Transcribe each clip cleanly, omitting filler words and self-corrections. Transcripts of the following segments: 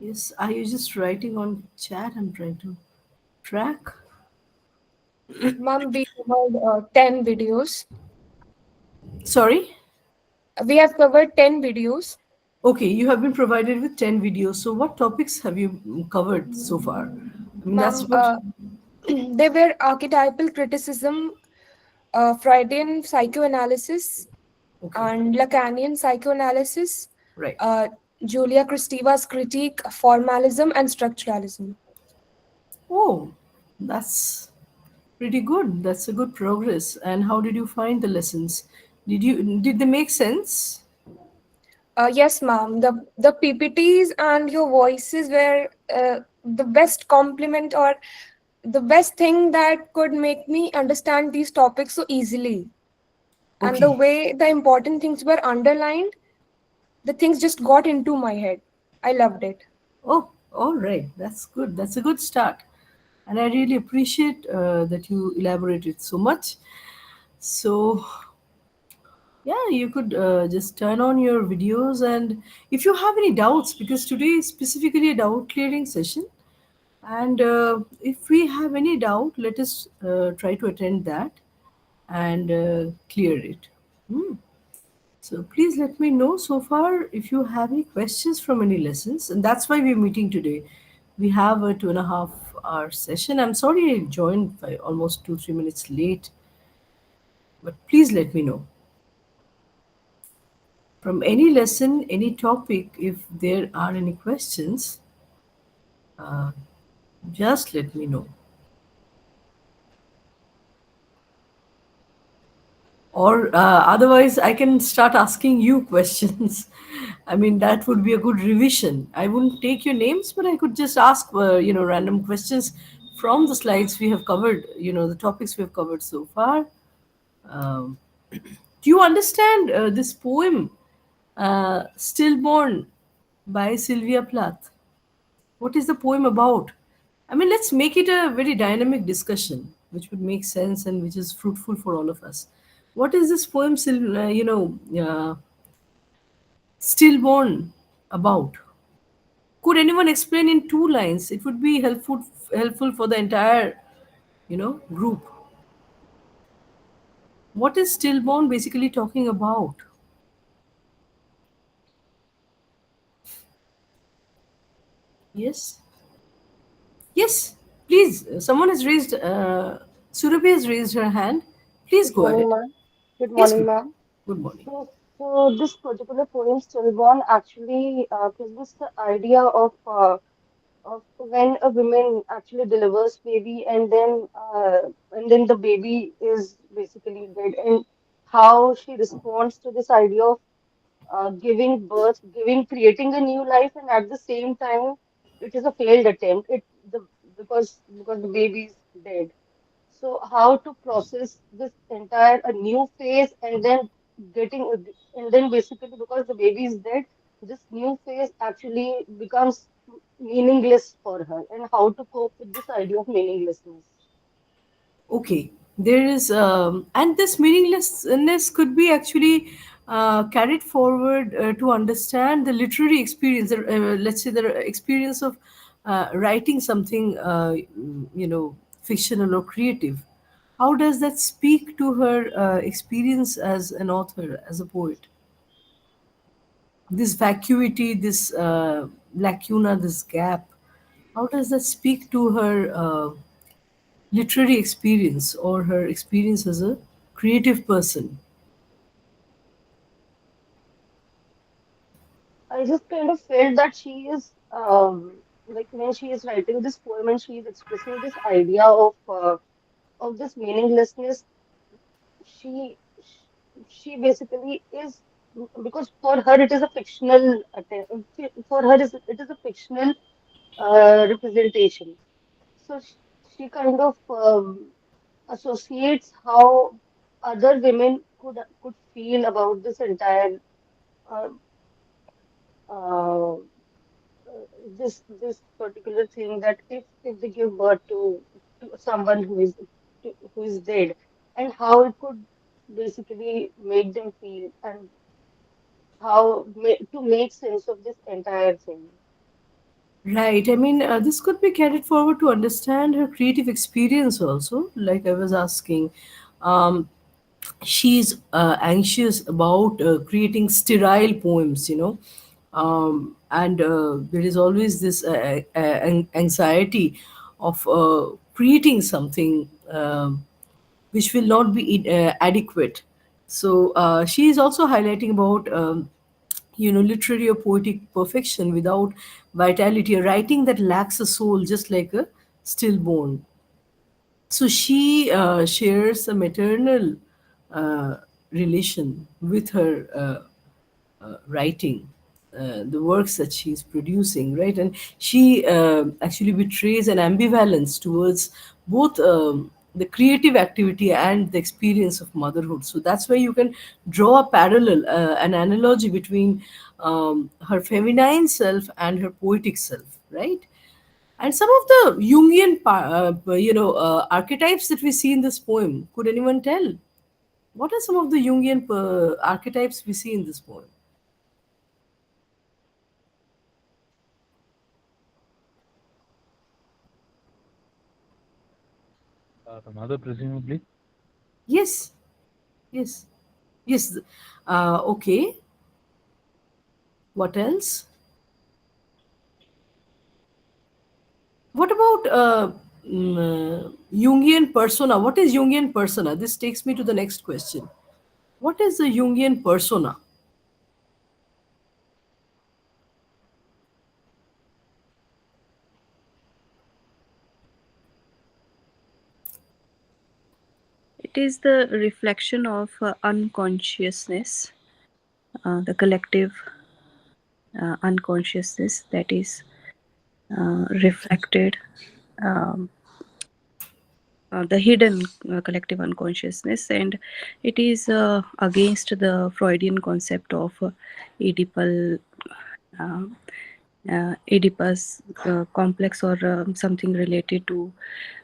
Yes, are you just writing on chat? I'm trying to track. Ma'am, we covered 10 videos. Sorry? We have covered 10 videos. Okay, you have been provided with 10 videos. So, what topics have you covered so far? I mean, that's Ma'am, what. they were archetypal criticism, Freudian psychoanalysis, Okay, and Lacanian psychoanalysis, right. uh, Julia Kristeva's critique, formalism, and structuralism. Oh, that's pretty good. That's a good progress. And how did you find the lessons? Did they make sense? Yes, ma'am. The PPTs and your voices were the best compliment or the best thing that could make me understand these topics so easily. And the Okay. way the important things were underlined, the things just got into my head. I loved it. Oh, all right. That's good. That's a good start. And I really appreciate that you elaborated so much. So, yeah, you could just turn on your videos, and if you have any doubts, because today is specifically a doubt clearing session, and if we have any doubt, let us try to attend that and clear it. Hmm. So please let me know so far if you have any questions from any lessons, and that's why we're meeting today. We have a 2.5 hour session. I'm sorry I joined by almost 2 3 minutes late, but please let me know from any lesson, any topic. If there are any questions, uh, just let me know. Or otherwise, I can start asking you questions. I mean, that would be a good revision. I wouldn't take your names, but I could just ask, random questions from the slides we have covered, the topics we have covered so far. Um, do you understand this poem, Stillborn by Sylvia Plath? What is the poem about? I mean, let's make it a very dynamic discussion, which would make sense and which is fruitful for all of us. What is this poem, Stillborn, about? Could anyone explain in 2 lines? It would be helpful for the entire, group. What is Stillborn basically talking about? Yes, yes. Please, someone has raised. Surabhi has raised her hand. Please Good go ahead. morning, ma'am. Good Yes, morning, good. ma'am. Good morning. So this particular poem, Stillborn, actually gives us the idea of when a woman actually delivers baby and then the baby is basically dead, and how she responds to this idea of giving birth, creating a new life, and at the same time, it is a failed attempt. Because the baby is dead. So how to process this entire a new phase and then getting and then basically because the baby is dead, this new phase actually becomes meaningless for her, and how to cope with this idea of meaninglessness. Okay, there is, and this meaninglessness could be actually carried forward to understand the literary experience, let's say the experience of writing something, fictional or creative. How does that speak to her experience as an author, as a poet? This vacuity, this lacuna, this gap, how does that speak to her literary experience or her experience as a creative person? I just kind of felt that she is like when she is writing this poem and she is expressing this idea of this meaninglessness, she she basically is because for her it is a fictional for her it is a fictional representation. So she kind of associates how other women could feel about this entire uh, uh, this particular thing that if they give birth to someone who is dead, and how it could basically make them feel, and to make sense of this entire thing. Right. I mean, this could be carried forward to understand her creative experience also. Like I was asking, um, she's anxious about creating sterile poems, and there is always this anxiety of creating something which will not be adequate. So she is also highlighting about literary or poetic perfection without vitality, a writing that lacks a soul, just like a stillborn. So she shares a maternal uh, relation with her writing, the works that she's producing, right? And she actually betrays an ambivalence towards both the creative activity and the experience of motherhood. So that's why you can draw a parallel, an analogy between her feminine self and her poetic self, right? And some of the Jungian, archetypes that we see in this poem, could anyone tell? What are some of the Jungian archetypes we see in this poem? The mother, presumably. Yes, yes, yes. Okay. What else? What about Jungian persona? What is Jungian persona? This takes me to the next question. What is the Jungian persona? It is the reflection of unconsciousness, the collective unconsciousness that is reflected, um, the hidden collective unconsciousness, and it is against the Freudian concept of Oedipal. um Oedipus complex, or something related to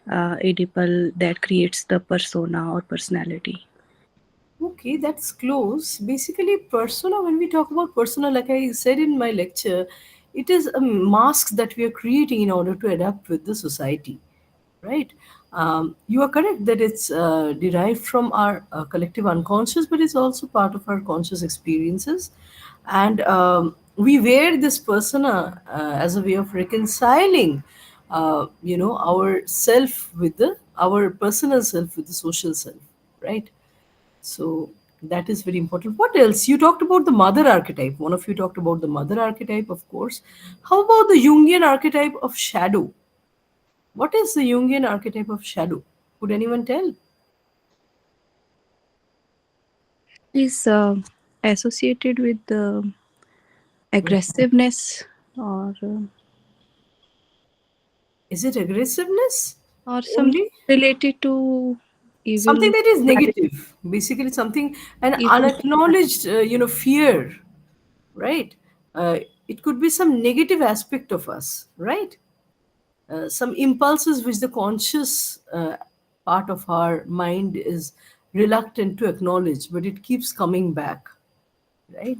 Oedipal that creates the persona or personality. Okay, that's close. Basically, persona, when we talk about persona, like I said in my lecture, it is a mask that we are creating in order to adapt with the society, right? You are correct that it's derived from our collective unconscious, but it's also part of our conscious experiences. And we wear this persona as a way of reconciling, our self with our personal self with the social self, right? So that is very important. What else? You talked about the mother archetype. One of you talked about the mother archetype, of course. How about the Jungian archetype of shadow? What is the Jungian archetype of shadow? Could anyone tell? Is associated with the aggressiveness, Is it aggressiveness or something only? related to Something evil, that is negative, basically something, an evil. unacknowledged, fear, right? It could be some negative aspect of us, right? Some impulses which the conscious part of our mind is reluctant to acknowledge, but it keeps coming back, right?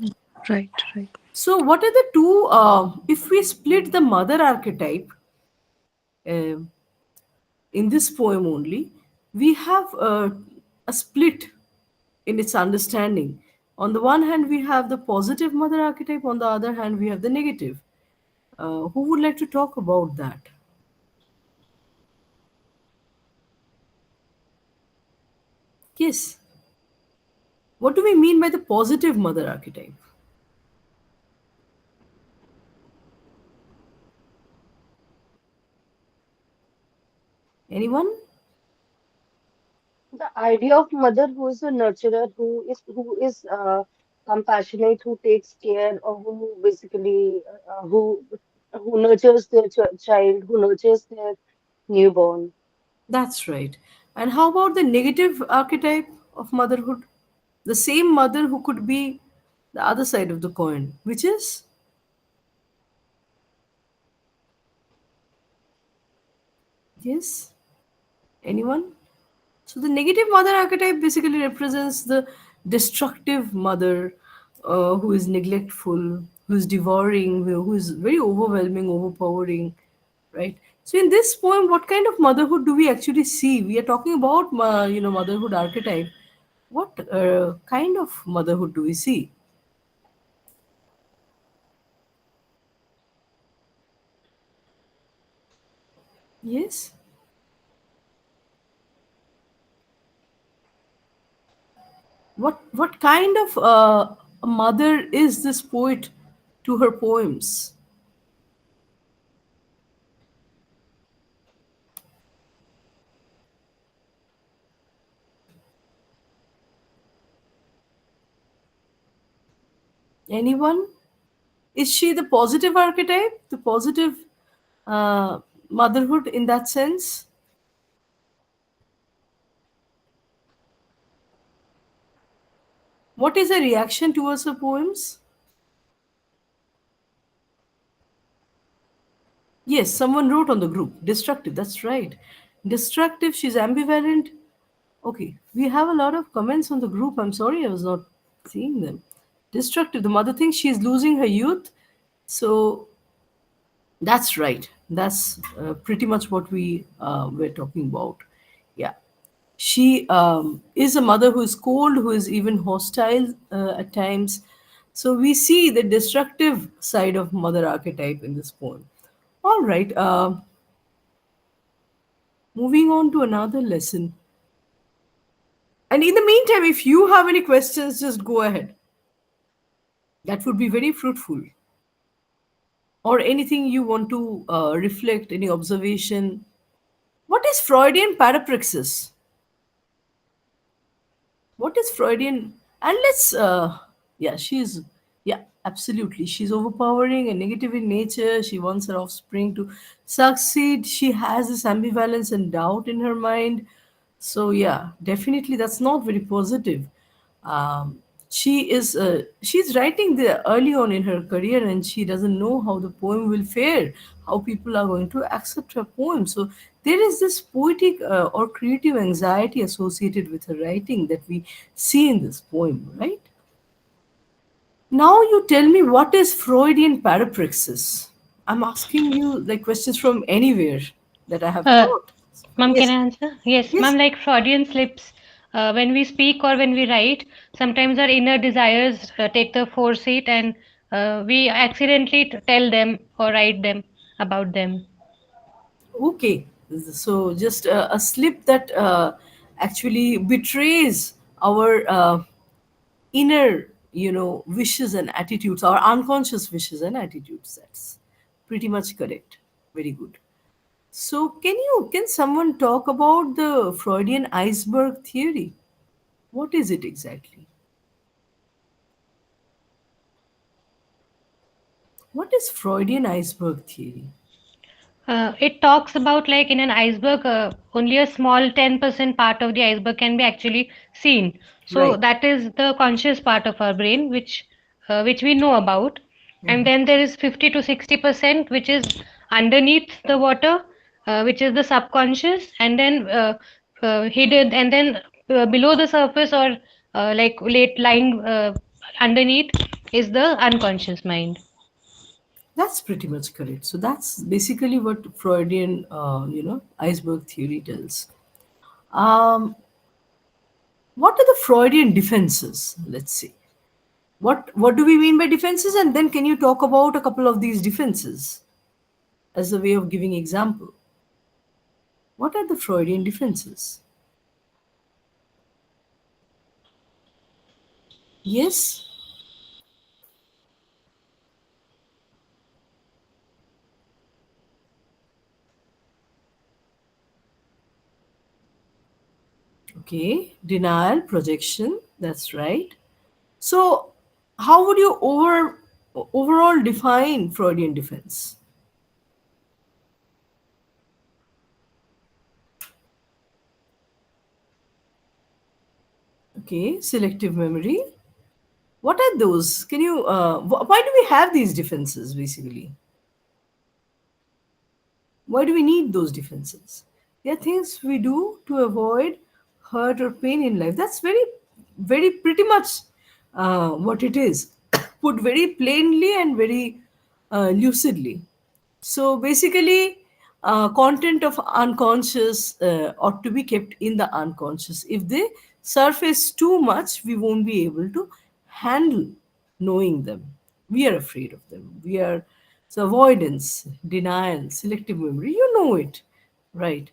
Right, right. So, what are the two? If we split the mother archetype uh, in this poem only, we have a split in its understanding. On the one hand, we have the positive mother archetype, on the other hand, we have the negative. Who would like to talk about that? Yes. What do we mean by the positive mother archetype? Anyone? The idea of mother who is a nurturer, who is compassionate, who takes care, or who basically who nurtures their child, who nurtures their newborn. That's right. And how about the negative archetype of motherhood? The same mother who could be the other side of the coin, which is, yes, anyone? So the negative mother archetype basically represents the destructive mother who is neglectful, who's devouring, who's very overwhelming, overpowering, right? So in this poem, what kind of motherhood do we actually see? We are talking about motherhood archetype. What kind of motherhood do we see? Yes. What kind of a mother is this poet to her poems? Anyone? Is she the positive archetype, the positive uh, motherhood in that sense? What is a reaction towards her poems? Yes, someone wrote on the group. Destructive, that's right. Destructive, she's ambivalent. Okay, we have a lot of comments on the group. I'm sorry I was not seeing them. Destructive, the mother thinks she's losing her youth. So that's right. That's pretty much what we were talking about. Yeah. She is a mother who is cold, who is even hostile at times. So we see the destructive side of mother archetype in this poem. All right. Moving on to another lesson. And in the meantime, if you have any questions, just go ahead. That would be very fruitful. Or anything you want to reflect, any observation. What is Freudian parapraxis? What is Freudian? And let's, yeah, she's, yeah, absolutely. She's overpowering and negative in nature. She wants her offspring to succeed. She has this ambivalence and doubt in her mind. So, yeah, definitely that's not very positive. She's writing the early on in her career, and she doesn't know how the poem will fare, how people are going to accept her poem. So there is this poetic or creative anxiety associated with her writing that we see in this poem, right? Now you tell me, what is Freudian parapraxis? I'm asking you like questions from anywhere that I have Uh, thought. Ma'am, can Yes, I answer? Yes, yes. ma'am, like Freudian slips, when we speak or when we write, sometimes our inner desires take the foreseat and we accidentally tell them or write them about them. Okay, so just a slip that actually betrays our inner, wishes and attitudes, our unconscious wishes and attitudes. That's pretty much correct. Very good. So, can someone talk about the Freudian iceberg theory? What is it exactly? What is Freudian iceberg theory? It talks about like in an iceberg, only a small 10% part of the iceberg can be actually seen. So Right. that is the conscious part of our brain, which we know about. And then there is 50 to 60% which is underneath the water, which is the subconscious, and then hidden, and then below the surface or like late lying underneath is the unconscious mind. That's pretty much correct. So that's basically what Freudian, iceberg theory tells. Um, what are the Freudian defenses? Let's see. What do we mean by defenses? And then can you talk about a couple of these defenses as a way of giving example? What are the Freudian defenses? Yes. Okay. Denial, projection. That's right. So, how would you overall define Freudian defense? Okay, selective memory. What are those? Can you? Why do we have these defenses basically? Why do we need those defenses? They are things we do to avoid hurt or pain in life. That's very, very pretty much what it is. put very plainly and very lucidly. So basically, content of unconscious ought to be kept in the unconscious. If they surface too much, we won't be able to handle knowing them. We are afraid of them. We are so avoidance, denial, selective memory. You know it, right?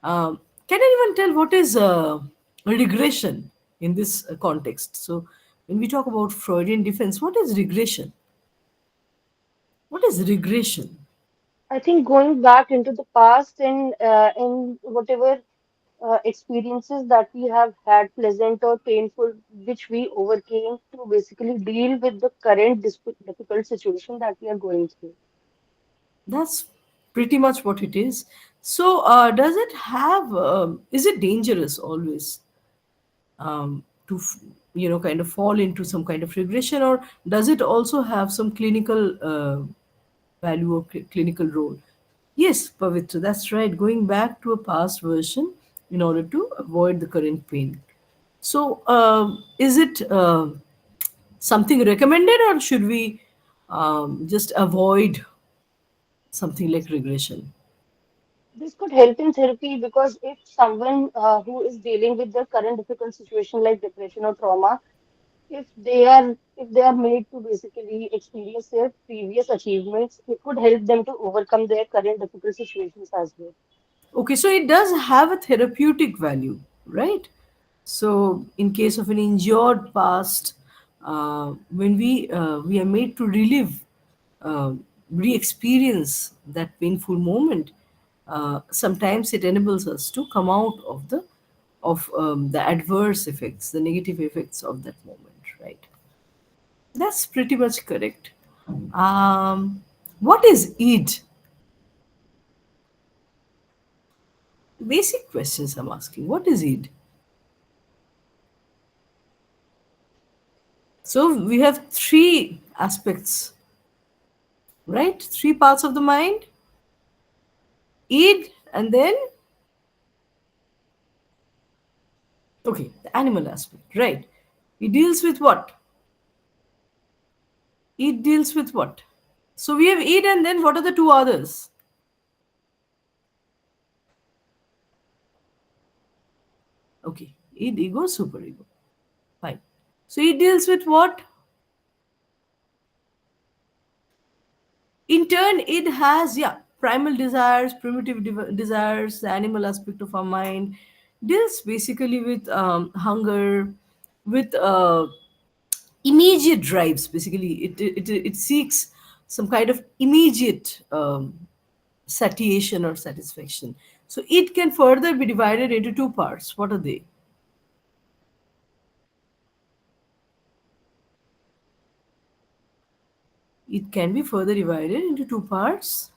Can anyone tell what is regression in this context? So when we talk about Freudian defense, what is regression? What is regression? I think going back into the past and in whatever experiences that we have had, pleasant or painful, which we overcame to basically deal with the current difficult situation that we are going through. That's pretty much what it is. So, does it have? Is it dangerous always to, kind of fall into some kind of regression, or does it also have some clinical value or clinical role? Yes, Pavitra, that's right. Going back to a past version in order to avoid the current pain. So, is it something recommended, or should we just avoid something like regression? This could help in therapy because if someone who is dealing with their current difficult situation like depression or trauma, if they are made to basically experience their previous achievements, it could help them to overcome their current difficult situations as well. Okay, so it does have a therapeutic value, right? So, in case of an injured past, when we are made to relive, uh, re-experience that painful moment, sometimes it enables us to come out of the adverse effects, the negative effects of that moment, right? That's pretty much correct. What is id? Basic questions I'm asking. What is id? So we have three aspects, right? Three parts of the mind: id, and then, okay, the animal aspect, right? It deals with what? Id deals with what? So we have id, and then what are the two others? Okay, id, ego, superego. Fine. So it deals with what? In turn, it has, yeah, primal desires, primitive desires, the animal aspect of our mind, deals basically with hunger, with immediate drives. Basically, it seeks some kind of immediate satiation or satisfaction. So it can further be divided into two parts. What are they? It can be further divided into two parts.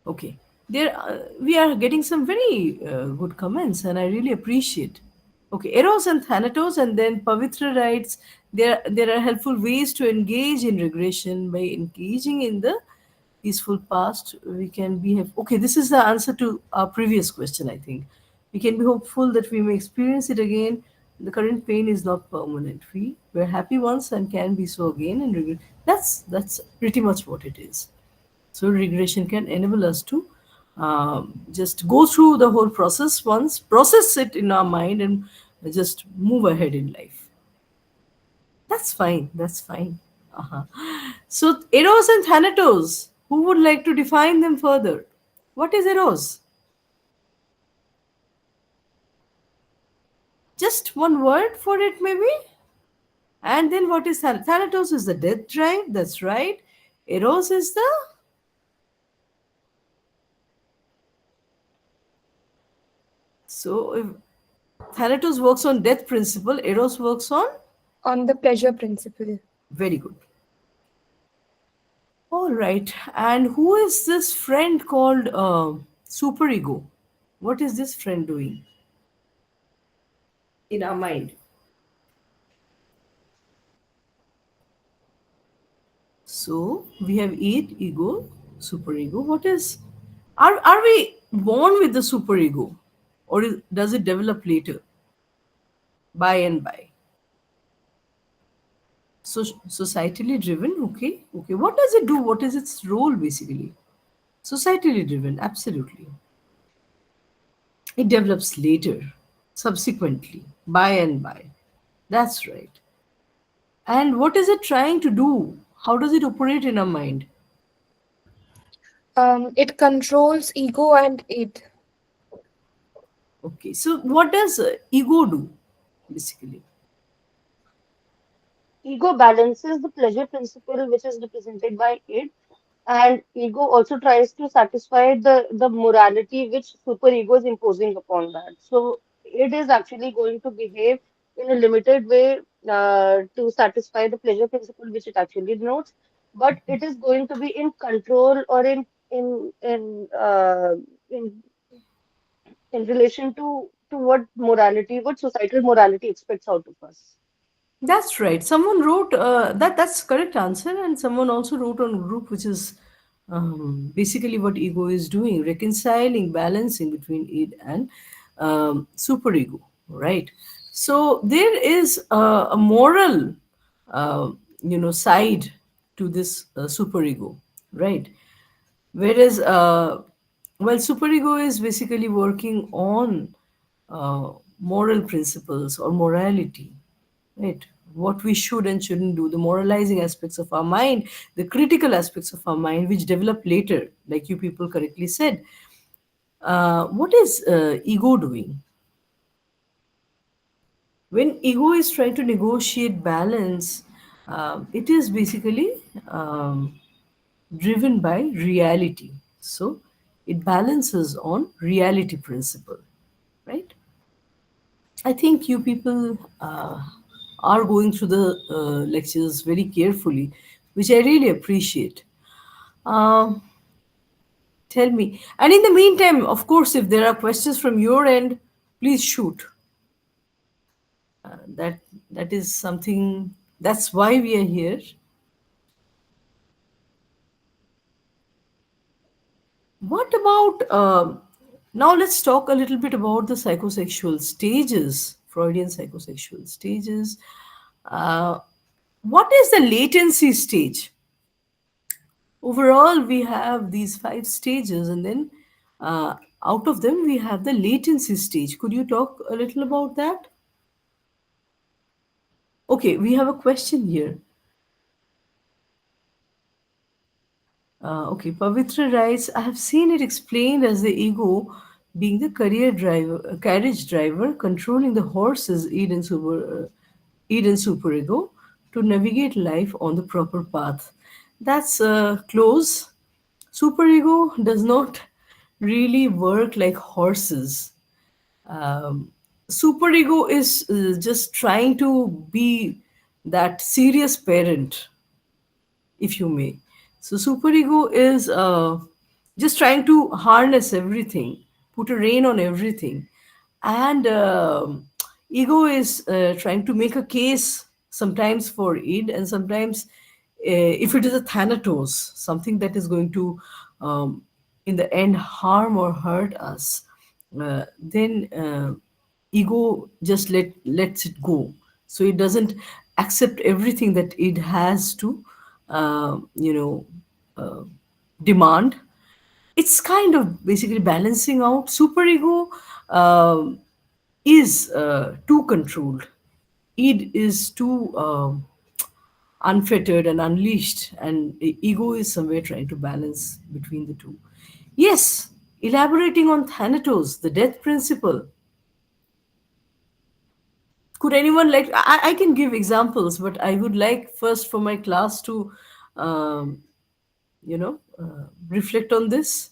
Okay, there we are getting some very good comments, and I really appreciate. Okay, Eros and Thanatos, and then Pavitra writes there are helpful ways to engage in regression by engaging in the peaceful past. We can be okay. This is the answer to our previous question. I think we can be hopeful that we may experience it again. The current pain is not permanent. We were happy once and can be so again, and regret. That's pretty much what it is. So regression can enable us to just go through the whole process once, process it in our mind, and just move ahead in life. That's fine. That's fine. Uh-huh. So Eros and Thanatos, who would like to define them further? What is Eros? Just one word for it, maybe? And then what is Thanatos? Is the death drive. That's right. Eros is the. So if Thanatos works on death principle, Eros works On the pleasure principle. very good. All right. And who is this friend called superego? What is this friend doing in our mind? So we have id, ego, superego. What is, are we born with the superego, or does it develop later, by and by? So societally driven, okay, okay. What does it do? What is its role basically? Societally driven, absolutely. It develops later, subsequently, by and by. That's right. And what is it trying to do? How does it operate in our mind? It controls ego and id. Okay, so what does ego do basically? Ego balances the pleasure principle, which is represented by it, and ego also tries to satisfy the morality which superego is imposing upon that. So it is actually going to behave in a limited way to satisfy the pleasure principle which it actually denotes, but it is going to be in control or in in relation to what morality, what societal morality expects out of us. That's right. Someone wrote that's correct answer, and someone also wrote on group, which is basically what ego is doing, reconciling, balancing between id and superego, right? So there is a moral, uh, side to this superego, right? Whereas, well, superego is basically working on moral principles or morality, right? What we should and shouldn't do, the moralizing aspects of our mind, the critical aspects of our mind, which develop later, like you people correctly said. What is ego doing? When ego is trying to negotiate balance, it is basically driven by reality. So it balances on reality principle, right? I think you people are going through the lectures very carefully, which I really appreciate. Um, Tell me. And in the meantime, of course, if there are questions from your end, please shoot. That that is something. That's why we are here. What about now? Let's talk a little bit about the psychosexual stages, Freudian psychosexual stages. Uh, what is the latency stage? Overall, we have these five stages, and then out of them, we have the latency stage. Could you talk a little about that? Okay, we have a question here. Okay, Pavitra writes, I have seen it explained as the ego being the carriage driver, controlling the horses, id and superego, to navigate life on the proper path. That's close. Superego does not really work like horses. Um, Superego is just trying to be that serious parent, if you may. So superego is just trying to harness everything, put a rein on everything, and ego is trying to make a case sometimes for id, and sometimes if it is a thanatos, something that is going to in the end harm or hurt us, then ego just lets it go, so it doesn't accept everything that it has to uh, you know uh, demand. It's kind of basically balancing out. Superego um, is too controlled, id is too unfettered and unleashed, and ego is somewhere trying to balance between the two. Yes, elaborating on thanatos, the death principle. Could anyone like, I can give examples, but I would like first for my class to um, reflect on this.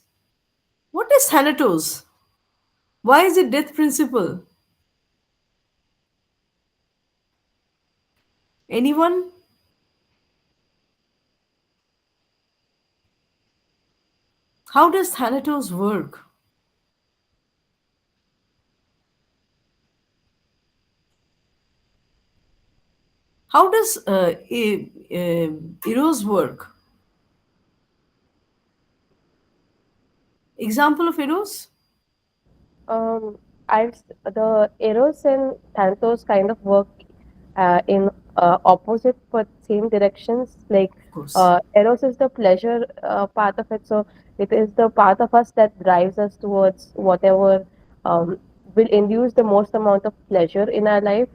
What is thanatos? Why is it death principle? Anyone? How does thanatos work? How does eros work? Example of eros? Um, the Eros and Thanatos kind of work in opposite but same directions. Like Of course. Eros is the pleasure part of it, so it is the part of us that drives us towards whatever um, will induce the most amount of pleasure in our life.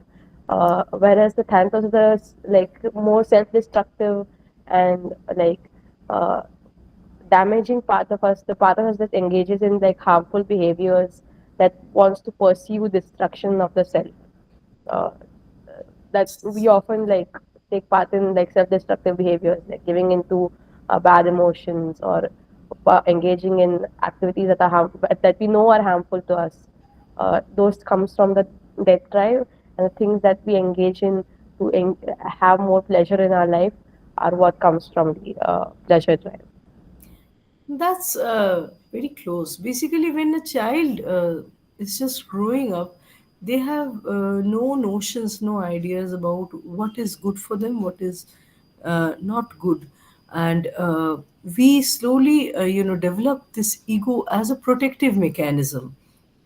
Whereas the Thanatos is the like more self-destructive and like uh, damaging part of us, the part of us that engages in like harmful behaviors, that wants to pursue destruction of the self. Uh, that we often like take part in like self-destructive behaviors, like giving into bad emotions or engaging in activities that are that we know are harmful to us. Those comes from the death drive, and the things that we engage in to have more pleasure in our life are what comes from the pleasure drive. That's very close. Basically, when a child is just growing up, they have no notions, no ideas about what is good for them, what is not good, and we slowly, develop this ego as a protective mechanism.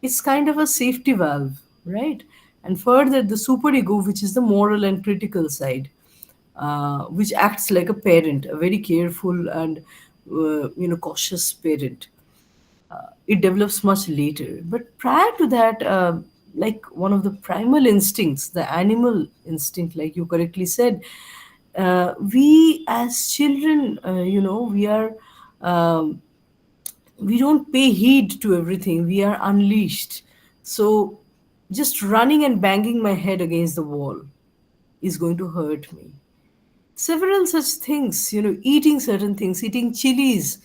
It's kind of a safety valve, right? And further, the superego, which is the moral and critical side, which acts like a parent, a very careful and cautious parent. It develops much later. But prior to that, like one of the primal instincts, the animal instinct, like you correctly said, we as children, um, we don't pay heed to everything. We are unleashed. So just running and banging my head against the wall is going to hurt me. Several such things, eating certain things, eating chilies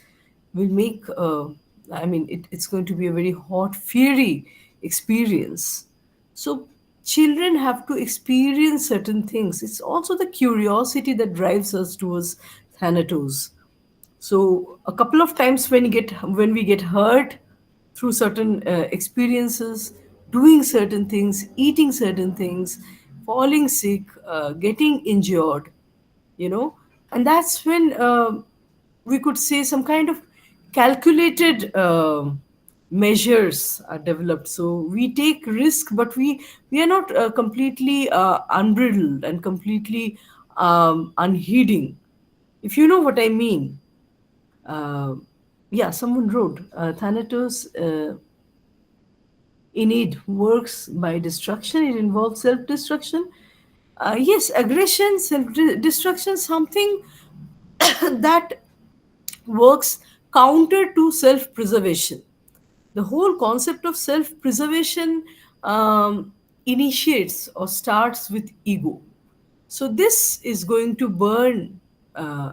will make, it's going to be a very hot, fiery experience. So, children have to experience certain things. It's also the curiosity that drives us towards Thanatos. So, a couple of times when we get hurt through certain experiences, doing certain things, eating certain things, falling sick, getting injured, you know and that's when we could say some kind of calculated measures are developed. So we take risk, but we are not completely unbridled and completely unheeding, if you know what I mean. uh, yeah, someone wrote, Thanatos indeed works by destruction. It involves self-destruction. Yes, aggression, self-destruction, something that works counter to self preservation. The whole concept of self preservation initiates or starts with ego. So, this is going to burn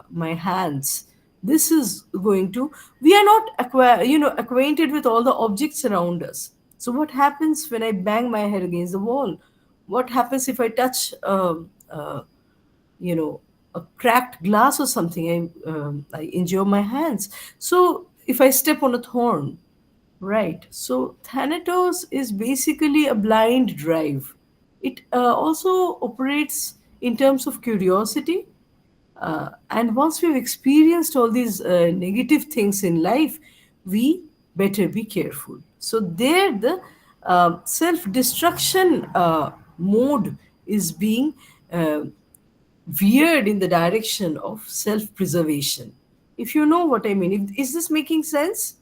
my hands. This is going to, we are not acquainted with all the objects around us. So, what happens when I bang my head against the wall? What happens if I touch you know a cracked glass or something? I injure my hands. So if I step on a thorn, right? So Thanatos is basically a blind drive. It also operates in terms of curiosity, and once we've experienced all these negative things in life, we better be careful. So there, the self-destruction mode is being uh, veered in the direction of self-preservation. If you know what I mean. Is this making sense?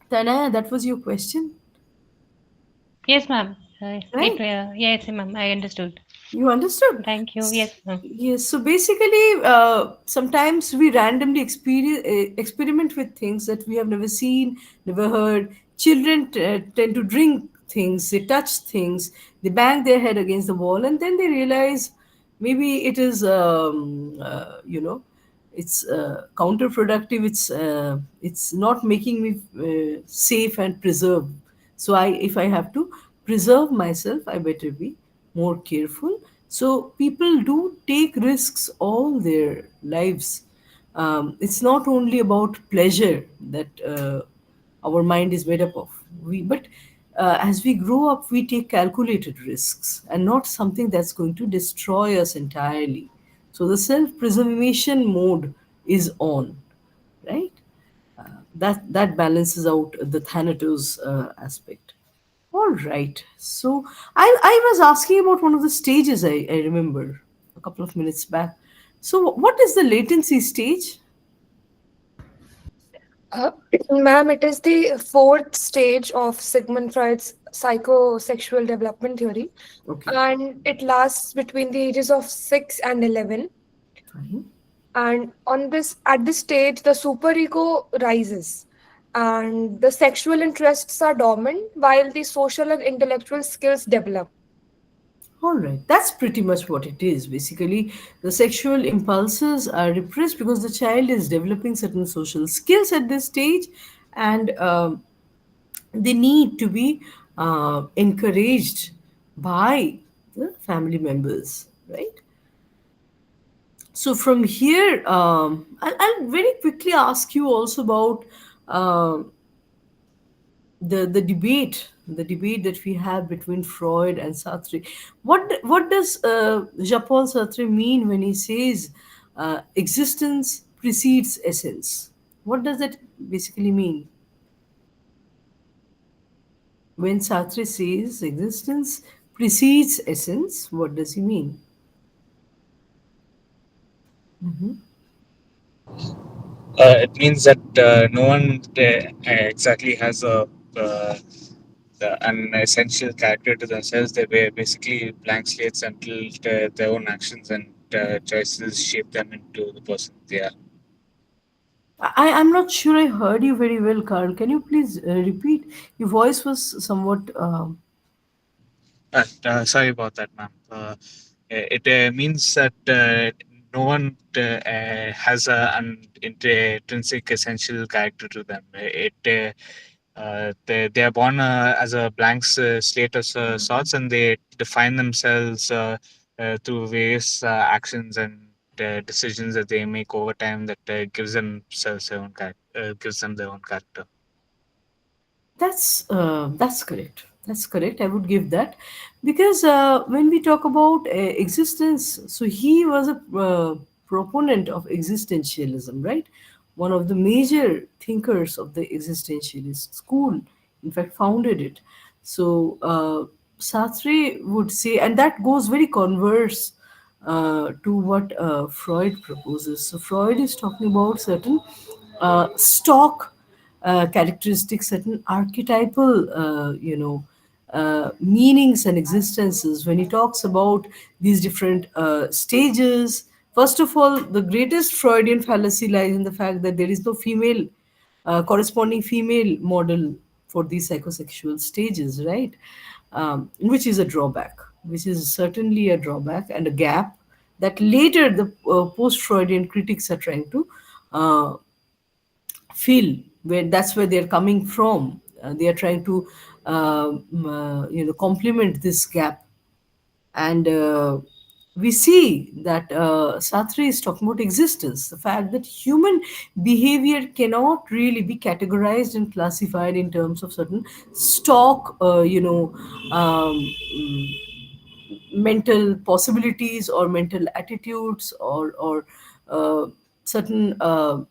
Tana, that was your question, Yes, ma'am. right? Yes, ma'am. I understood. You understood? Thank you. Yes, ma'am. Yes. So basically, sometimes we randomly experiment with things that we have never seen, never heard. Children tend to drink things, they touch things, they bang their head against the wall, and then they realize maybe it is, it's counterproductive. It's not making me safe and preserved. So if I have to preserve myself, I better be more careful. So people do take risks all their lives. It's not only about pleasure that our mind is made up of. But as we grow up, we take calculated risks and not something that's going to destroy us entirely. So the self-preservation mode is on, right? That balances out the Thanatos aspect. All All right. So I was asking about one of the stages I remember a couple of minutes back. So what is the latency stage? Uh, Ma'am, it is the fourth stage of Sigmund Freud's psychosexual development theory, Okay. and it lasts between the ages of 6 and 11. Fine. And at this stage, the superego rises, and the sexual interests are dormant while the social and intellectual skills develop. All right, that's pretty much what it is. Basically, the sexual impulses are repressed because the child is developing certain social skills at this stage, and they need to be encouraged by the family members, right? So from here, I'll very quickly ask you also about um the debate that we have between Freud and Sartre. What does Jean-Paul Sartre mean when he says existence precedes essence? What does that basically mean? When Sartre says existence precedes essence, what does he mean? It means that no one exactly has uh, an essential character to themselves. They were basically blank slates until their own actions and choices shape them into the person they are. I'm not sure I heard you very well, Carl. Can you please repeat? Your voice was somewhat. Sorry about that, ma'am. It means that no one has an intrinsic essential character to them. They are born as a blank slate of sorts, and they define themselves through various actions and decisions that they make over time that gives them their own character. That's correct. That's correct. I would give that because when we talk about existence, so he was a proponent of existentialism, right? One of the major thinkers of the existentialist school, in fact, founded it. So Sartre would say, and that goes very converse to what Freud proposes. So Freud is talking about certain stock characteristics, certain archetypal, meanings and existences. When he talks about these different stages, first of all, the greatest Freudian fallacy lies in the fact that there is no female corresponding female model for these psychosexual stages, right? Which is a drawback, which is certainly a drawback and a gap that later the post-Freudian critics are trying to uh, feel, where that's where they're coming from. They are trying to complement this gap, and we see that Sartre is talking about existence, the fact that human behavior cannot really be categorized and classified in terms of certain stock, mental possibilities or mental attitudes or certain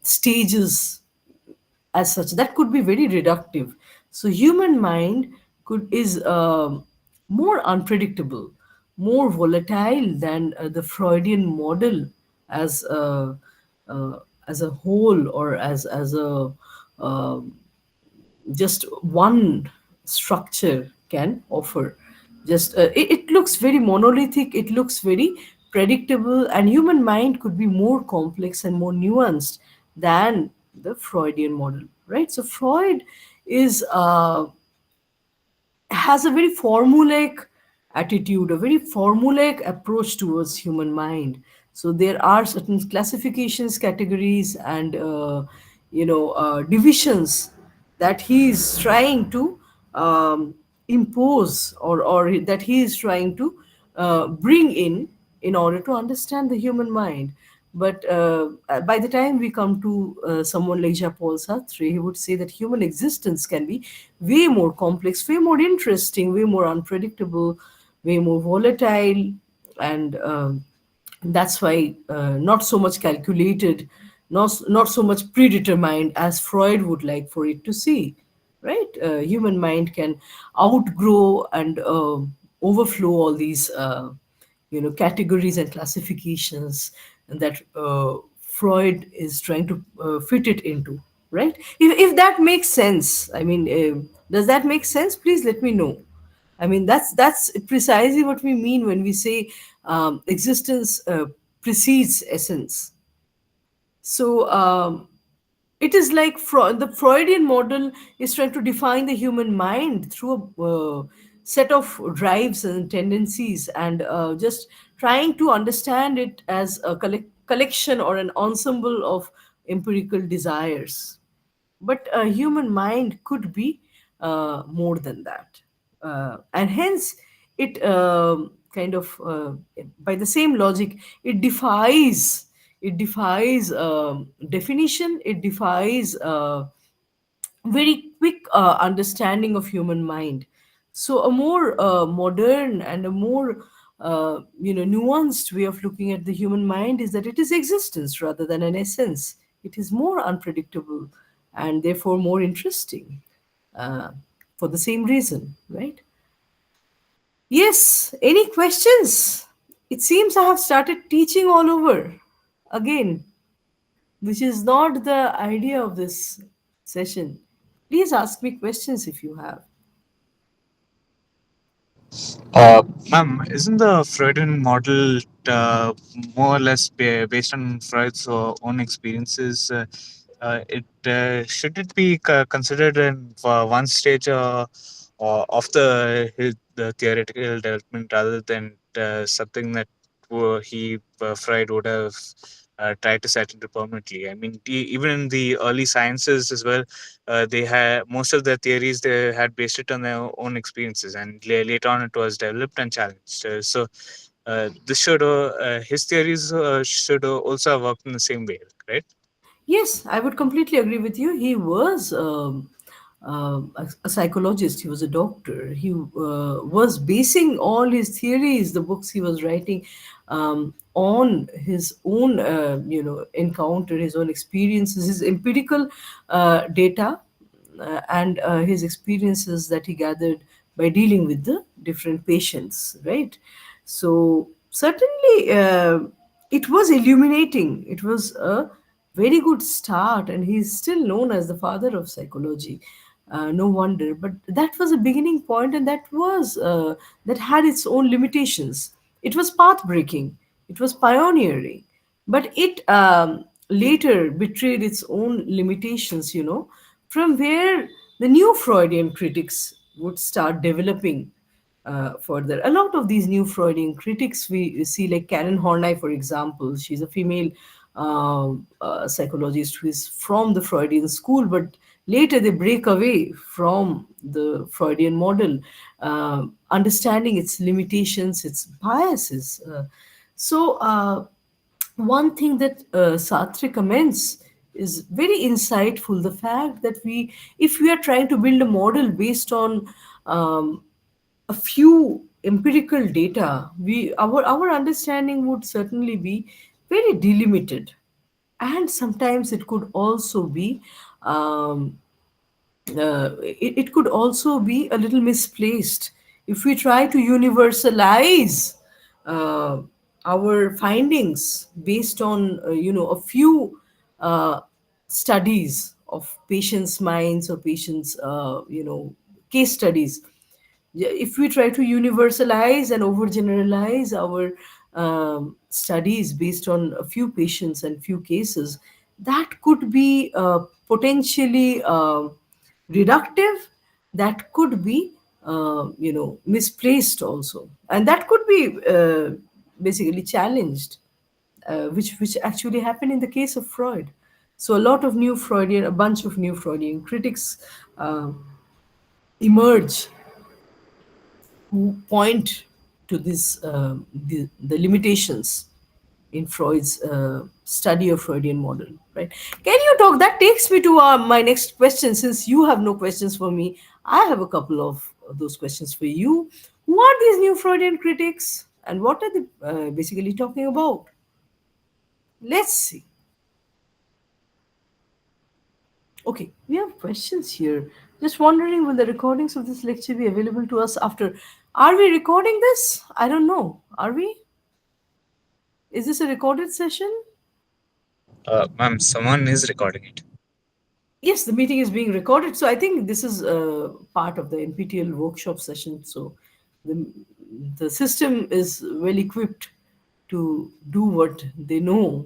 stages as such. That could be very reductive. So human mind could is more unpredictable, more volatile than the Freudian model as uh, as a whole, or as a uh, just one structure can offer. Just it looks very monolithic, it looks very predictable, and human mind could be more complex and more nuanced than the Freudian model, right? So Freud is has a very formulaic attitude, a very formulaic approach towards human mind. So there are certain classifications, categories, and divisions that he is trying to impose, or that he is trying to bring in order to understand the human mind. But by the time we come to someone like Jean-Paul Sartre, he would say that human existence can be way more complex, way more interesting, way more unpredictable, way more volatile, and that's why not so much calculated, not so much predetermined as Freud would like for it to see, right? Human mind can outgrow and overflow all these categories and classifications that Freud is trying to fit it into, right? If that makes sense, I mean, does that make sense? Please let me know. I mean, that's precisely what we mean when we say existence precedes essence. So it is like the Freudian model is trying to define the human mind through a set of drives and tendencies, and just trying to understand it as a collection or an ensemble of empirical desires. But a human mind could be more than that. And hence, it kind of, by the same logic, it defies definition, it defies very quick understanding of human mind. So a more modern and a more nuanced way of looking at the human mind is that it is existence rather than an essence. It is more unpredictable and therefore more interesting, uh, for the same reason, right? Yes, any questions? It seems I have started teaching all over again, which is not the idea of this session. Please ask me questions if you have. Ma'am, isn't the Freudian model more or less based on Freud's own experiences? Should it be considered in one stage of the theoretical development rather than something that Freud would have tried to set into permanently? I mean, even in the early sciences as well, they had most of their theories they had based it on their own experiences, and later on it was developed and challenged. This should his theories should also have worked in the same way, right? Yes, I would completely agree with you. He was a psychologist, he was a doctor. He was basing all his theories, the books he was writing, on his own, encounter, his own experiences, his empirical data, and his experiences that he gathered by dealing with the different patients, right? So certainly, it was illuminating. It was a very good start, and he's still known as the father of psychology. No wonder, but that was a beginning point, and that had its own limitations. It was path breaking. It was pioneering, but it later betrayed its own limitations. From where the new Freudian critics would start developing further. A lot of these new Freudian critics we see, like Karen Horney, for example. She's a female psychologist who is from the Freudian school, but later they break away from the Freudian model, understanding its limitations, its biases. So, one thing that Sartre comments is very insightful. The fact that if we are trying to build a model based on a few empirical data, our understanding would certainly be very delimited, and sometimes it could also be um, it could also be a little misplaced if we try to universalize uh, our findings based on a few uh, studies of patients' minds or patients' case studies. Yeah, if we try to universalize and overgeneralize our studies based on a few patients and few cases, that could be potentially reductive. That could be misplaced also, and that could be basically challenged, which actually happened in the case of Freud. So a bunch of new Freudian critics uh, emerge who point to the limitations in Freud's study of Freudian model, right? Can you talk? That takes me to my next question. Since you have no questions for me, I have a couple of those questions for you. Who are these new Freudian critics, and what are they basically talking about? Let's see. Okay, we have questions here. Just wondering, will the recordings of this lecture be available to us after? Are we recording this? I don't know. Are we? Is this a recorded session? Ma'am, someone is recording it. Yes, the meeting is being recorded. So I think this is part of the NPTEL workshop session. So the, the system is well equipped to do what they know.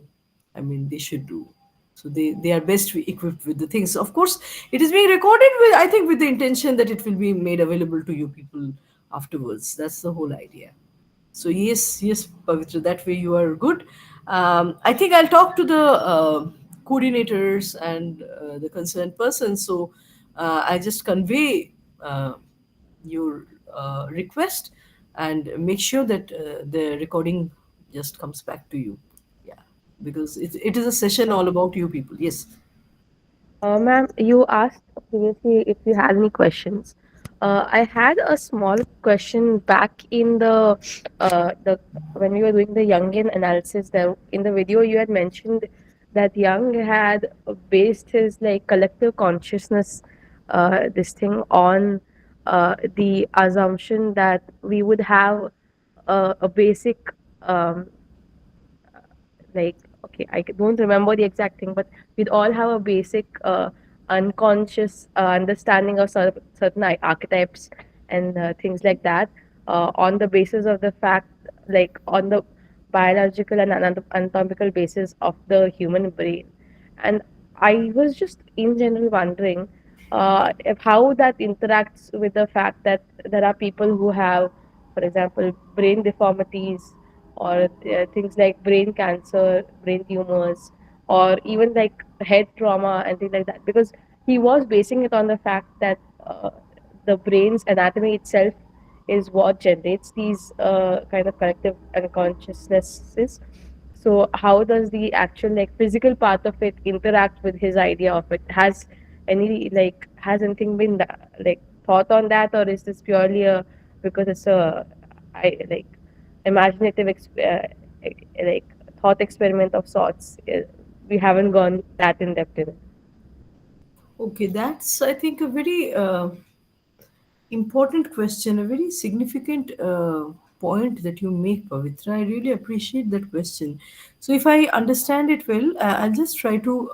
I mean, they should do. So they are best equipped with the things. Of course, it is being recorded with, I think, with the intention that it will be made available to you people afterwards. That's the whole idea. So yes, Pavitra, that way you are good. I think I'll talk to the coordinators and the concerned person. So I just convey your request and make sure that the recording just comes back to you. Yeah, because it is a session all about you people. Yes. Ma'am, you asked previously if you had any questions. I had a small question back in the when we were doing the Jungian analysis. There in the video you had mentioned that Jung had based his like collective consciousness, this thing on the assumption that we would have a basic um, like okay, don't remember the exact thing, but we'd all have a basic unconscious understanding of certain archetypes and things like that, on the basis of the fact, like on the biological and anatomical basis of the human brain. And I was just in general wondering if how that interacts with the fact that there are people who have, for example, brain deformities, or things like brain cancer, brain tumors, or even like head trauma and things like that. Because he was basing it on the fact that the brain's anatomy itself is what generates these kind of collective unconsciousnesses. So how does the actual like physical part of it interact with his idea of it? Has anything been like thought on that, or is this purely a because it's a I like imaginative like thought experiment of sorts? We haven't gone that in depth in it. Okay, that's, I think, a very important question, a very significant point that you make, Pavitra. I really appreciate that question. So, if I understand it well, I'll just try to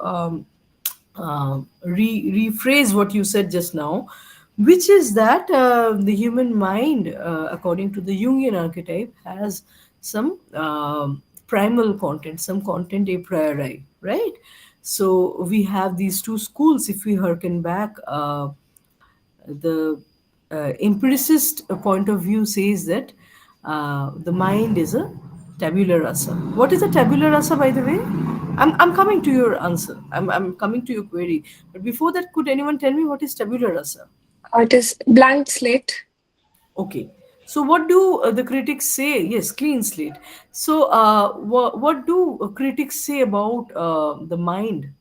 rephrase what you said just now, which is that the human mind, according to the Jungian archetype, has some primal content, some content a priori, right? So we have these two schools. If we hearken back, the empiricist point of view says that the mind is a tabula rasa. What is a tabula rasa, by the way? I'm coming to your answer. I'm coming to your query. But before that, could anyone tell me what is tabula rasa? It is blank slate. Okay. So what do the critics say? Yes, clean slate. So what do critics say about the mind?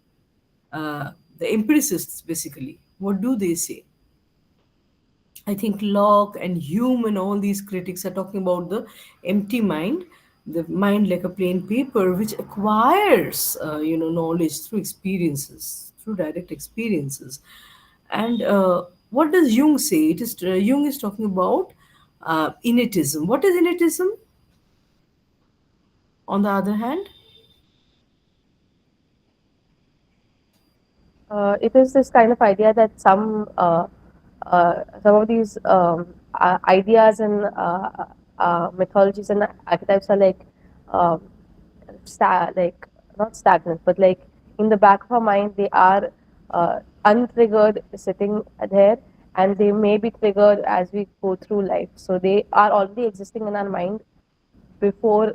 The empiricists, basically. What do they say? I think Locke and Hume and all these critics are talking about the empty mind, the mind like a plain paper, which acquires, knowledge through experiences, through direct experiences. And what does Jung say? It is Jung is talking about innatism. What is innatism? On the other hand, It is this kind of idea that some of these ideas and mythologies and archetypes are like um, like not stagnant, but like in the back of our mind they are untriggered, sitting there, and they may be triggered as we go through life. So they are already existing in our mind before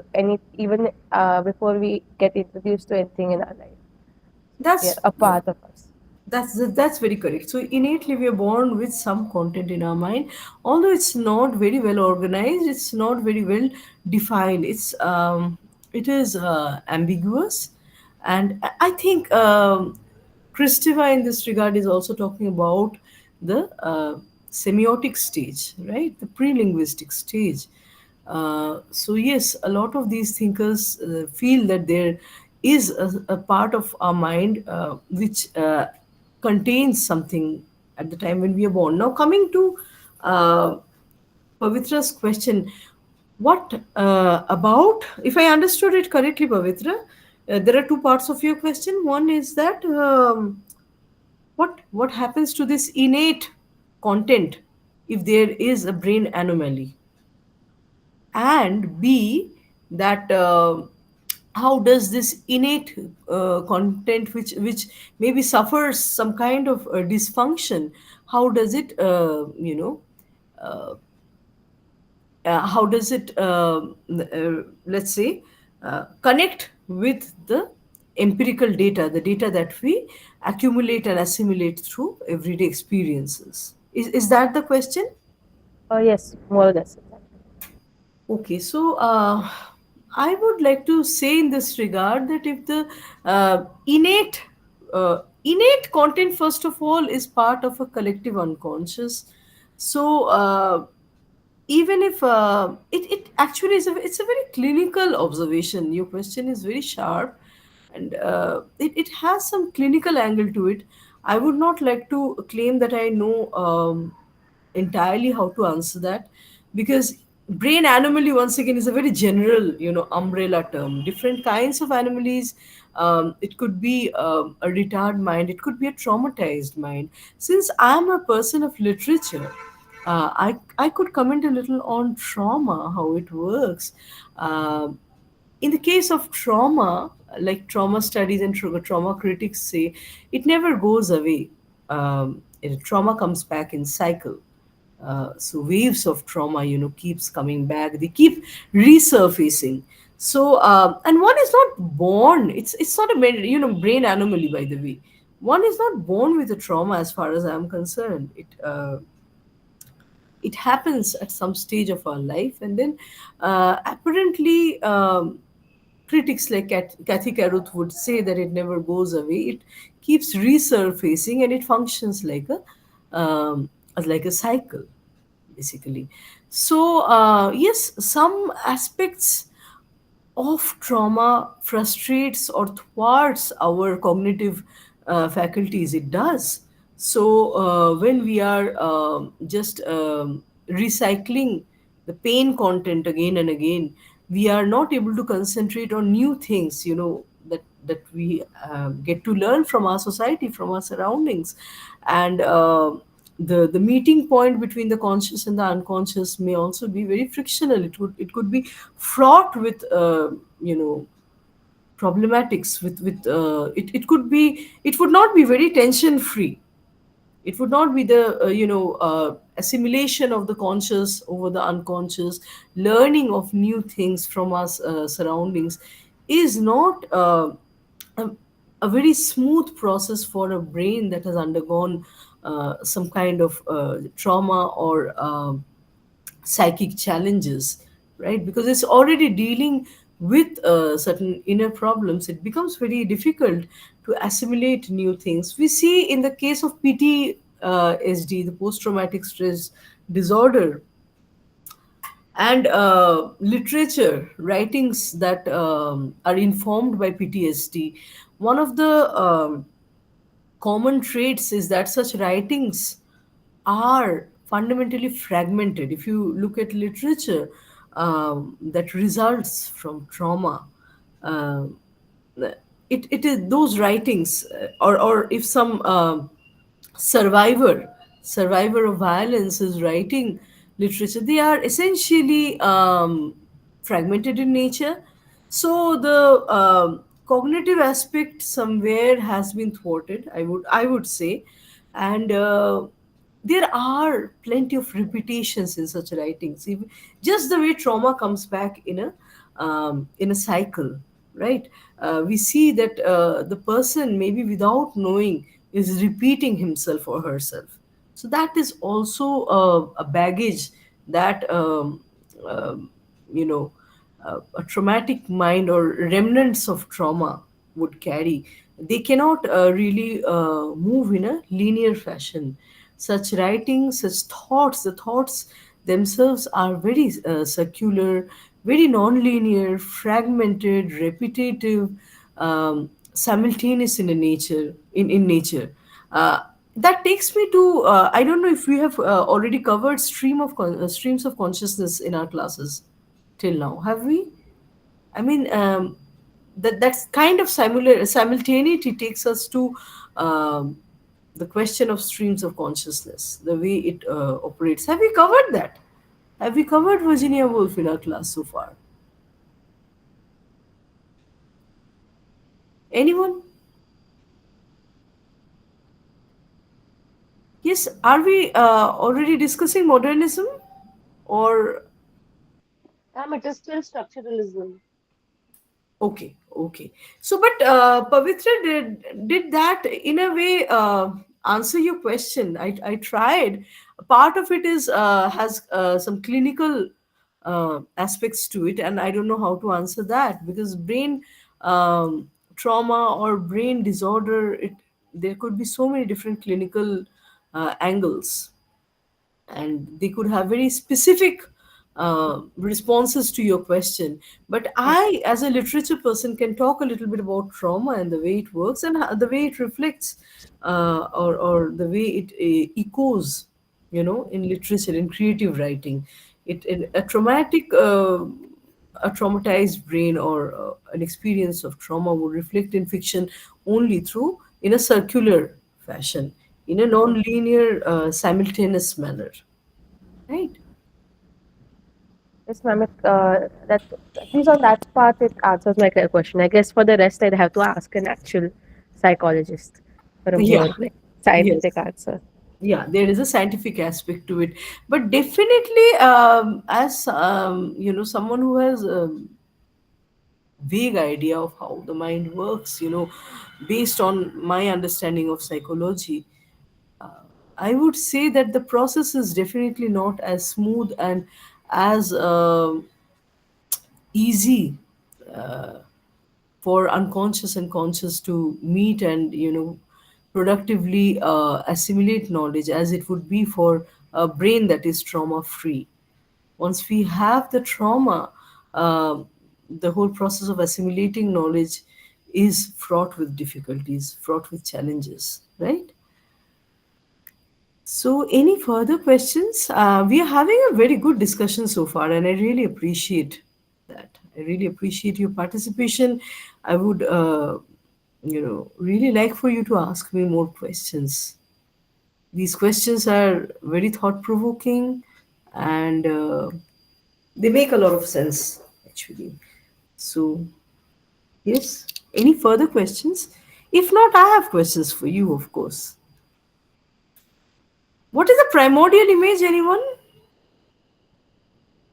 before we get introduced to anything in our life. They're that's a part of us. That's very correct. So innately we are born with some content in our mind, although it's not very well organized. It's not very well defined. It is ambiguous, and I think Christopher in this regard is also talking about the semiotic stage, right? The pre-linguistic stage. So yes, a lot of these thinkers feel that there is a part of our mind which contains something at the time when we are born. Now, coming to uh, Pavitra's question, what about, if I understood it correctly, Pavitra, there are two parts of your question. One is that what happens to this innate content if there is a brain anomaly, and B, that how does this innate content, which maybe suffers some kind of dysfunction, how does it how does it let's say connect with the empirical data, the data that we accumulate and assimilate through everyday experiences? Is that the question? Yes, more or less. Okay, so I would like to say in this regard that if the innate content, first of all, is part of a collective unconscious, so even if it actually is it's a very clinical observation. Your question is very sharp, and it has some clinical angle to it. I would not like to claim that I know entirely how to answer that, because brain anomaly, once again, is a very general, umbrella term. Different kinds of anomalies. It could be a retarded mind, it could be a traumatized mind. Since I am a person of literature, I could comment a little on trauma, how it works. In the case of trauma, like trauma studies and trauma critics say, it never goes away. Trauma comes back in cycle. So waves of trauma, keeps coming back. They keep resurfacing. So and one is not born. It's not a brain anomaly, by the way. One is not born with a trauma, as far as I'm concerned. It happens at some stage of our life, and then apparently critics like Kathy Caruth would say that it never goes away. It keeps resurfacing, and it functions like a cycle, basically. So yes, some aspects of trauma frustrates or thwarts our cognitive faculties. It does. So when we are just recycling the pain content again and again, we are not able to concentrate on new things, that we get to learn from our society, from our surroundings. And the meeting point between the conscious and the unconscious may also be very frictional. It could be fraught with problematics. It could be, it would not be very tension free. It would not be the assimilation of the conscious over the unconscious. Learning of new things from our surroundings is not a, a very smooth process for a brain that has undergone some kind of trauma or psychic challenges, right? Because it's already dealing with certain inner problems. It becomes very difficult to assimilate new things. We see in the case of PTSD, the post-traumatic stress disorder, and literature writings that are informed by PTSD. One of the common traits is that such writings are fundamentally fragmented. If you look at literature that results from trauma, uh, it is those writings, or if some survivor survivor of violence is writing literature, they are essentially fragmented in nature. So the cognitive aspect somewhere has been thwarted, I would say. And there are plenty of repetitions in such writings. Just the way trauma comes back in a cycle, right? We see that the person, maybe without knowing, is repeating himself or herself. So that is also a baggage that you know a traumatic mind or remnants of trauma would carry. They cannot really move in a linear fashion. Such writings, such thoughts, the thoughts themselves are very circular, very non-linear, fragmented, repetitive, simultaneous in nature. In nature, that takes me to I don't know if we have already covered streams of consciousness in our classes till now. Have we? I mean, that's kind of simultaneity takes us to um, the question of streams of consciousness, the way it operates. Have we covered that? Have we covered Virginia Woolf in our class so far? Anyone? Yes. Are we already discussing modernism, or It is still structuralism. okay, okay. So, but Pavitra, did that in a way answer your question? I tried. Part of it is has some clinical aspects to it, and I don't know how to answer that because brain trauma or brain disorder. There could be so many different clinical angles, and they could have very specific responses to your question. But I, as a literature person, can talk a little bit about trauma and the way it works and the way it reflects, or the way it echoes, in literature, in creative writing. A traumatized brain or an experience of trauma would reflect in fiction only through in a circular fashion, in a non-linear simultaneous manner, right? Yes, ma'am. That at least on that part, it answers my question. I guess for the rest, I'd have to ask an actual psychologist for a Yeah. more like scientific Yes. answer. Yeah, there is a scientific aspect to it, but definitely, as someone who has a vague idea of how the mind works, based on my understanding of psychology, I would say that the process is definitely not as smooth and as easy for unconscious and conscious to meet and productively assimilate knowledge as it would be for a brain that is trauma free. Once we have the trauma, the whole process of assimilating knowledge is fraught with difficulties, fraught with challenges, right? So, any further questions? We are having a very good discussion so far, and I really appreciate that. I really appreciate your participation. I would, really like for you to ask me more questions. These questions are very thought provoking, and they make a lot of sense, actually. So, yes, any further questions? If not, I have questions for you, of course. What is the primordial image, anyone?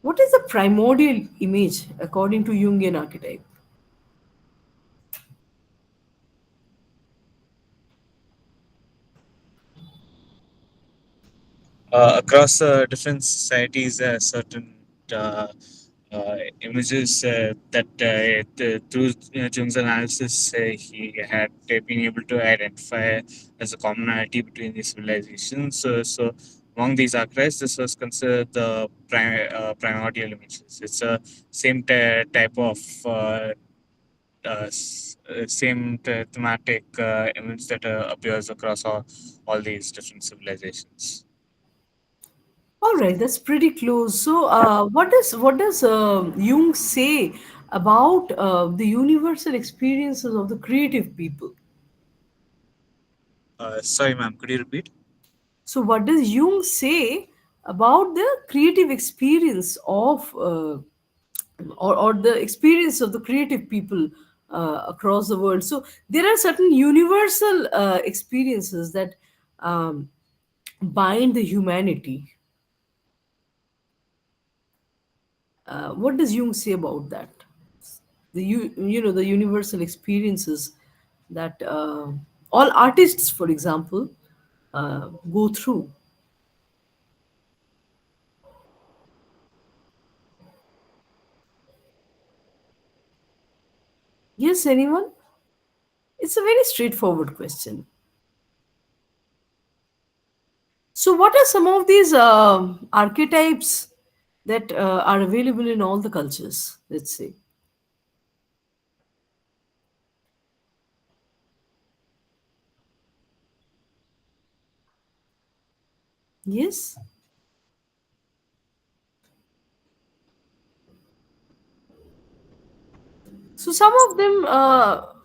What is the primordial image according to Jungian archetype? Across different societies, certain images that through Jung's analysis he had been able to identify as a commonality between these civilizations. So among these archetypes, this was considered the primordial images. It's a same type of thematic image that appears across all these different civilizations. All right, that's pretty close. So, what does Jung say about the universal experiences of the creative people? Sorry, ma'am, could you repeat? So, what does Jung say about the creative experience of, or the experience of the creative people across the world? So, there are certain universal experiences that um, bind the humanity. What does Jung say about that? The universal experiences that all artists, for example, go through. Yes, anyone? It's a very straightforward question. So, what are some of these archetypes that are available in all the cultures? Let's say. Yes. So some of them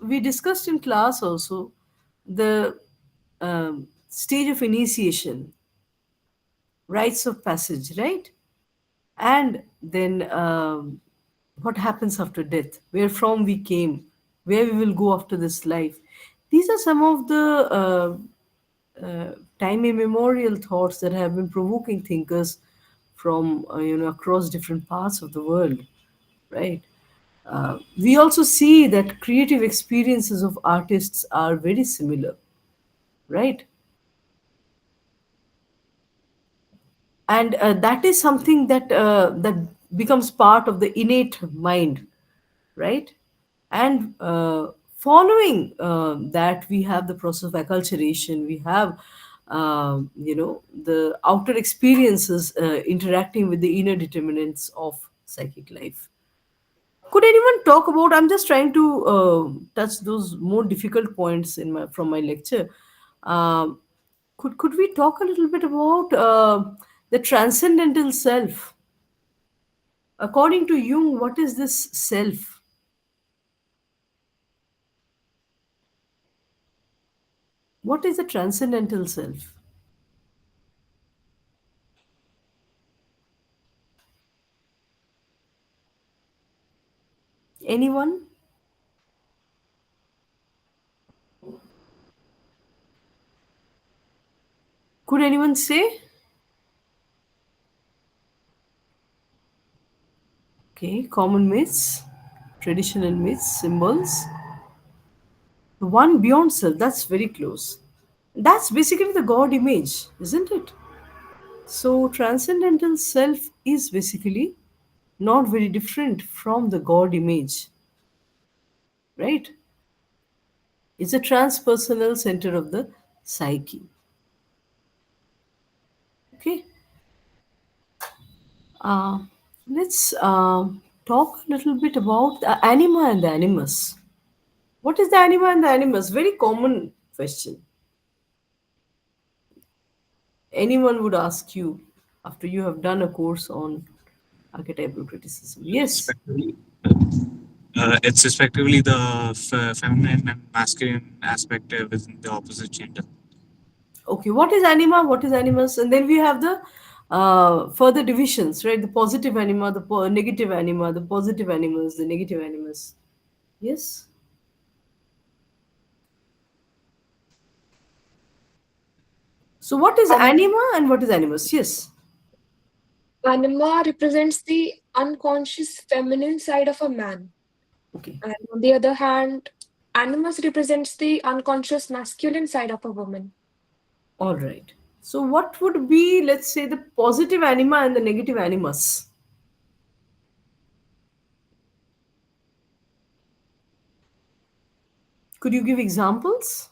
we discussed in class also, the stage of initiation, rites of passage, right? And then what happens after death, where from we came, where we will go after this life. These are some of the time immemorial thoughts that have been provoking thinkers from across different parts of the world, right? We also see that creative experiences of artists are very similar, right? And that is something that becomes part of the innate mind, right? And following that, we have the process of acculturation. We have the outer experiences interacting with the inner determinants of psychic life. Could anyone talk about? I'm just trying to touch those more difficult points in my from my lecture. Um, could we talk a little bit about the transcendental self? According to Jung, what is this self? What is the transcendental self? Anyone? Could anyone say? Okay, common myths, traditional myths, symbols. The one beyond self, that's very close. That's basically the God image, isn't it? So, transcendental self is basically not very different from the God image, right? It's a transpersonal center of the psyche. Okay, uh, let's talk a little bit about the anima and the animus. What is the anima and the animus? Very common question. Anyone would ask you after you have done a course on archetypal criticism. Yes. Respectively, it's respectively the feminine and masculine aspect within the opposite gender. Okay, what is anima? What is animus? And then we have the further divisions, right? The positive anima, the negative anima, the positive animus, the negative animus. Yes. So, what is Um, anima and what is animus? Yes. Anima represents the unconscious feminine side of a man. Okay. And on the other hand, animus represents the unconscious masculine side of a woman. All right. So, what would be, let's say, the positive anima and the negative animus? Could you give examples?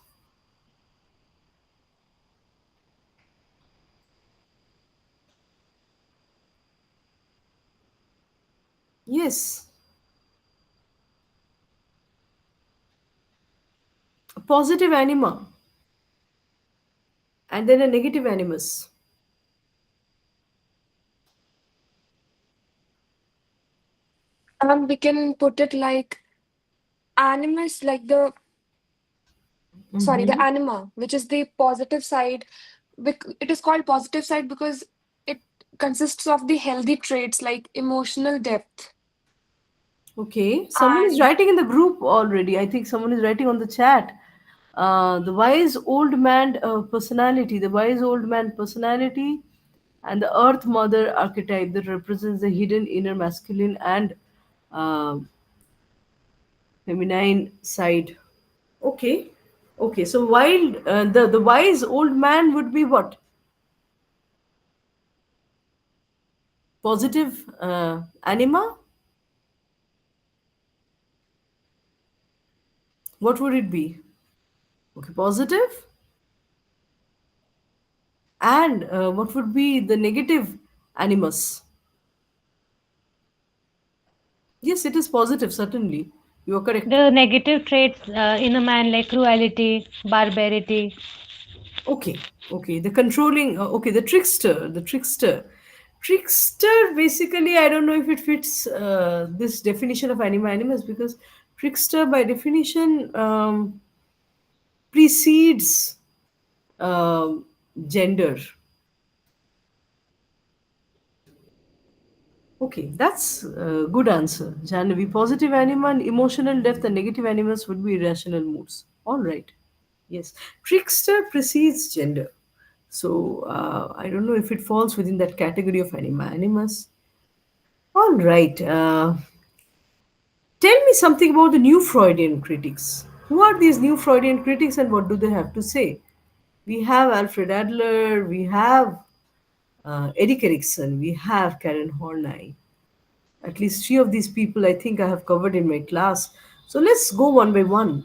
Yes. A positive anima and then a negative animus. We can put it like animus, like the Mm-hmm. anima, which is the positive side. It is called positive side because it consists of the healthy traits like emotional depth. Okay, someone is And writing in the group already. I think someone is writing on the chat. The wise old man personality, the wise old man personality, and the Earth Mother archetype that represents the hidden inner masculine and uh, feminine side. Okay, okay. So while the wise old man would be what? Positive anima. What would it be? Okay, positive. And what would be the negative animus? Yes, it is positive, certainly. You are correct. The negative traits in a man like cruelty, barbarity. Okay, okay. The controlling, okay, the trickster. Basically, I don't know if it fits this definition of anima animus, because trickster, by definition, precedes um, gender. Okay, that's a good answer, Janvi. Positive anima and emotional depth, and negative animus would be irrational moods. All right. Yes. Trickster precedes gender. So I don't know if it falls within that category of anima animus. All right. Tell me something about the new Freudian critics. Who are these new Freudian critics and what do they have to say? We have Alfred Adler, we have Erik Erikson, we have Karen Horney. At least three of these people I think I have covered in my class. So let's go one by one.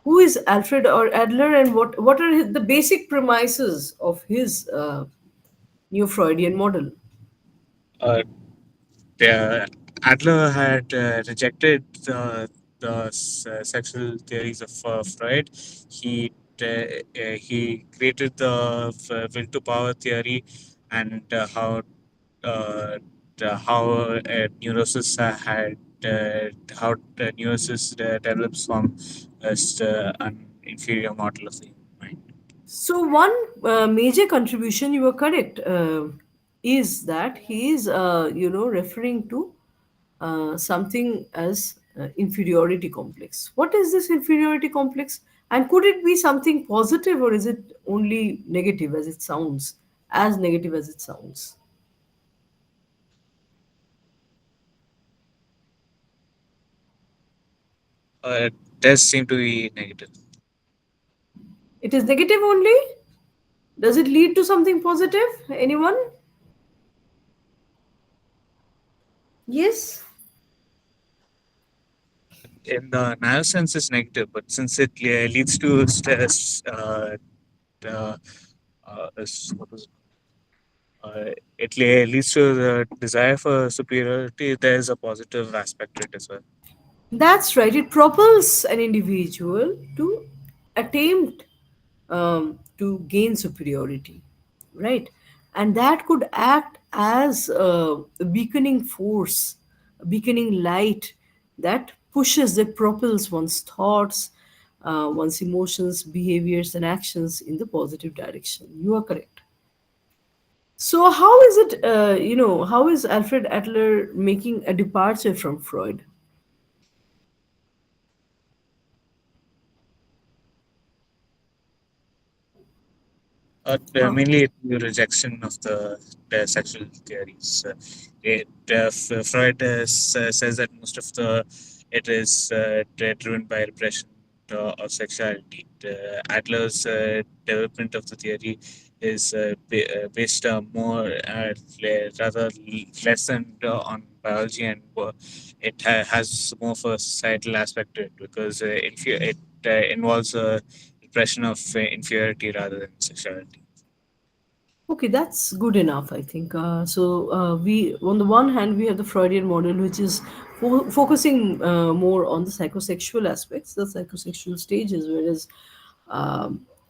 Who is Alfred or Adler, and what are the basic premises of his new Freudian model? Uh, the, Adler had rejected sexual theories of Freud. He he created the will to power theory, and how neurosis had how neurosis develops from an inferior model of the mind. So one major contribution, you are correct, is that he is, referring to something as inferiority complex. What is this inferiority complex? And could it be something positive, or is it only negative as it sounds, as negative as it sounds? It does seem to be negative. It is negative only? Does it lead to something positive? Anyone? Yes? In the narrow sense, is negative, but since it leads to stress, uh, what was leads to the desire for superiority, there's a positive aspect to it as well. That's right. It propels an individual to attempt to gain superiority, right? And that could act as a beaconing force, a beaconing light that pushes, that propels one's thoughts, one's emotions, behaviors, and actions in the positive direction. You are correct. So, how is it, how is Alfred Adler making a departure from Freud? How? Mainly the rejection of the sexual theories. Freud says that most of the it is driven by repression of sexuality. Adler's development of the theory is based more rather less than on biology, and has more of a societal aspect to it, because it involves a repression of inferiority rather than sexuality. Okay, that's good enough, I think. We, on the one hand, we have the Freudian model, which is focusing more on the psychosexual aspects, the psychosexual stages, whereas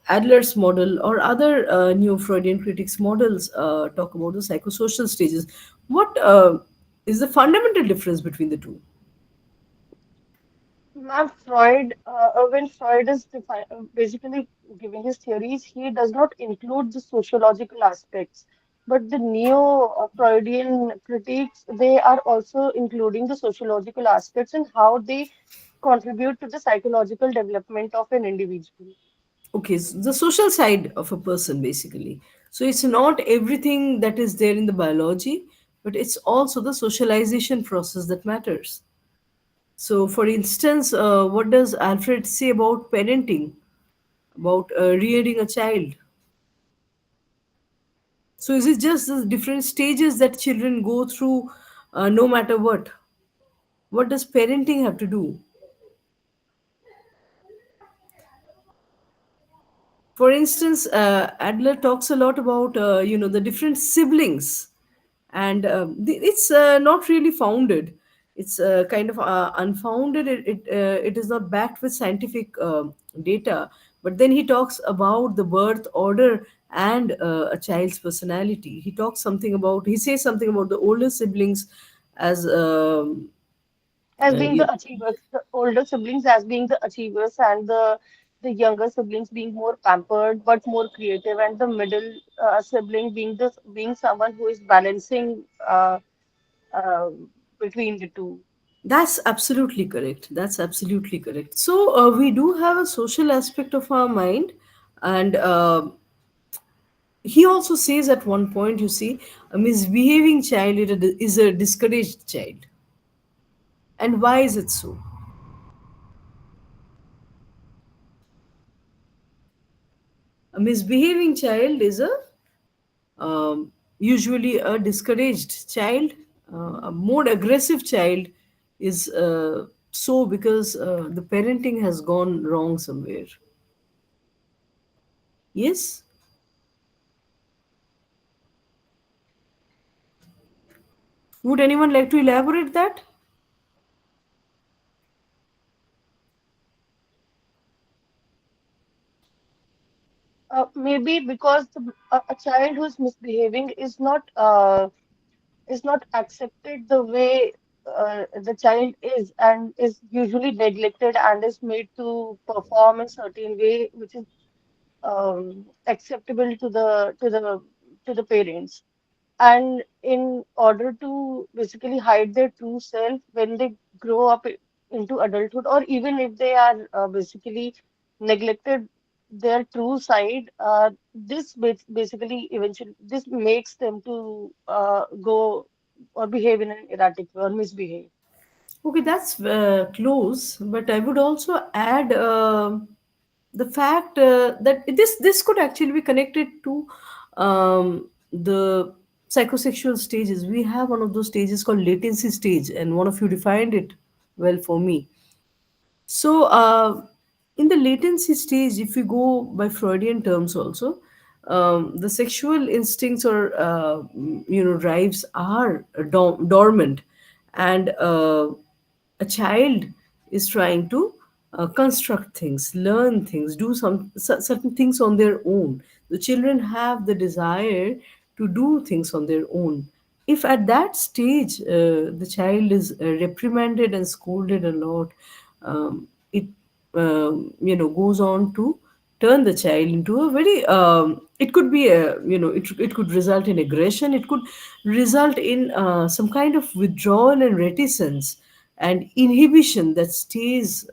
Adler's model or other new Freudian critics' models talk about the psychosocial stages. What is the fundamental difference between the two? Ma'am, when Freud is basically giving his theories, he does not include the sociological aspects. But the neo-Freudian critics, they are also including the sociological aspects and how they contribute to the psychological development of an individual. Okay, so the social side of a person, basically. So it's not everything that is there in the biology, but it's also the socialization process that matters. So, for instance, what does Alfred say about parenting, about rearing a child? So, is it just the different stages that children go through, no matter what? What does parenting have to do? For instance, Adler talks a lot about the different siblings, and it's not really founded. It's kind of unfounded. It is not backed with scientific data, But then he talks about the birth order and a child's personality. He says something about the older siblings as As being you the achievers, the older siblings as being the achievers, and the younger siblings being more pampered but more creative, and the middle sibling being someone who is balancing uh, between the two. That's absolutely correct. That's absolutely correct. So we do have a social aspect of our mind, and he also says at one point, you see, a misbehaving child is a discouraged child. And why is it so? A misbehaving child is usually a discouraged child. A more aggressive child is so because the parenting has gone wrong somewhere. Yes. Would anyone like to elaborate that? Maybe because a child who's misbehaving is not accepted the way the child is, and is usually neglected and is made to perform in certain way which is acceptable to the parents. And in order to basically hide their true self when they grow up into adulthood, or even if they are basically neglected their true side, basically eventually this makes them to go or behave in an erratic way or misbehave. Okay, that's close, but I would also add the fact that this could actually be connected to the psychosexual stages. We have one of those stages called latency stage, and one of you defined it well for me. So, in the latency stage, if we go by Freudian terms, also, the sexual instincts or drives are dormant, and a child is trying to construct things, learn things, do certain things on their own. The children have the desire to do things on their own. If at that stage the child is reprimanded and scolded a lot, it goes on to turn the child into a very it could be a it could result in aggression, it could result in some kind of withdrawal and reticence and inhibition that stays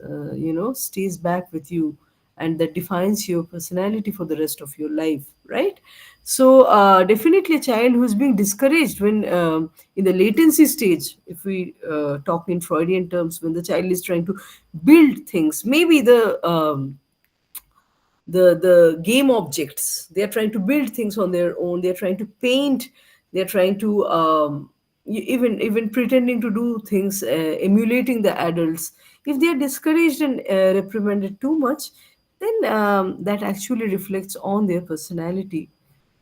back with you, and that defines your personality for the rest of your life, right? So definitely a child who is being discouraged when in the latency stage, if we talk in Freudian terms, when the child is trying to build things, maybe the game objects, they are trying to build things on their own, they are trying to paint, they are trying to even pretending to do things, emulating the adults. If they are discouraged and reprimanded too much, then that actually reflects on their personality.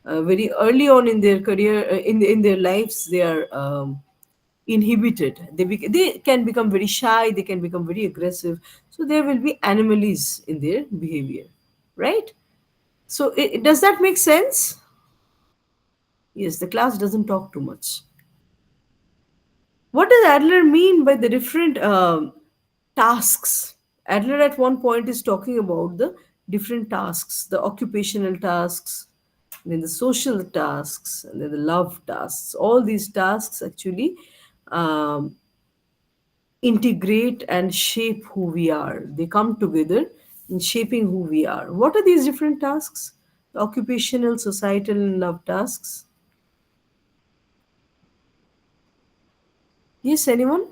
Very early on in their career, in their lives, they are inhibited. They can become very shy, they can become very aggressive, so there will be anomalies in their behavior, right? So does that make sense? Yes, the class doesn't talk too much. What does Adler mean by the different tasks? Adler at one point is talking about the different tasks, the occupational tasks, then the social tasks, and then the love tasks. All these tasks actually um, integrate and shape who we are. They come together in shaping who we are. What are these different tasks? The occupational, societal, and love tasks. Yes, anyone?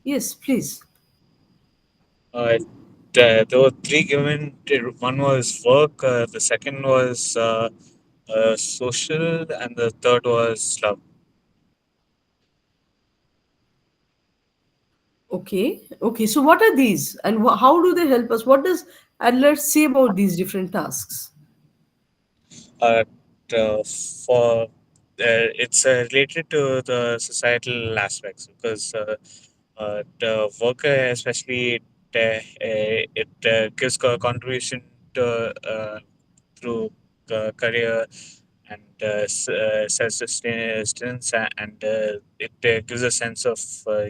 Yes, please. Uh, there were three given. One was work, the second was social, and the third was love. Okay, okay. So, what are these, and how do they help us? What does Adler say about these different tasks? Uh, for it's related to the societal aspects because the worker, especially, it gives contribution to through career and self-sustenance, and it gives a sense of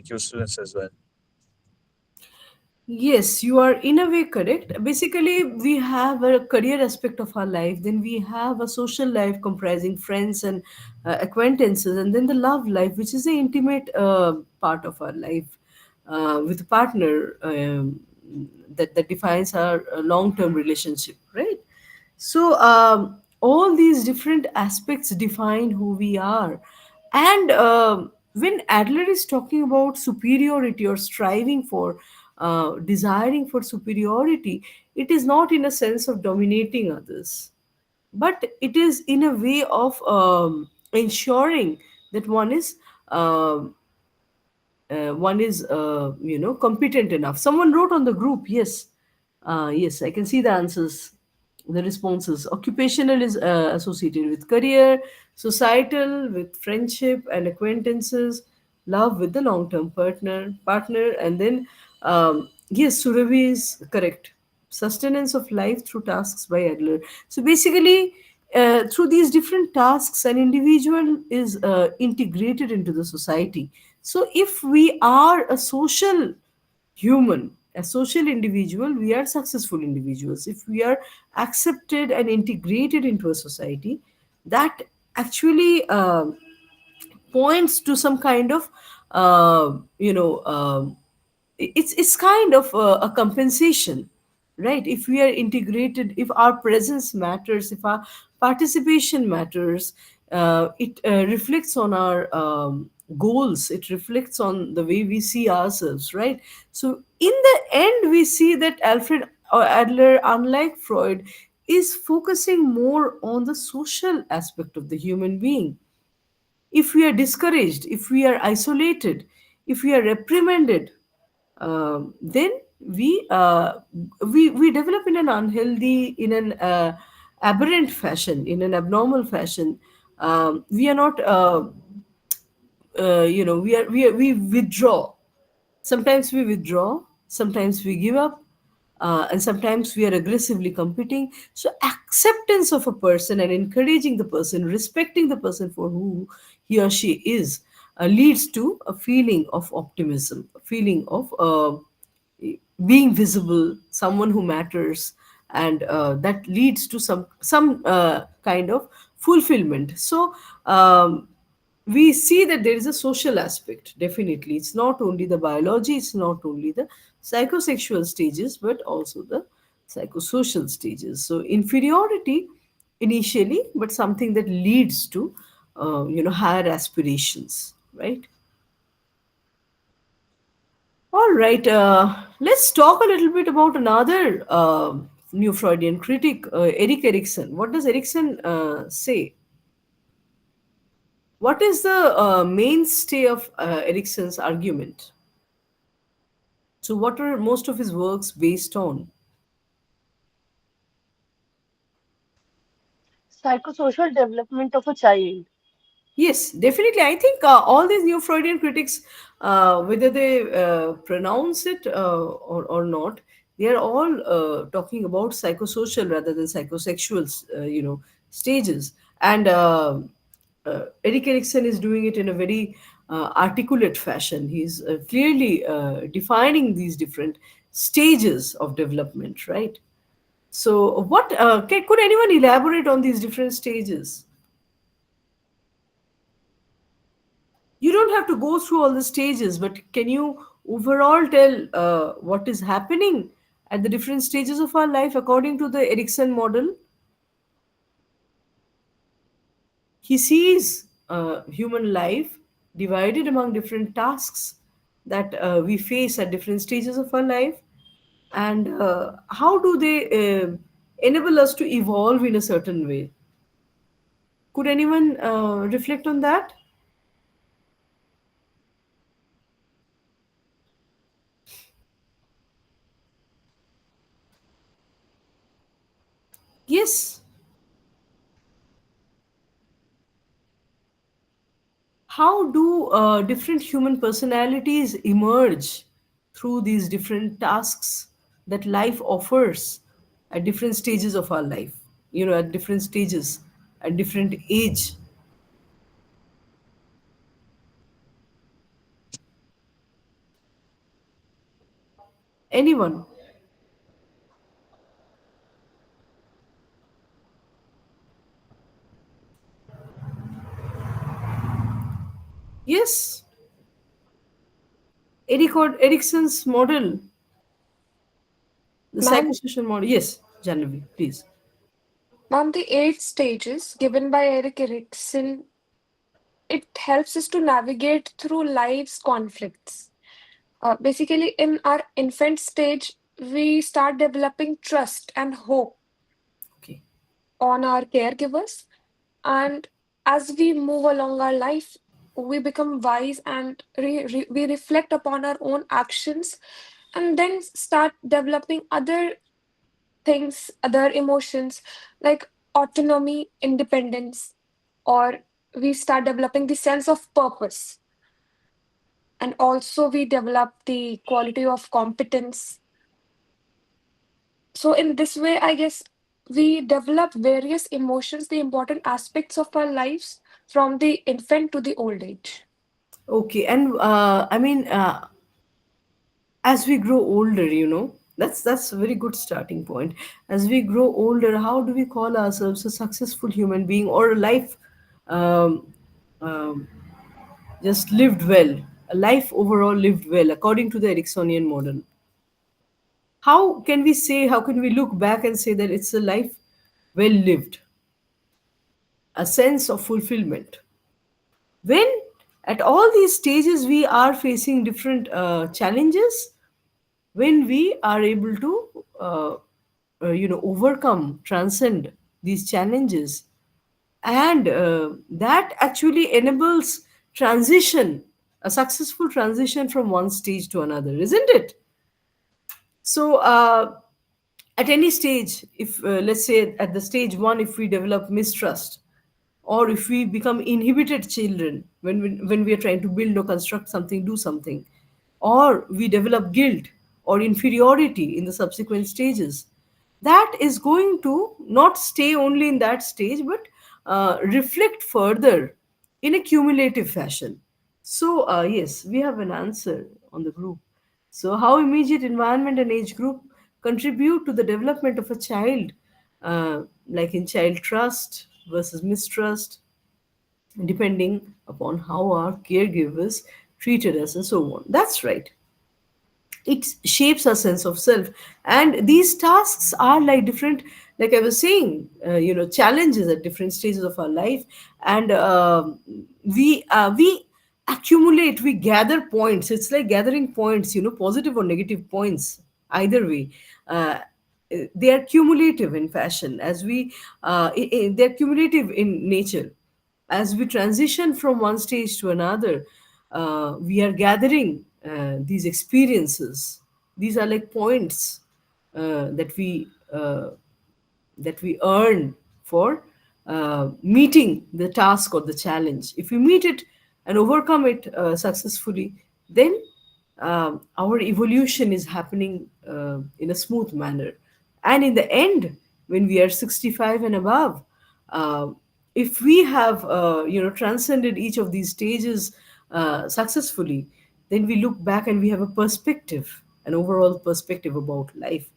usefulness as well. Yes, you are in a way correct. Basically, we have a career aspect of our life, then we have a social life comprising friends and acquaintances, and then the love life, which is the intimate part of our life with a partner that defines our long term relationship, right? So, all these different aspects define who we are. And when Adler is talking about superiority or striving for, desiring for superiority, it is not in a sense of dominating others, but it is in a way of ensuring that um one is competent enough. Someone wrote on the group, yes. Yes, I can see the answers, the responses. Occupational is associated with career, societal with friendship and acquaintances, love with the long term partner, and then yes, Surabhi is correct. Sustenance of life through tasks by Adler. So basically, through these different tasks, an individual is integrated into the society. So if we are a social human, a social individual, we are successful individuals. If we are accepted and integrated into a society, that actually points to some kind of it's kind of a compensation, right? If we are integrated, if our presence matters, if our participation matters, it reflects on our goals, it reflects on the way we see ourselves, right? So in the end, we see that Alfred Adler, unlike Freud, is focusing more on the social aspect of the human being. If we are discouraged, if we are isolated, if we are reprimanded, then we develop in an unhealthy, in an aberrant fashion, in an abnormal fashion. We are not, we withdraw. Sometimes we withdraw, sometimes we give up, and sometimes we are aggressively competing. So, acceptance of a person and encouraging the person, respecting the person for who he or she is, leads to a feeling of optimism, a feeling of being visible, someone who matters, and that leads to some kind of fulfillment. So. We see that there is a social aspect. Definitely, it's not only the biology, it's not only the psychosexual stages, but also the psychosocial stages. So inferiority initially, but something that leads to higher aspirations, right? All right, let's talk a little bit about another new Freudian critic, Erik Erikson. What does Erikson say? What is the mainstay of Erikson's argument? So, what are most of his works based on? Psychosocial development of a child. Yes, definitely. I think all these new Freudian critics, whether they pronounce it or not, they are all talking about psychosocial rather than psychosexual, stages. And Erik Erikson is doing it in a very articulate fashion. He's clearly defining these different stages of development, right? So, could anyone elaborate on these different stages? You don't have to go through all the stages, but can you overall tell what is happening at the different stages of our life according to the Erikson model? He sees human life divided among different tasks that we face at different stages of our life, and how do they enable us to evolve in a certain way? Could anyone reflect on that? Yes. how do different human personalities emerge through these different tasks that life offers at different stages of our life, at different stages, at different age? Anyone? Yes, Erickson's model, the Ma'am, psychosocial model. Yes, Janavi, please. ma'am, the 8 stages given by Eric Erikson, it helps us to navigate through life's conflicts. Basically, in our infant stage, we start developing trust and hope Okay. on our caregivers. And as we move along our life, we become wise and we reflect upon our own actions and then start developing other things, other emotions like autonomy, independence, or we start developing the sense of purpose. And also, we develop the quality of competence. So, in this way, I guess we develop various emotions, the important aspects of our lives from the infant to the old age. Okay, and as we grow older, that's a very good starting point. As we grow older, how do we call ourselves a successful human being, or a life um, um, just lived well, a life overall lived well according to the Ericksonian model? How can we look back and say that it's a life well lived, a sense of fulfillment, when at all these stages we are facing different challenges, when we are able to overcome, transcend these challenges, and that actually enables transition, a successful transition from one stage to another, isn't it? So at any stage, if let's say at the stage 1, if we develop mistrust, or if we become inhibited children when we are trying to build or construct something, do something, or we develop guilt or inferiority in the subsequent stages, that is going to not stay only in that stage, but reflect further in a cumulative fashion. So yes, we have an answer on the group. So how immediate environment and age group contribute to the development of a child, like in child trust versus mistrust, depending upon how our caregivers treated us and so on. That's right, it shapes our sense of self. And these tasks are like different, like I was saying, challenges at different stages of our life. And we accumulate, we gather points. It's like gathering points, positive or negative points, either way. They are cumulative in fashion, as we they're cumulative in nature. As we transition from one stage to another, we are gathering these experiences. These are like points that we earn for meeting the task or the challenge. If we meet it and overcome it successfully, then our evolution is happening in a smooth manner. And in the end, when we are 65 and above, uh, if we have transcended each of these stages successfully, then we look back and we have a perspective, an overall perspective about life.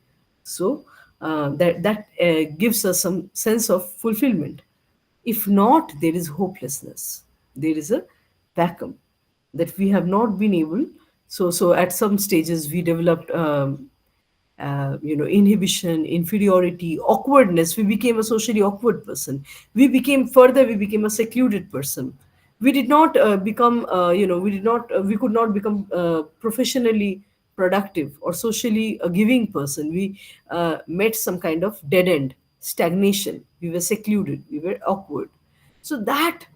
So that gives us some sense of fulfillment. If not, there is hopelessness. There is a vacuum that we have not been able. So at some stages we developed inhibition, inferiority, awkwardness. We became a socially awkward person. We became a secluded person. We did not become, we could not become professionally productive or socially a giving person. We met some kind of dead end, stagnation. We were secluded, we were awkward. So that,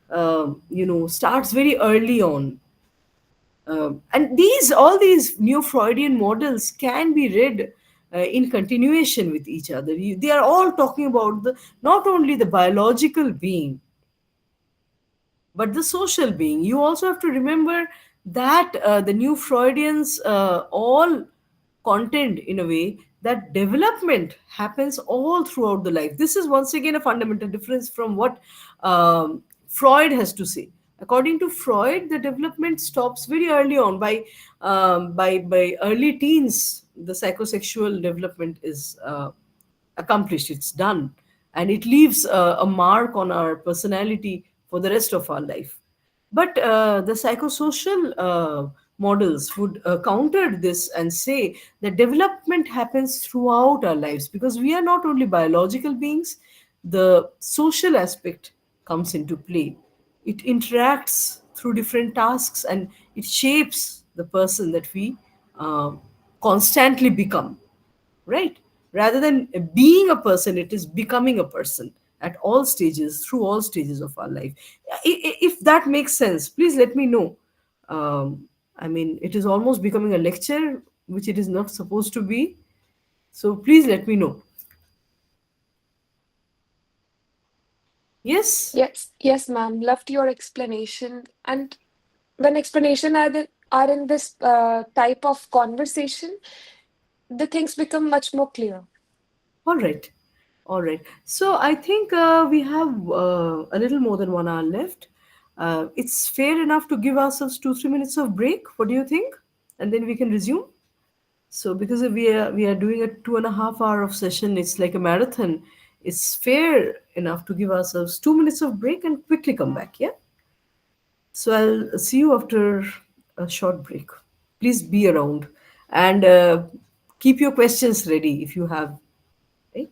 starts very early on. And all these new Freudian models can be read in continuation with each other. They are all talking about not only the biological being, but the social being. You also have to remember that the new Freudians all content in a way that development happens all throughout the life. This is once again a fundamental difference from what Freud has to say. According to Freud, the development stops very early on. By early teens, the psychosexual development is accomplished. It's done, and it leaves a mark on our personality for the rest of our life. But the psychosocial models would counter this and say that development happens throughout our lives, because we are not only biological beings, the social aspect comes into play. It interacts through different tasks, and it shapes the person that we uh, constantly become, right? Rather than being a person, it is becoming a person at all stages, through all stages of our life. If that makes sense, please let me know. I mean, it is almost becoming a lecture, which it is not supposed to be. So please let me know. Yes? Yes, ma'am. Loved your explanation. And when explanation are in this type of conversation, the things become much more clear. All right. All right. So I think we have a little more than 1 hour left. It's fair enough to give ourselves 2-3 minutes of break. What do you think? And then we can resume. So because we are doing a 2.5 hour of session, it's like a marathon. It's fair enough to give ourselves 2 minutes of break and quickly come back. Yeah. So I'll see you after a short break. Please be around and keep your questions ready if you have. Right.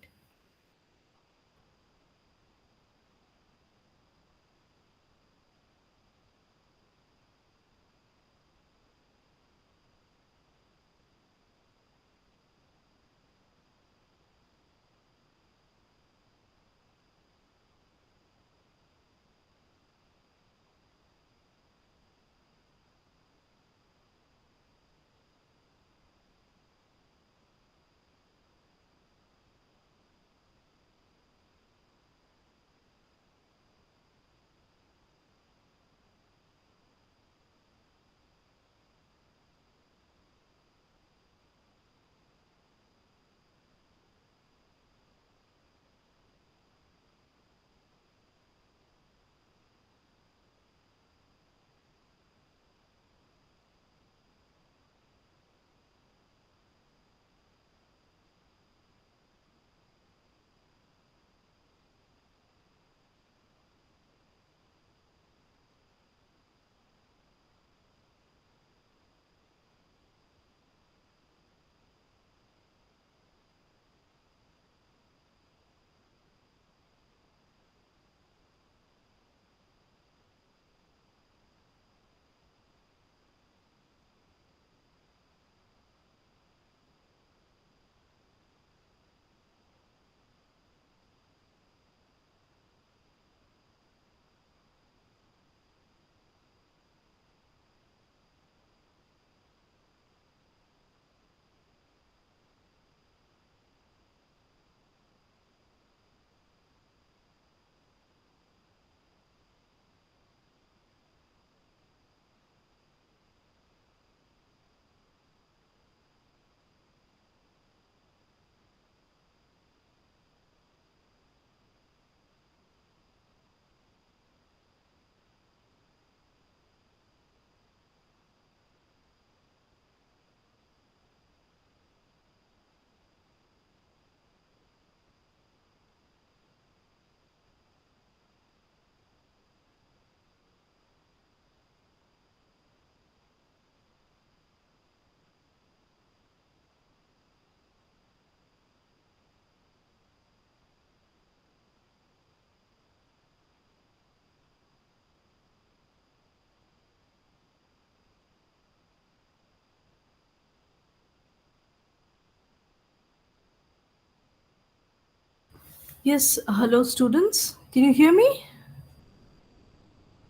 Yes, hello students. Can you hear me?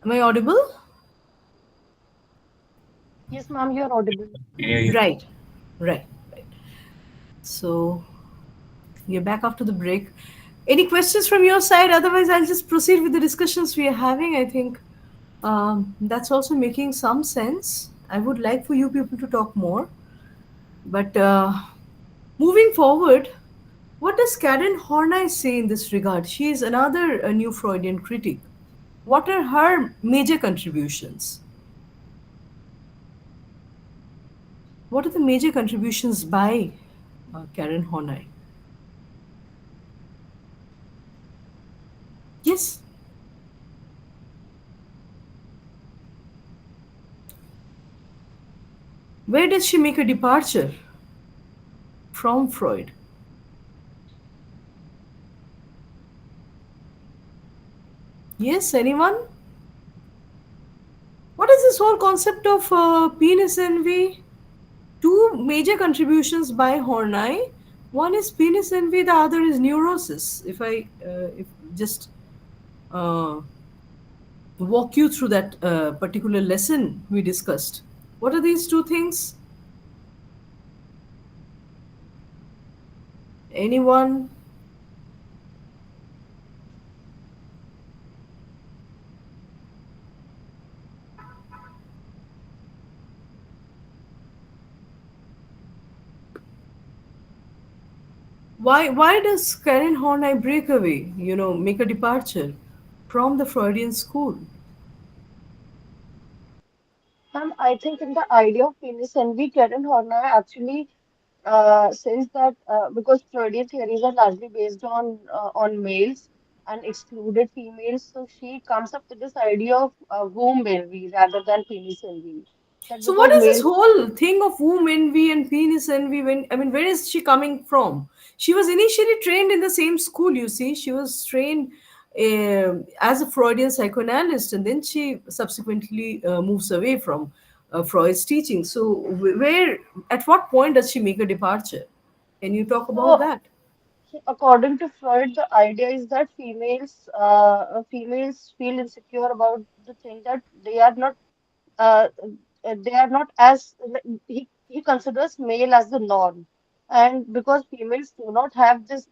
Am I audible? Yes, ma'am, you're audible. Yeah, Right, right, right. So you're back after the break. Any questions from your side? Otherwise, I'll just proceed with the discussions we are having. I think That's also making some sense. I would like for you people to talk more. But moving forward, what does Karen Horney say in this regard? She is another new Freudian critic. What are her major contributions? What are the major contributions by Karen Horney? Yes. Where does she make a departure from Freud? Yes, anyone? What is this whole concept of penis envy? Two major contributions by Horney. One is penis envy, the other is neurosis. If just uh, walk you through that particular lesson we discussed. What are these two things? Anyone? Why does Karen Horney break away? Make a departure from the Freudian school. I think in the idea of penis envy, Karen Horney actually says that because Freudian theories are largely based on males and excluded females, so she comes up with this idea of womb envy rather than penis envy. That So what because is this males, whole thing of womb envy and penis envy? Where is she coming from? She was initially trained in the same school. You see, she was trained as a Freudian psychoanalyst, and then she subsequently moves away from Freud's teaching. So at what point does she make a departure? Can you talk about so, that? so according to Freud, the idea is that females feel insecure about the thing that uh, they are not as he considers male as the norm, and because females do not have the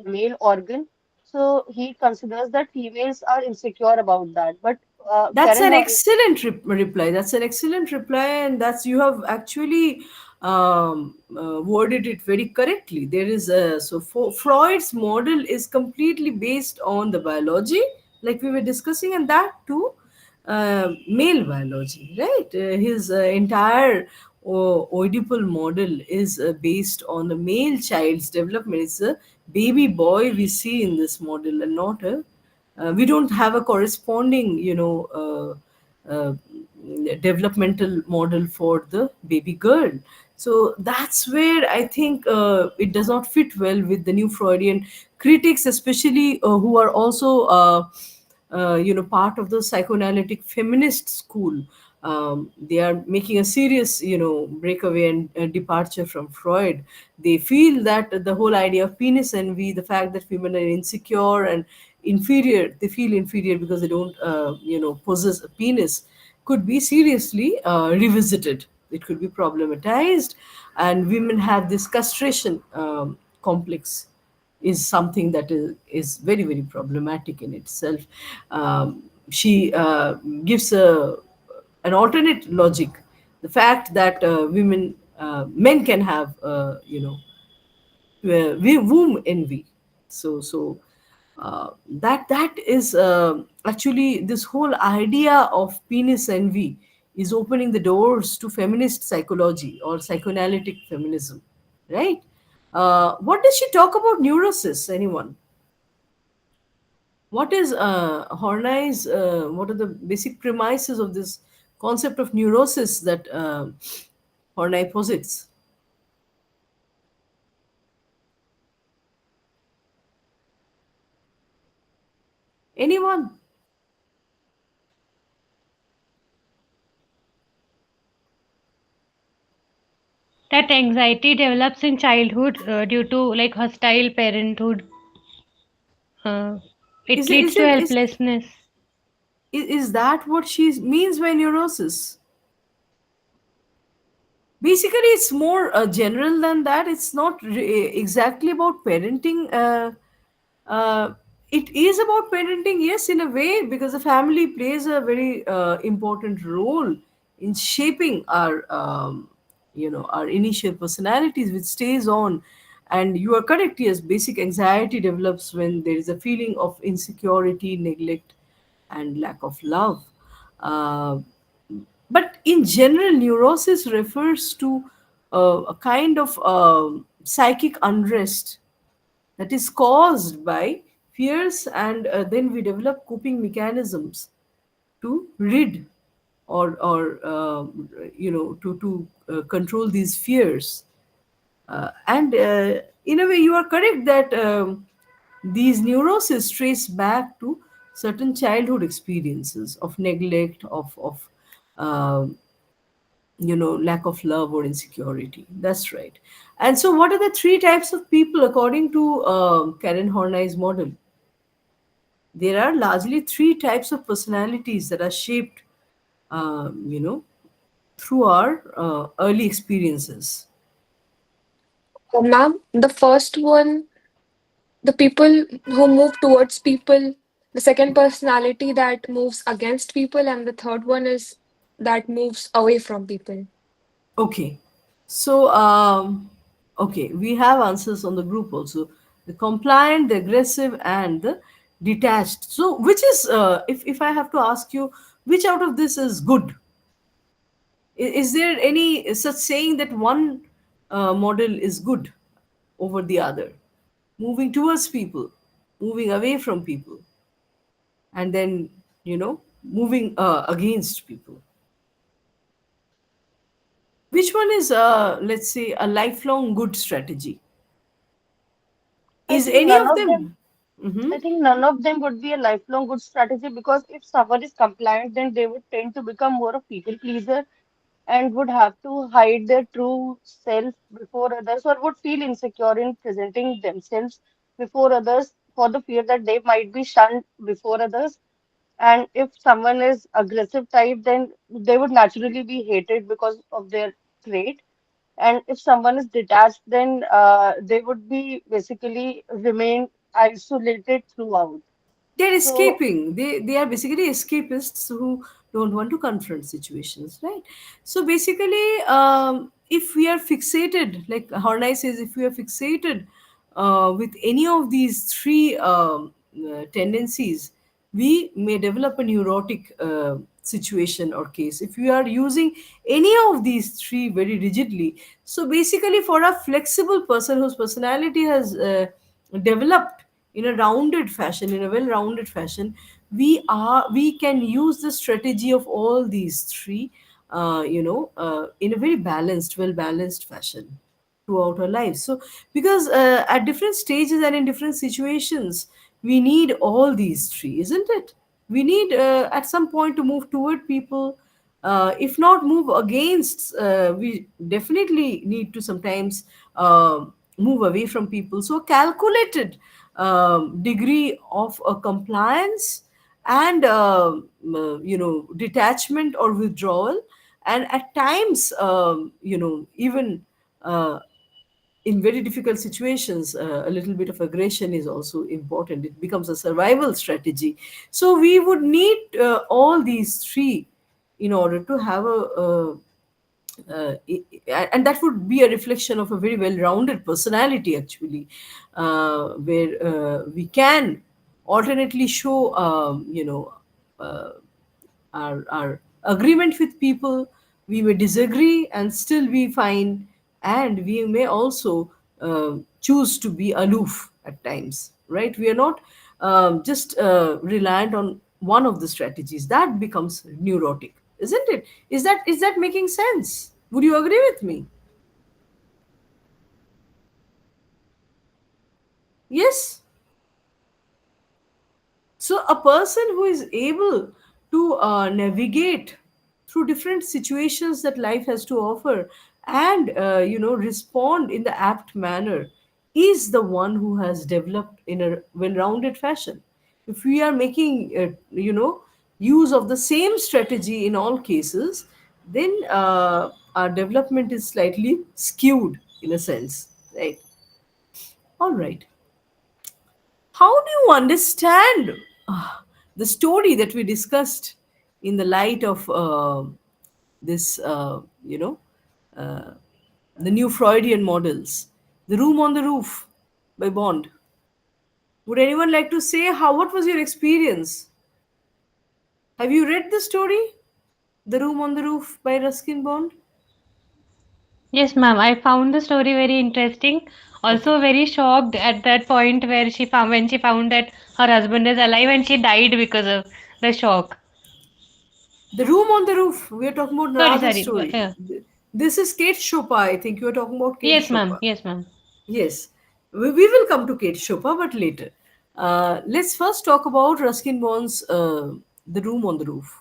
male organ, so he considers that females are insecure about that. But That's Karen an Horney, excellent reply. That's an excellent reply, and that's you have actually worded it very correctly. There is Freud's model is completely based on the biology, like we were discussing, and that too, male biology, right? His entire Oedipal model is based on the male child's development. It's a baby boy we see in this model, and not a we don't have a corresponding developmental model for the baby girl. So that's where I think it does not fit well with the new Freudian critics, especially who are also part of the psychoanalytic feminist school. They are making a serious breakaway and departure from Freud. They feel that the whole idea of penis envy, the fact that women are insecure and inferior, they feel inferior because they don't possess a penis, could be seriously revisited. It could be problematized, and women have this castration complex is something that is very very problematic in itself. She gives an alternate logic, the fact that men can have womb envy. That is actually this whole idea of penis envy is opening the doors to feminist psychology or psychoanalytic feminism, right? What does she talk about neurosis? Anyone? What is Horney's? What are the basic premises of this concept of neurosis that Horney posits? Anyone? That anxiety develops in childhood due to like hostile parenthood. Uh, it Is it leads is to it helplessness. is that what she means by neurosis? Basically, it's more general than that. It's not exactly about parenting. Uh, it is about parenting, yes, in a way, because the family plays a very important role in shaping our our initial personalities, which stays on. And you are correct, yes, basic anxiety develops when there is a feeling of insecurity, neglect, and lack of love. uh, but in general, neurosis refers to a kind of psychic unrest that is caused by fears, and then we develop coping mechanisms to rid, or to control these fears. And in a way, you are correct that these neuroses trace back to certain childhood experiences of neglect, of um lack of love or insecurity. That's right. And so, what are the three types of people according to Karen Horney's model? There are largely three types of personalities that are shaped, um, you know, through our early experiences. Ma'am, the first one, the people who move towards people, the second personality that moves against people, and the third one is that moves away from people. Okay. So, okay, we have answers on the group also. The compliant, the aggressive, and the detached. So, which is, if I have to ask you, which out of this is good? Is there any such saying that one model is good over the other? Moving towards people, moving away from people, and then, moving against people. Which one is, let's say, a lifelong good strategy? I Is think any none of of them them? Hmm. I think none of them would be a lifelong good strategy, because if someone is compliant, then they would tend to become more of people pleaser and would have to hide their true self before others, or would feel insecure in presenting themselves before others for the fear that they might be shunned before others. And if someone is aggressive type, then they would naturally be hated because of their trait. And if someone is detached, then they would be basically remain isolated throughout. They're So escaping. They are basically escapists who don't want to confront situations, right? So basically, if we are fixated, like Horney says, if we are fixated with any of these three tendencies, we may develop a neurotic situation or case if we are using any of these three very rigidly. So basically, for a flexible person whose personality has developed in a rounded fashion, in a well-rounded fashion, we can use the strategy of all these three, in a very balanced, well-balanced fashion throughout our lives. So, because at different stages and in different situations, we need all these three, isn't it? We need at some point to move toward people. If not move against, we definitely need to sometimes move away from people. So, calculated degree of compliance and detachment or withdrawal, and at times even uh, in very difficult situations, a little bit of aggression is also important. It becomes a survival strategy. So we would need all these three in order to have and that would be a reflection of a very well-rounded personality, actually, where we can alternately show, uh, our agreement with people. We may disagree and still be fine, and we may also choose to be aloof at times, right? We are not just reliant on one of the strategies. That becomes neurotic, isn't it? Is that making sense? Would you agree with me? Yes. So a person who is able to navigate through different situations that life has to offer, and respond in the apt manner, is the one who has developed in a well-rounded fashion. If we are making use of the same strategy in all cases, then our development is slightly skewed in a sense, right? All right. How do you understand the story that we discussed in the light of this, uh, the new Freudian models, The Room on the Roof by Bond? Would anyone like to say what was your experience? Have you read the story, The Room on the Roof by Ruskin Bond? Yes, ma'am. I found the story very interesting. Okay. Also very shocked at that point where she found that her husband is alive and she died because of the shock. The Room on the Roof. We are talking about Sorry, another sorry. story. This is Kate Chopin. I think you are talking about Kate Yes, ma'am. Chopin. Yes, ma'am. Yes, we will come to Kate Chopin, but later. Let's first talk about Ruskin Bond's The Room on the Roof.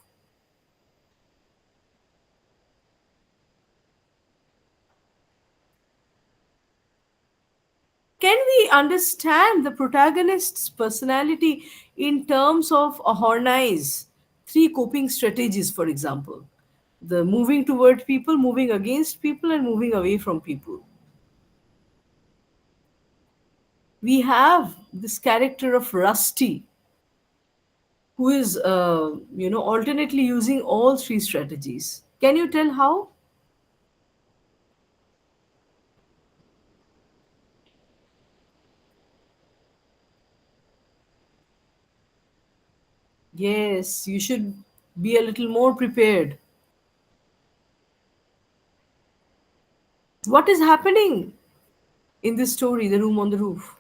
Can we understand the protagonist's personality in terms of Horney's three coping strategies, for example? The moving toward people, moving against people, and moving away from people. We have this character of Rusty, who is, alternately using all three strategies. Can you tell how? Yes, you should be a little more prepared. What is happening in this story, The Room on the Roof?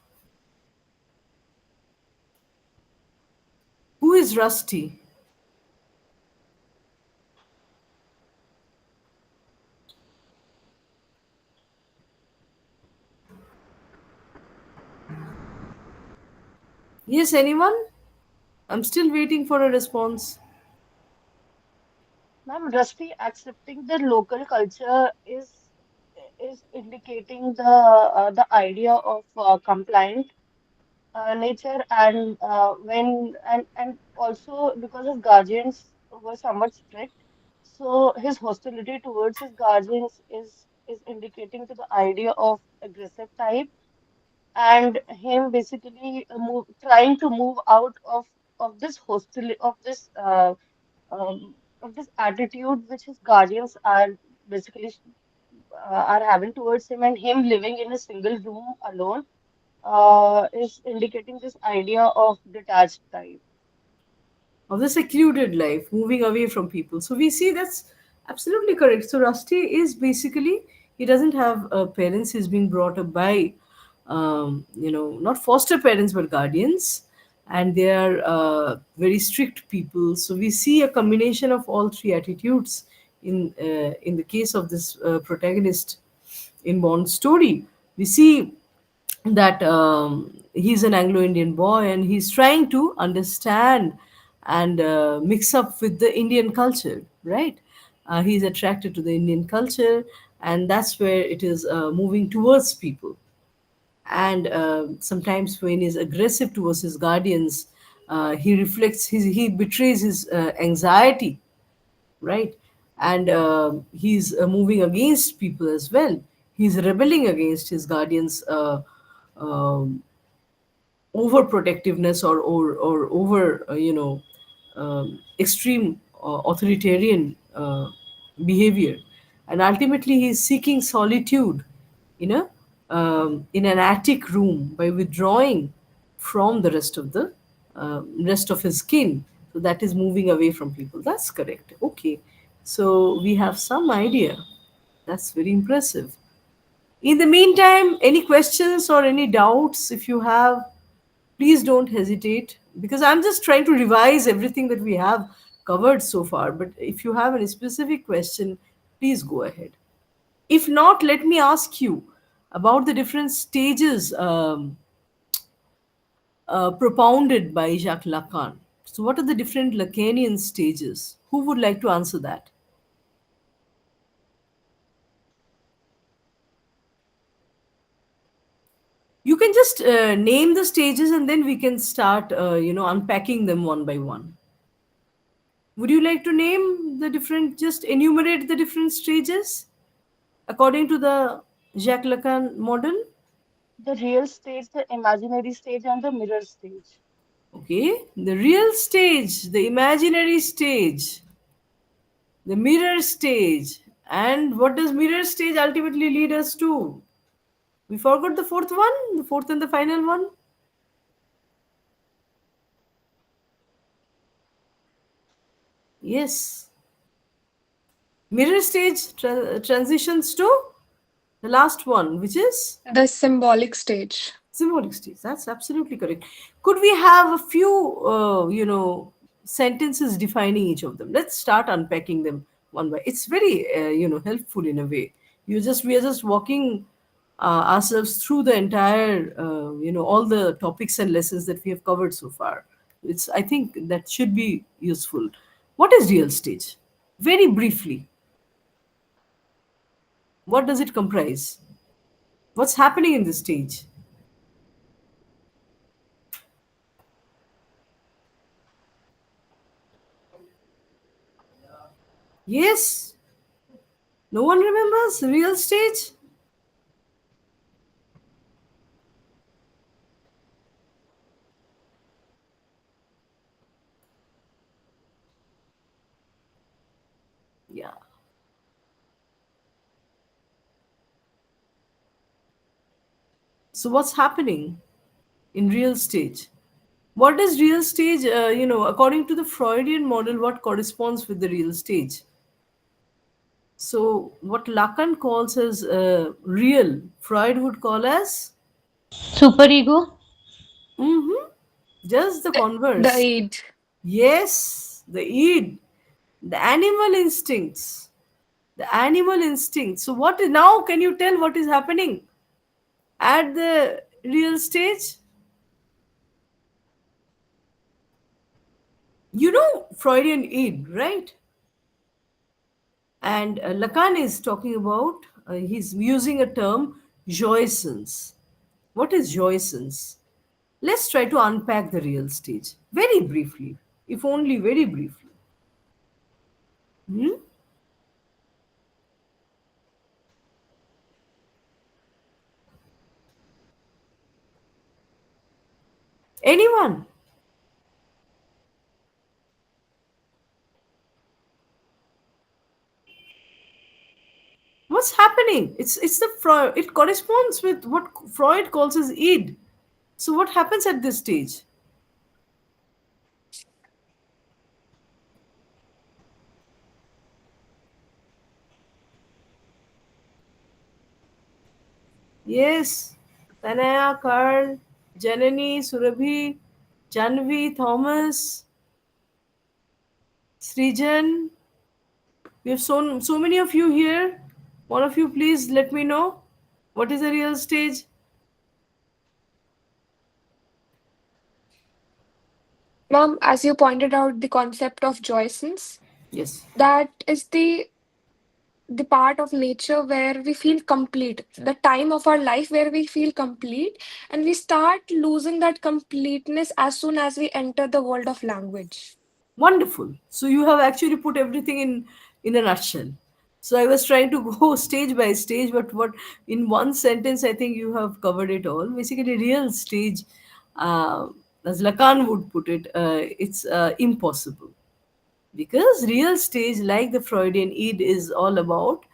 Who is Rusty? Yes, anyone? I'm still waiting for a response. Ma'am, Rusty accepting the local culture is indicating the idea of compliant nature, and and also because his guardians were somewhat strict, so his hostility towards his guardians is indicating to the idea of aggressive type, and him basically trying to move out of this hostility of this attitude which his guardians are basically are having towards him, and him living in a single room alone is indicating this idea of detached type. Of the secluded life, moving away from people. So we see that's absolutely correct. So Rusty is basically, he doesn't have parents. He's being brought up by, not foster parents but guardians, and they are very strict people. So we see a combination of all three attitudes in the case of this protagonist in Bond's story. We see that he's an Anglo-Indian boy and he's trying to understand and mix up with the Indian culture, right? He's attracted to the Indian culture, and that's where it is moving towards people. And sometimes when he's aggressive towards his guardians, he reflects he betrays his anxiety, right? And he's moving against people as well. He's rebelling against his guardians' um, overprotectiveness or over extreme authoritarian behavior, and ultimately he's seeking solitude, in an attic room by withdrawing from the rest of his kin. So that is moving away from people. That's correct. Okay, so we have some idea. That's very impressive. In the meantime, any questions or any doubts, if you have, please don't hesitate, because I'm just trying to revise everything that we have covered so far. But if you have any specific question, please go ahead. If not, let me ask you about the different stages propounded by Jacques Lacan. So, what are the different Lacanian stages? Who would like to answer that? You can just name the stages and then we can start, unpacking them one by one. Would you like to name the different, just enumerate the different stages according to the Jacques Lacan model? The real stage, the imaginary stage, and the mirror stage. Okay, the real stage, the imaginary stage, the mirror stage. And what does mirror stage ultimately lead us to? We forgot the fourth one, the fourth and the final one. Yes, mirror stage transitions to the last one, which is The symbolic stage. symbolic stage. That's absolutely correct. Could we have a few, sentences defining each of them? Let's start unpacking them one by. It's very, helpful in a way. We are just walking ourselves through the entire, all the topics and lessons that we have covered so far. I think that should be useful. What is real stage? Very briefly, what does it comprise? What's happening in this stage? Yes, no one remembers real stage? Yeah. So what's happening in real stage? What is real stage? According to the Freudian model, what corresponds with the real stage? So what Lacan calls as real, Freud would call as Superego. just the The converse. aid. Yes, the id, the animal instincts, the animal instincts. So what is now? Can you tell what is happening at the real stage? You know Freudian id, right? And Lacan is talking about, he's using a term, jouissance. What is jouissance? Let's try to unpack the real stage very briefly, if only very briefly. Hmm? Anyone? What's happening? It's the Freud. It corresponds with what Freud calls as id. So what happens at this stage? Yes, Tanaya, Carl, Janani, Surabhi, Janvi, Thomas, Srijan. We have so many of you here. One of you, please let me know what is the real stage. Mom, as you pointed out, the concept of jouissance, Yes. that is the part of nature where we feel complete, the time of our life where we feel complete, and we start losing that completeness as soon as we enter the world of language. Wonderful. So you have actually put everything in a nutshell. So I was trying to go stage by stage, but what in one sentence I think you have covered it all. Basically, real stage, uh, as Lacan would put it, it's impossible, because real stage, like the Freudian id, is all about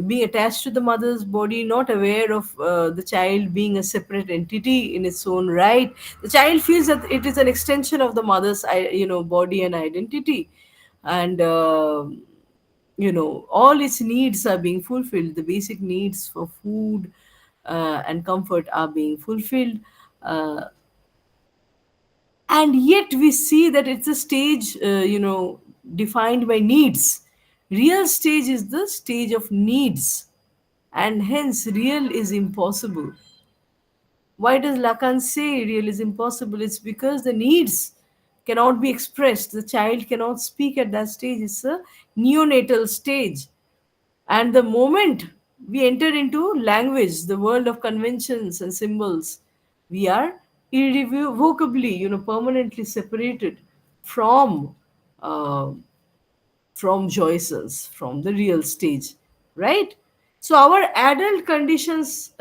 being attached to the mother's body, not aware of the child being a separate entity in its own right. The child feels that it is an extension of the mother's body and identity, and all its needs are being fulfilled. The basic needs for food and comfort are being fulfilled, uh, and yet we see that it's a stage, defined by needs. Real stage is the stage of needs, and hence real is impossible. Why does Lacan say real is impossible? It's because the needs cannot be expressed. The child cannot speak at that stage. It's a neonatal stage. And the moment we enter into language, the world of conventions and symbols, we are irrevocably, permanently separated from uh, from Joyce's, from the real stage, right? So our adult conditions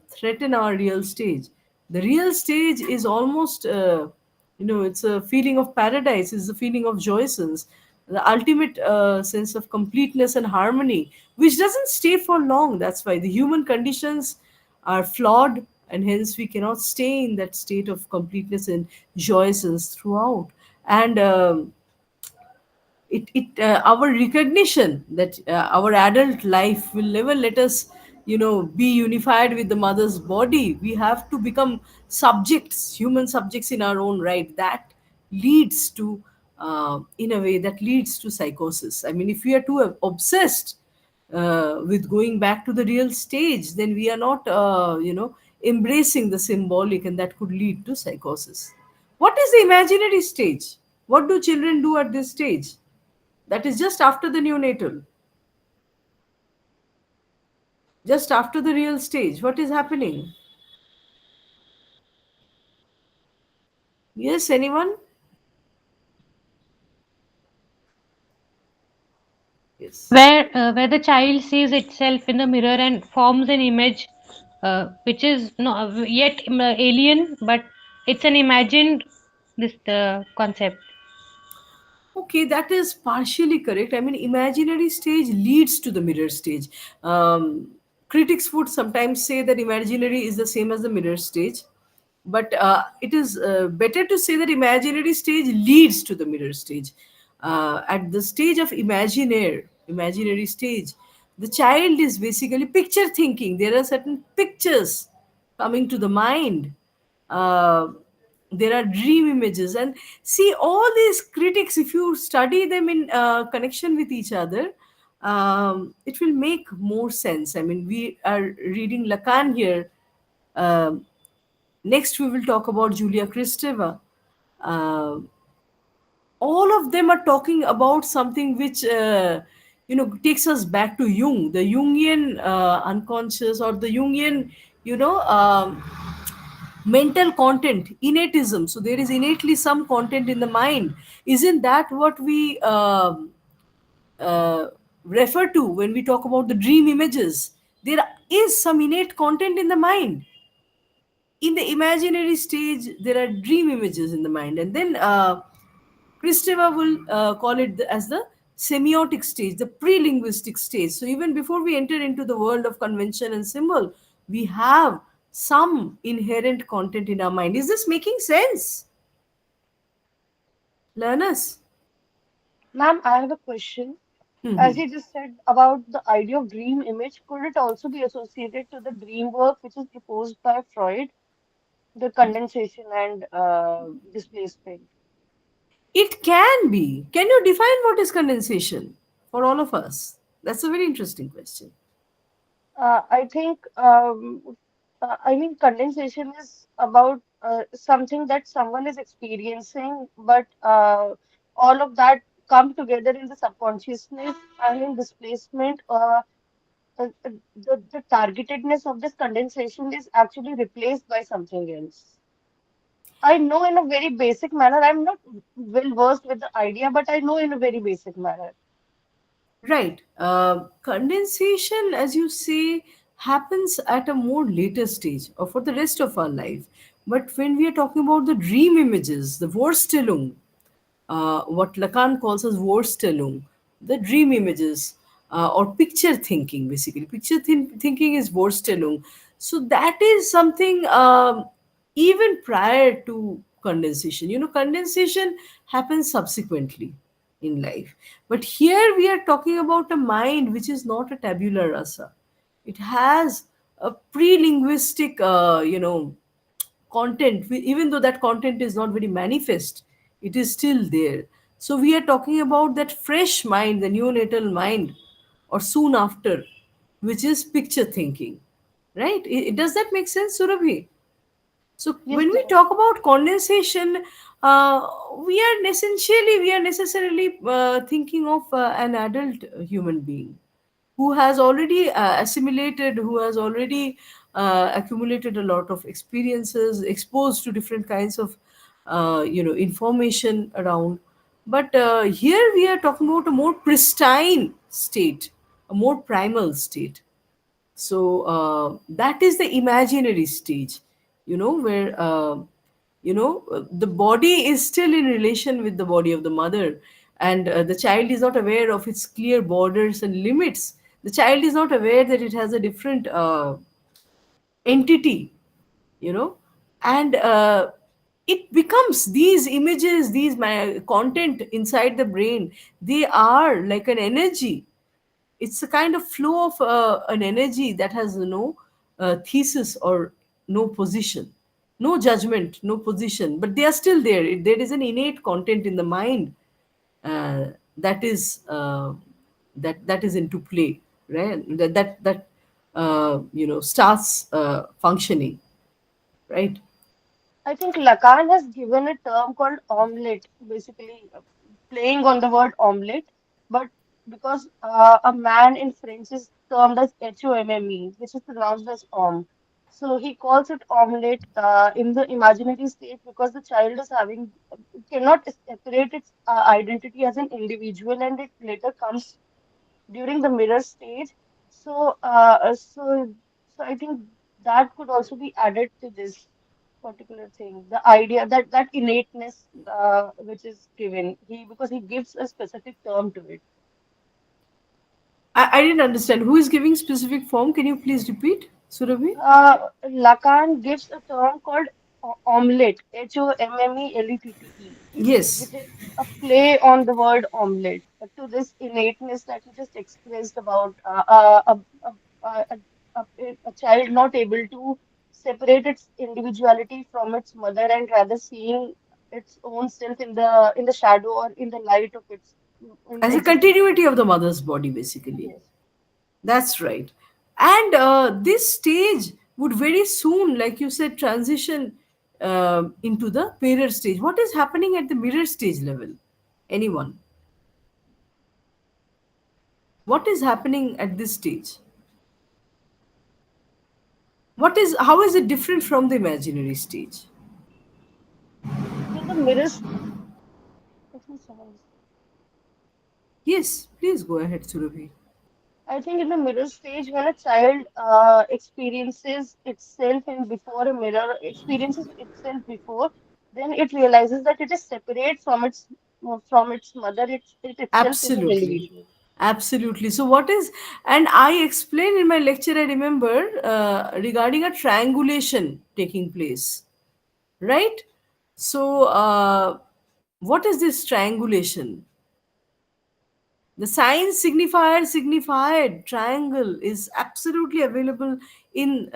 threaten our real stage. The real stage is almost, it's a feeling of paradise. It's a feeling of joyance, the ultimate sense of completeness and harmony, which doesn't stay for long. That's why the human conditions are flawed, and hence we cannot stay in that state of completeness and joyance throughout. And our recognition that our adult life will never let us be unified with the mother's body. We have to become subjects, human subjects in our own right. That leads to in a way that leads to psychosis. I mean, if we are too obsessed with going back to the real stage, then we are not embracing the symbolic, and that could lead to psychosis. What is the imaginary stage? What do children do at this stage? That is just after the neonatal, just after the real stage. What is happening? Yes, anyone? Yes. Where the child sees itself in the mirror and forms an image, which is no, yet alien, but it's an imagined this concept. Okay, that is partially correct. I mean, imaginary stage leads to the mirror stage. Critics would sometimes say that imaginary is the same as the mirror stage, but it is better to say that imaginary stage leads to the mirror stage. At the stage of imaginary stage, the child is basically picture thinking. There are certain pictures coming to the mind. uh, there are dream images, and see, all these critics, if you study them in connection with each other, it will make more sense. I mean, we are reading Lacan here. um, Next we will talk about Julia Kristeva. uh, all of them are talking about something which takes us back to Jung, the Jungian unconscious, or the Jungian you know um, mental content, innatism. So there is innately some content in the mind. Isn't that what we uh, refer to when we talk about the dream images? There is some innate content in the mind. In the imaginary stage, there are dream images in the mind, and then Kristeva will call it as the semiotic stage, the pre-linguistic stage. So even before we enter into the world of convention and symbol, we have some inherent content in our mind. Is this making sense, learners? Ma'am, I have a question. As Mhm. you just said about the idea of dream image, could it also be associated to the dream work which is proposed by Freud, the condensation and displacement? It can be. Can you define what is condensation for all of us? That's a very interesting question. I think, I mean, condensation is about something that someone is experiencing, but all of that come together in the subconsciousness and in displacement. The targetedness of this condensation is actually replaced by something else. I know in a very basic manner. I'm not well versed with the idea, but I know in a very basic manner. Right. Condensation, as you say, happens at a more later stage or for the rest of our life. But when we are talking about the dream images, the Vorstellung, what Lacan calls as Vorstellung, the dream images, or picture thinking, basically. Thinking is Vorstellung. So that is something even prior to condensation. Condensation happens subsequently in life. But here we are talking about a mind which is not a tabula rasa. It has a pre-linguistic, content. Even though that content is not very manifest, it is still there. So we are talking about that fresh mind, the neonatal mind, or soon after, which is picture thinking, right? Does that make sense, Surabhi? So Yes, when we ma'am. talk about condensation, we are necessarily thinking of an adult human being who has already assimilated, who has already accumulated a lot of experiences, exposed to different kinds of information around. But here we are talking about a more pristine state, a more primal state. So that is the imaginary stage, where the body is still in relation with the body of the mother, and the child is not aware of its clear borders and limits. The child is not aware that it has a different entity, you know and it becomes these images, these content inside the brain. They are like an energy. It's a kind of flow of an energy that has no thesis or no position, no judgment, no position, but they are still there. There is an innate content in the mind uh, that is that is into play, right? That starts functioning, right? I think Lacan has given a term called omelette, basically playing on the word omelette, but because a man in French is termed as HOMME, which is pronounced as om. So he calls it omelette in the imaginary state because the child is having cannot separate its identity as an individual, and it later comes during the mirror stage. So, so I think that could also be added to this particular thing. The idea that innateness, which is given, because he gives a specific term to it. I didn't understand. Who is giving specific form? Can you please repeat, Surabhi? Lacan gives a term called omelette, HOMMELETTE, Yes. which is a play on the word omelette, to this innateness that you just expressed about a child not able to separate its individuality from its mother and rather seeing its own self in the shadow or in the light of its As a existence. continuity of the mother's body, basically. Yes. That's right. And this stage would very soon, like you said, transition into the mirror stage. What is happening at the mirror stage level? Anyone? What is happening at this stage? How is it different from the imaginary stage? In the mirrors, Yes, please go ahead, Surabhi. I think in the mirror stage, when a child experiences itself in before a mirror, experiences itself before, then it realizes that it is separate from its mother. It itself is an Absolutely. individual. Absolutely. So, what is, and I explained in my lecture, I remember, regarding a triangulation taking place, right? So, what is this triangulation? The sign signifier signified triangle is absolutely available in,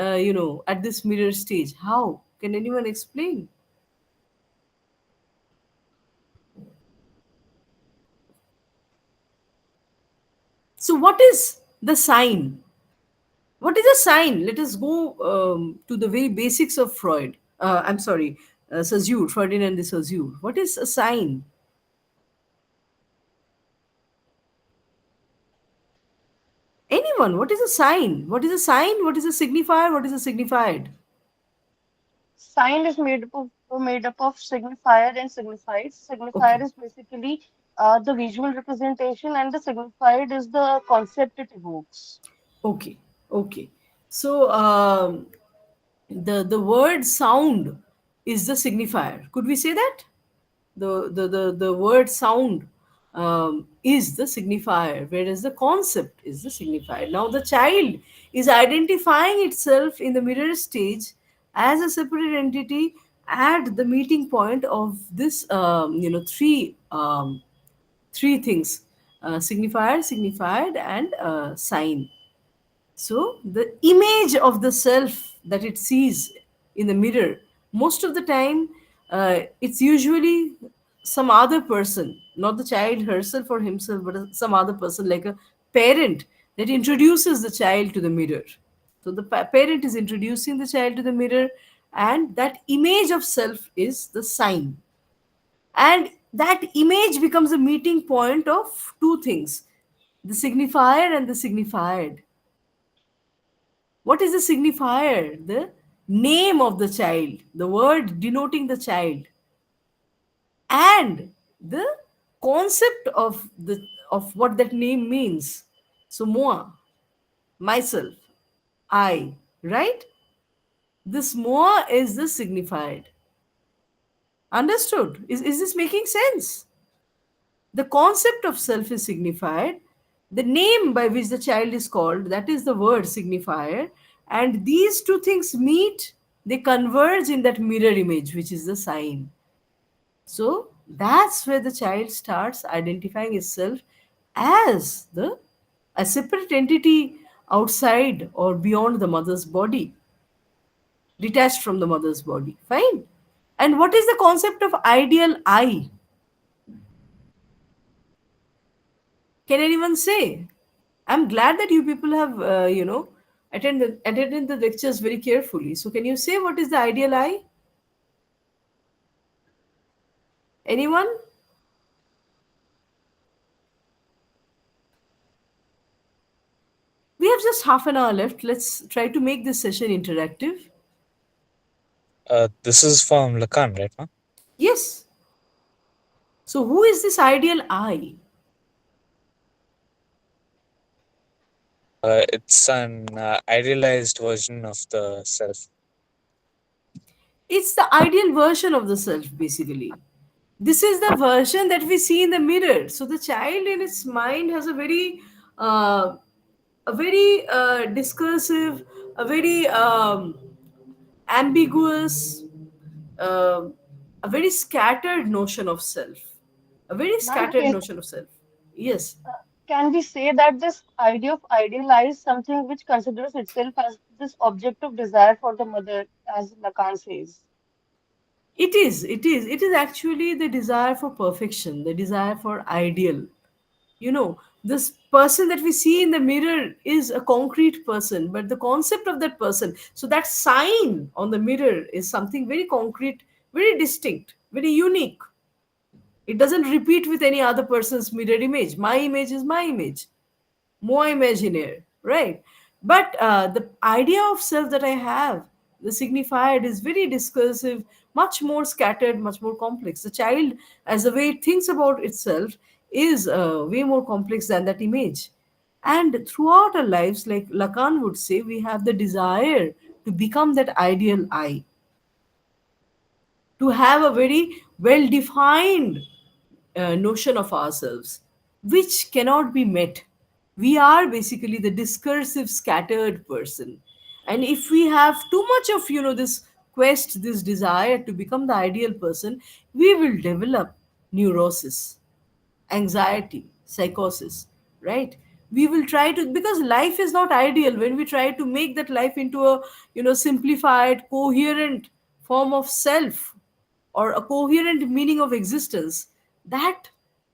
at this mirror stage. How? Can anyone explain? So, what is the sign? What is a sign? Let us go to the very basics of Freud. I'm sorry, Saussure, Ferdinand de Saussure. What is a sign? Anyone? What is a sign? What is a sign? What is a signifier? What is a signified? Sign is made up of signifier and signified. Signifier Okay, is basically the visual representation, and the signified is the concept it evokes. okay, okay. So the word sound is the signifier. Could we say that? The word sound is the signifier, whereas the concept is the signifier. Now the child is identifying itself in the mirror stage as a separate entity at the meeting point of this three things: signifier, signified, and sign. So the image of the self that it sees in the mirror, most of the time, it's usually some other person, not the child herself or himself, but some other person, like a parent, that introduces the child to the mirror. So the parent is introducing the child to the mirror, and that image of self is the sign. And that image becomes a meeting point of two things: the signifier and the signified. What is the signifier? The name of the child, the word denoting the child, and the concept of what that name means. So moi, myself. I, right? This Moa is the signified. Understood? Is this making sense? The concept of self is signified. The name by which the child is called, that is the word signifier. And these two things meet, they converge in that mirror image, which is the sign. So that's where the child starts identifying itself as a separate entity outside or beyond the mother's body, detached from the mother's body. Fine. And what is the concept of ideal I? Can anyone say? I'm glad that you people have, attended the lectures very carefully. So, can you say what is the ideal I? Anyone? We have just half an hour left. Let's try to make this session interactive. This is from Lacan, right, ma'am? Yes. So, who is this ideal I? It's an idealized version of the self. It's the ideal version of the self, basically. This is the version that we see in the mirror. So, the child in its mind has uh, a very discursive, a very ambiguous, uh, a very scattered notion of self. A very Ma'am, scattered notion of self. Yes, uh, can we say that this idea of idealize something which considers itself as this object of desire for the mother, as Lacan says? it is. It is. It is actually the desire for perfection, the desire for ideal. This person that we see in the mirror is a concrete person, but the concept of that person, so that sign on the mirror is something very concrete, very distinct, very unique. It doesn't repeat with any other person's mirror image. My image is my image, more imaginaire, right? But the idea of self that I have, the signified, is very discursive, much more scattered, much more complex. The child, as the way it thinks about itself, is way more complex than that image. And throughout our lives, like Lacan would say, we have the desire to become that ideal I, to have a very well defined notion of ourselves, which cannot be met. We are basically the discursive, scattered person. And if we have too much of, this quest, this desire to become the ideal person, we will develop neurosis, anxiety, psychosis, right? We will try to, because life is not ideal. When we try to make that life into a, simplified, coherent form of self, or a coherent meaning of existence, that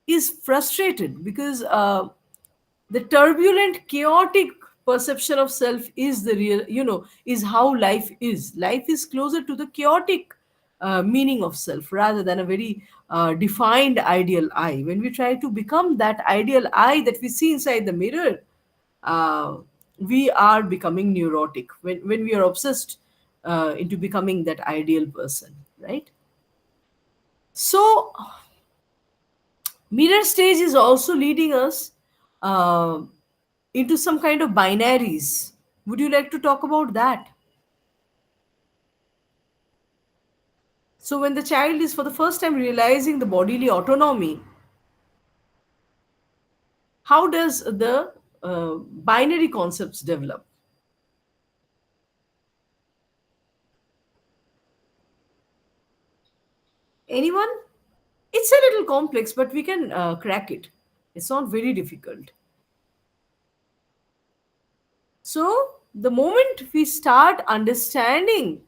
is frustrated, because the turbulent, chaotic perception of self is the real, is how life is closer to the chaotic meaning of self, rather than a very defined ideal I. When we try to become that ideal I that we see inside the mirror, uh, we are becoming neurotic, when we are obsessed into becoming that ideal person, right? So mirror stage is also leading us uh, into some kind of binaries. Would you like to talk about that? So, when the child is for the first time realizing the bodily autonomy, how does the binary concepts develop? Anyone? It's a little complex, but we can crack it. It's not very difficult. So the moment we start understanding,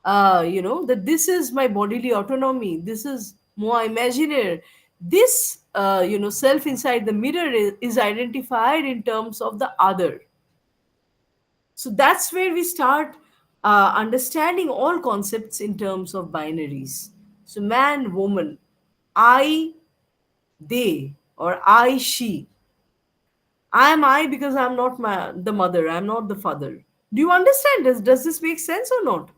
that this is my bodily autonomy, this is more imaginaire, this, self inside the mirror is identified in terms of the other. So that's where we start understanding all concepts in terms of binaries. So man, woman, I, they, or I, she. I am I because I'm not the mother, I'm not the father. Do you understand this? Does this make sense or not?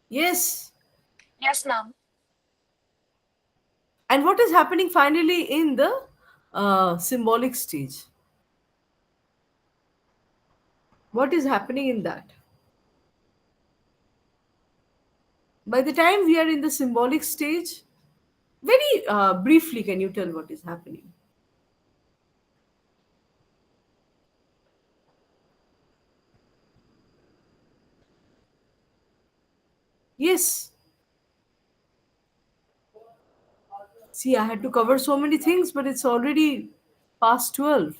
Yes. Yes, ma'am. And what is happening finally in the symbolic stage. What is happening in that? By the time we are in the symbolic stage, very briefly, can you tell what is happening? Yes. See, I had to cover so many things, but it's already past 12.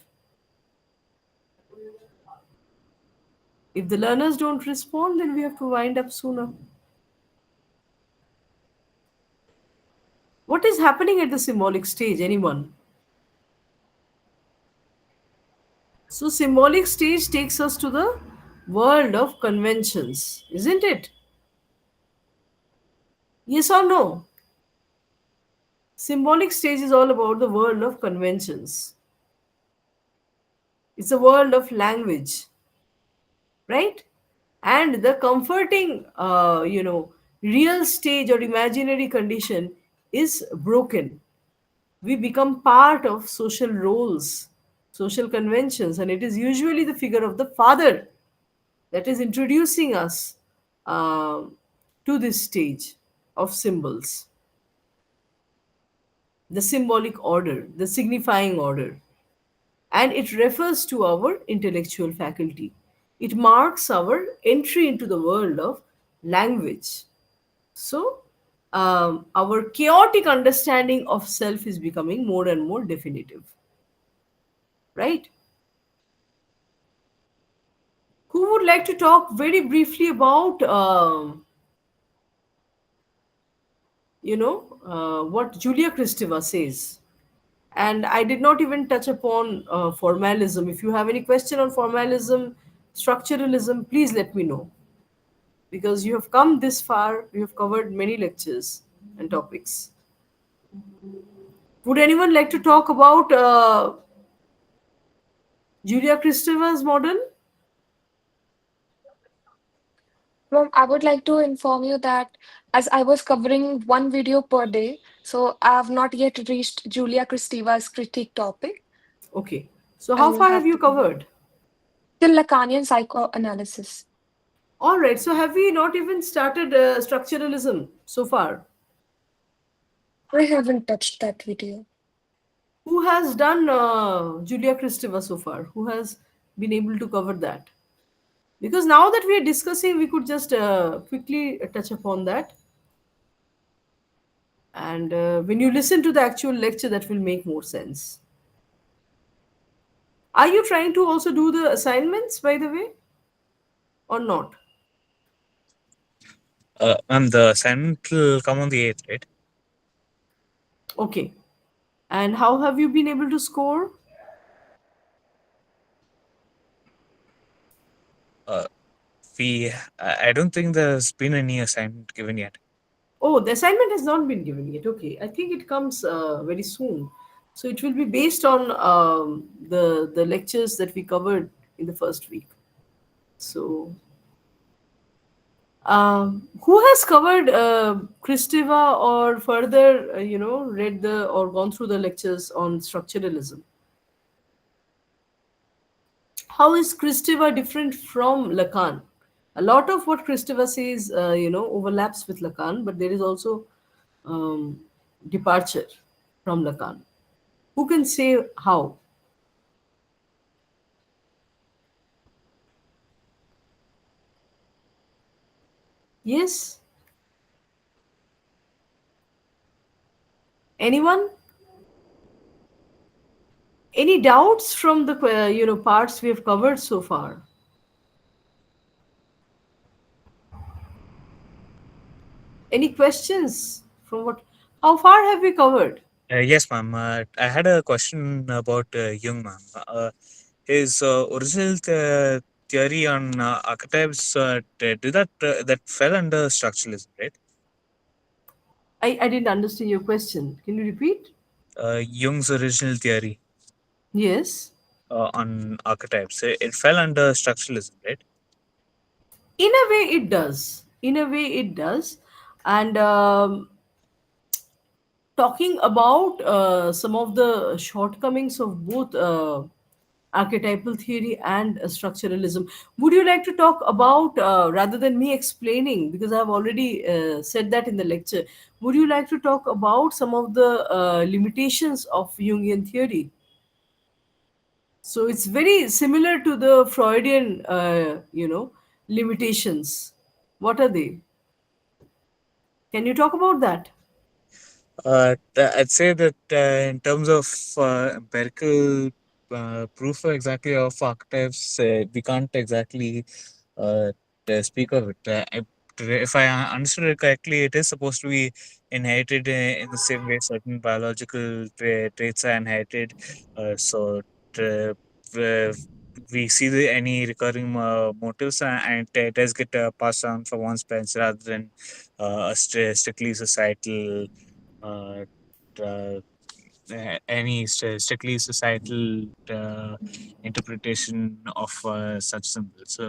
If the learners don't respond, then we have to wind up sooner. What is happening at the symbolic stage? Anyone? So, symbolic stage takes us to the world of conventions, isn't it? Yes or no? Symbolic stage is all about the world of conventions. It's a world of language, right? And the comforting, real stage or imaginary condition is broken. We become part of social roles, social conventions, and it is usually the figure of the father that is introducing us to this stage of symbols, the symbolic order, the signifying order, and it refers to our intellectual faculty. It marks our entry into the world of language. So, our chaotic understanding of self is becoming more and more definitive, right? Who would like to talk very briefly about, what Julia Kristeva says? And I did not even touch upon formalism. If you have any question on formalism, structuralism, please let me know. Because you have come this far, you have covered many lectures and topics. Would anyone like to talk about Julia Kristeva's model? Mom, I would like to inform you that as I was covering one video per day, so I have not yet reached Julia Kristeva's critique topic. Okay. So I how will far have have you to covered? till Lacanian psychoanalysis. All right. So have we not even started structuralism so far? I haven't touched that video. Who has done Julia Kristeva so far? Who has been able to cover that? Because now that we are discussing, we could just quickly touch upon that. And when you listen to the actual lecture, that will make more sense. Are you trying to also do the assignments, by the way, or not? And the assignment will come on the 8th, right? Okay. And how have you been able to score? I don't think there's been any assignment given yet. Oh, the assignment has not been given yet. Okay. I think it comes very soon. So it will be based on the lectures that we covered in the first week. So, who has covered Kristeva or further, read the or gone through the lectures on structuralism? How is Kristeva different from Lacan? A lot of what Kristeva says, overlaps with Lacan, but there is also um, departure from Lacan. Who can say how? Yes? Anyone? Any doubts from the parts we have covered so far? Any questions from what? How far have we covered? Yes, ma'am. I had a question about Jung, ma'am. His original theory on archetypes, that fell under structuralism, right? I didn't understand your question. Can you repeat? Jung's original theory Yes. on archetypes, it fell under structuralism, right? In a way, it does. In a way, it does. And talking about some of the shortcomings of both archetypal theory and structuralism. Would you like to talk about, rather than me explaining, because I've already said that in the lecture, would you like to talk about some of the limitations of Jungian theory? So it's very similar to the Freudian, limitations. What are they? Can you talk about that? I'd say that in terms of empirical proof exactly of archetypes, we can't exactly speak of it. If I understood it correctly, it is supposed to be inherited in the same way certain biological traits are inherited. So uh, uh, we see any recurring motives, and it does get passed down from one parents rather than a strictly societal uh, uh, any strictly societal interpretation of such symbols.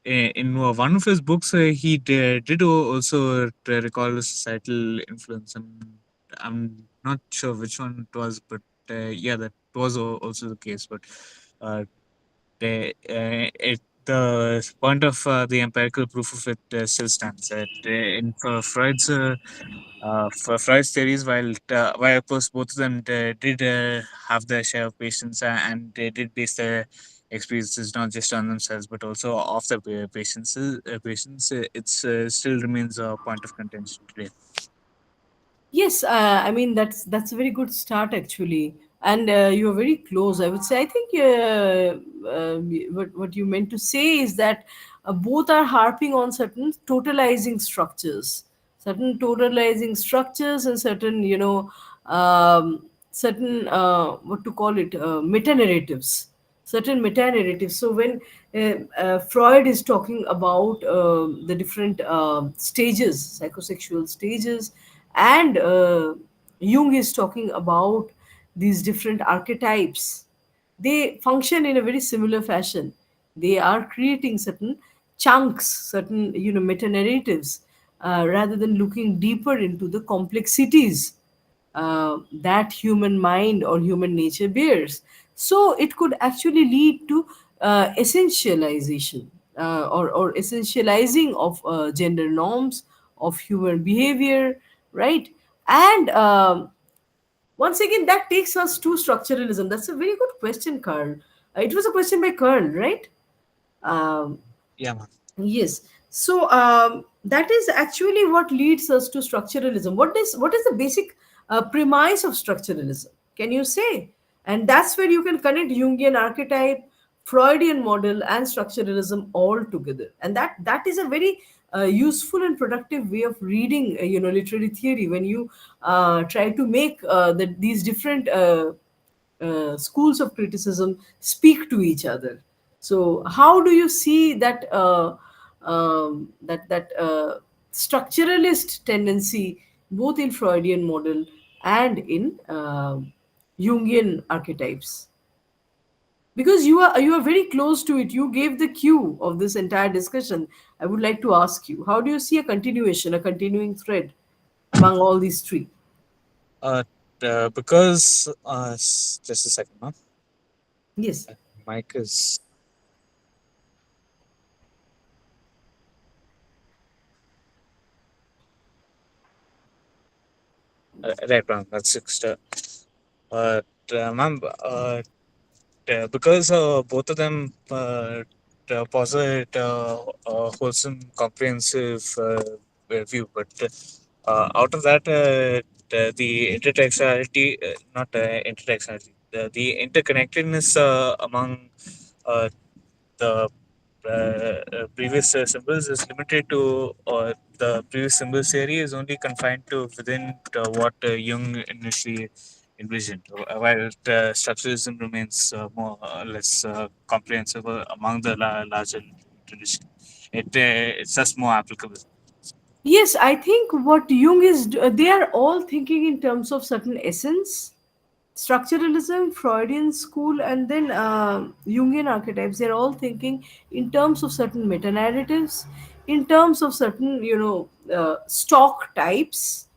In one of his books, he did also recall the societal influence, and I'm not sure which one it was, but yeah, that was also the case. But uh, the point of the empirical proof of it still stands. In for Freud's theories, while of course both of them did have their share of patients, and they did base their experiences not just on themselves but also of the patients, it still remains a point of contention today. Yes, I mean that's a very good start actually, and you're very close. I would say. I think what you meant to say is that both are harping on certain totalizing structures, and certain certain what to call it, meta narratives, certain meta narratives. So when Freud is talking about the different stages, psychosexual stages, and Jung is talking about these different archetypes, they function in a very similar fashion. They are creating certain chunks, certain meta narratives, rather than looking deeper into the complexities that human mind or human nature bears. So it could actually lead to essentialization, or essentializing of gender norms, of human behavior, right? And once again, that takes us to structuralism. That's a very good question, Carl. It was a question by Carl, right? Um, Yeah, man. Yes. So that is actually what leads us to structuralism. What is the basic premise of structuralism? Can you say? And that's where you can connect Jungian archetype, Freudian model, and structuralism all together. And that is a very useful and productive way of reading, literary theory, when you try to make these different schools of criticism speak to each other. So, how do you see that structuralist tendency both in Freudian model and in Jungian archetypes? Because you are very close to it, you gave the cue of this entire discussion. I would like to ask you, how do you see a continuation, a continuing thread among all these three? Uh, because just a second, huh? Yes. Mic is right, ma'am. That's fixed. Uh, Ma'am, because both of them posit a wholesome, comprehensive view, but out of that, the intertextuality, not intertextuality, the interconnectedness among uh, the previous symbols is limited to, or the previous symbols theory is only confined to within what Jung initially envisioned, while structuralism remains more or less comprehensive among the larger tradition. It's just more applicable. Yes, I think what Jung is, they are all thinking in terms of certain essence, Structuralism, Freudian school, and then Jungian archetypes, they're all thinking in terms of certain meta narratives, in terms of certain, stock types,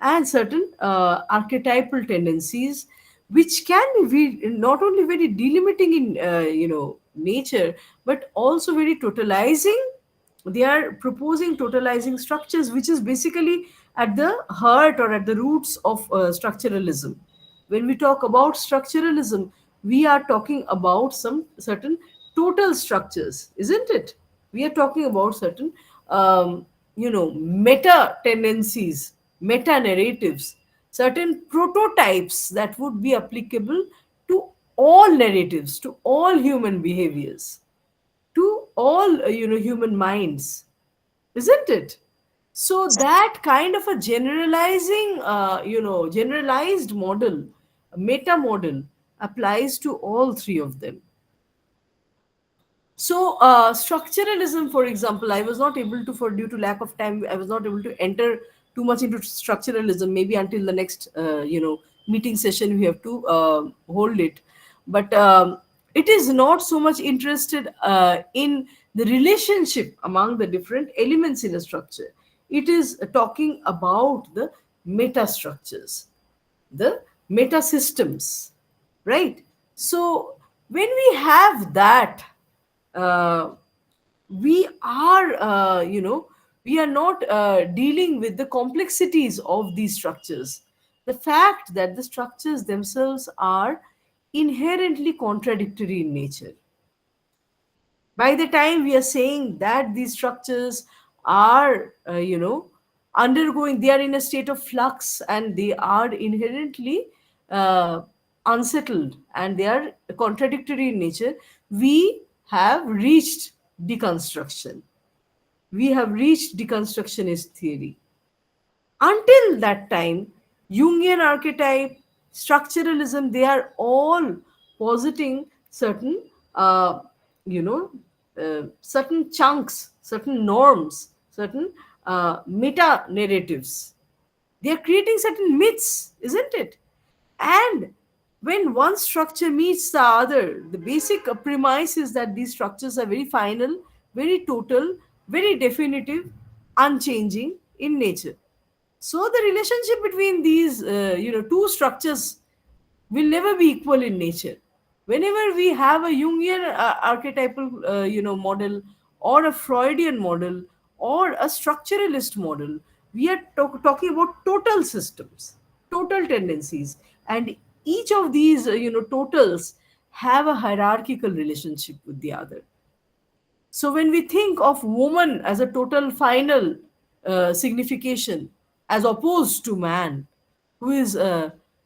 and certain archetypal tendencies, which can be not only very delimiting in, nature, but also very totalizing. They are proposing totalizing structures, which is basically at the heart or at the roots of structuralism. When we talk about structuralism, we are talking about some certain total structures, isn't it? We are talking about certain meta tendencies, meta narratives, certain prototypes that would be applicable to all narratives, to all human behaviors, to all human minds, isn't it? So that kind of a generalizing generalized model, a meta model, applies to all three of them. So structuralism, for example, I was not able to, for due to lack of time, I was not able to enter too much into structuralism. Maybe until the next meeting session we have to hold it. But it is not so much interested in the relationship among the different elements in a structure. It is talking about the meta structures, the meta systems, right? So when we have that, uh, we are we are not dealing with the complexities of these structures, the fact that the structures themselves are inherently contradictory in nature. By the time we are saying that these structures are undergoing, they are in a state of flux, and they are inherently uh, unsettled, and they are contradictory in nature, we have reached deconstruction. We have reached deconstructionist theory. Until that time, Jungian archetype, structuralism, they are all positing certain, uh, certain chunks, certain norms, certain meta narratives. They are creating certain myths, isn't it? And when one structure meets the other, the basic premise is that these structures are very final, very total, very definitive, unchanging in nature. So the relationship between these two structures will never be equal in nature. Whenever we have a Jungian archetypal model, or a Freudian model, or a structuralist model, we are talking about total systems, total tendencies, and each of these totals have a hierarchical relationship with the other. So when we think of woman as a total final signification, as opposed to man, who is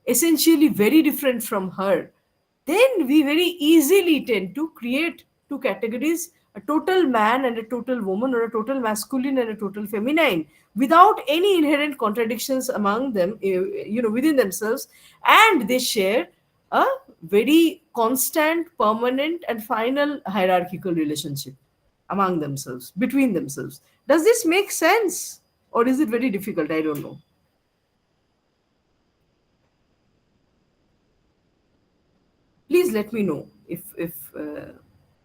essentially very different from her, then we very easily tend to create two categories: a total man and a total woman, or a total masculine and a total feminine, without any inherent contradictions among them, within themselves, and they share a very constant, permanent, and final hierarchical relationship among themselves, between themselves. Does this make sense, or is it very difficult? I don't know. Please let me know if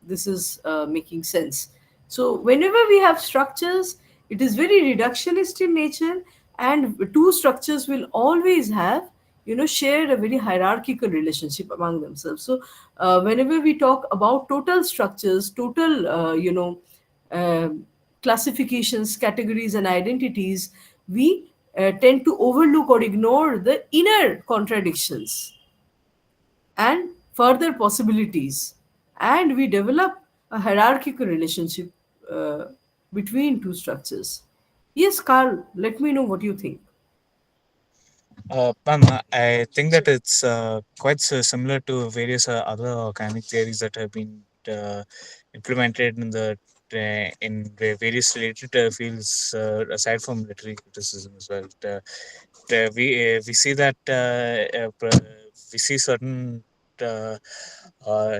this is making sense. So whenever we have structures, it is very reductionist in nature, and two structures will always have share a very hierarchical relationship among themselves. So whenever we talk about total structures, total uh, classifications, categories, and identities, we tend to overlook or ignore the inner contradictions and further possibilities, and we develop a hierarchical relationship uh, between two structures. Yes, Carl, let me know what you think. Ma'am, I think that it's quite similar to various other organic theories that have been implemented in various related fields, aside from literary criticism as well. We see that we see certain uh, uh,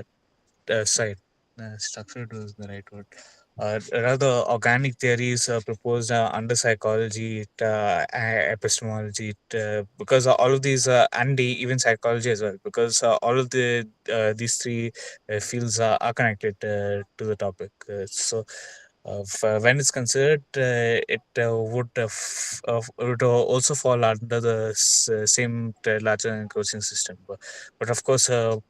sorry, structured was the right word. rather organic theories proposed under psychology, epistemology, because all of these and even psychology as well, because all of these three fields are connected to the topic. When it's considered, would also fall under the same larger encroaching system. But of course, I'd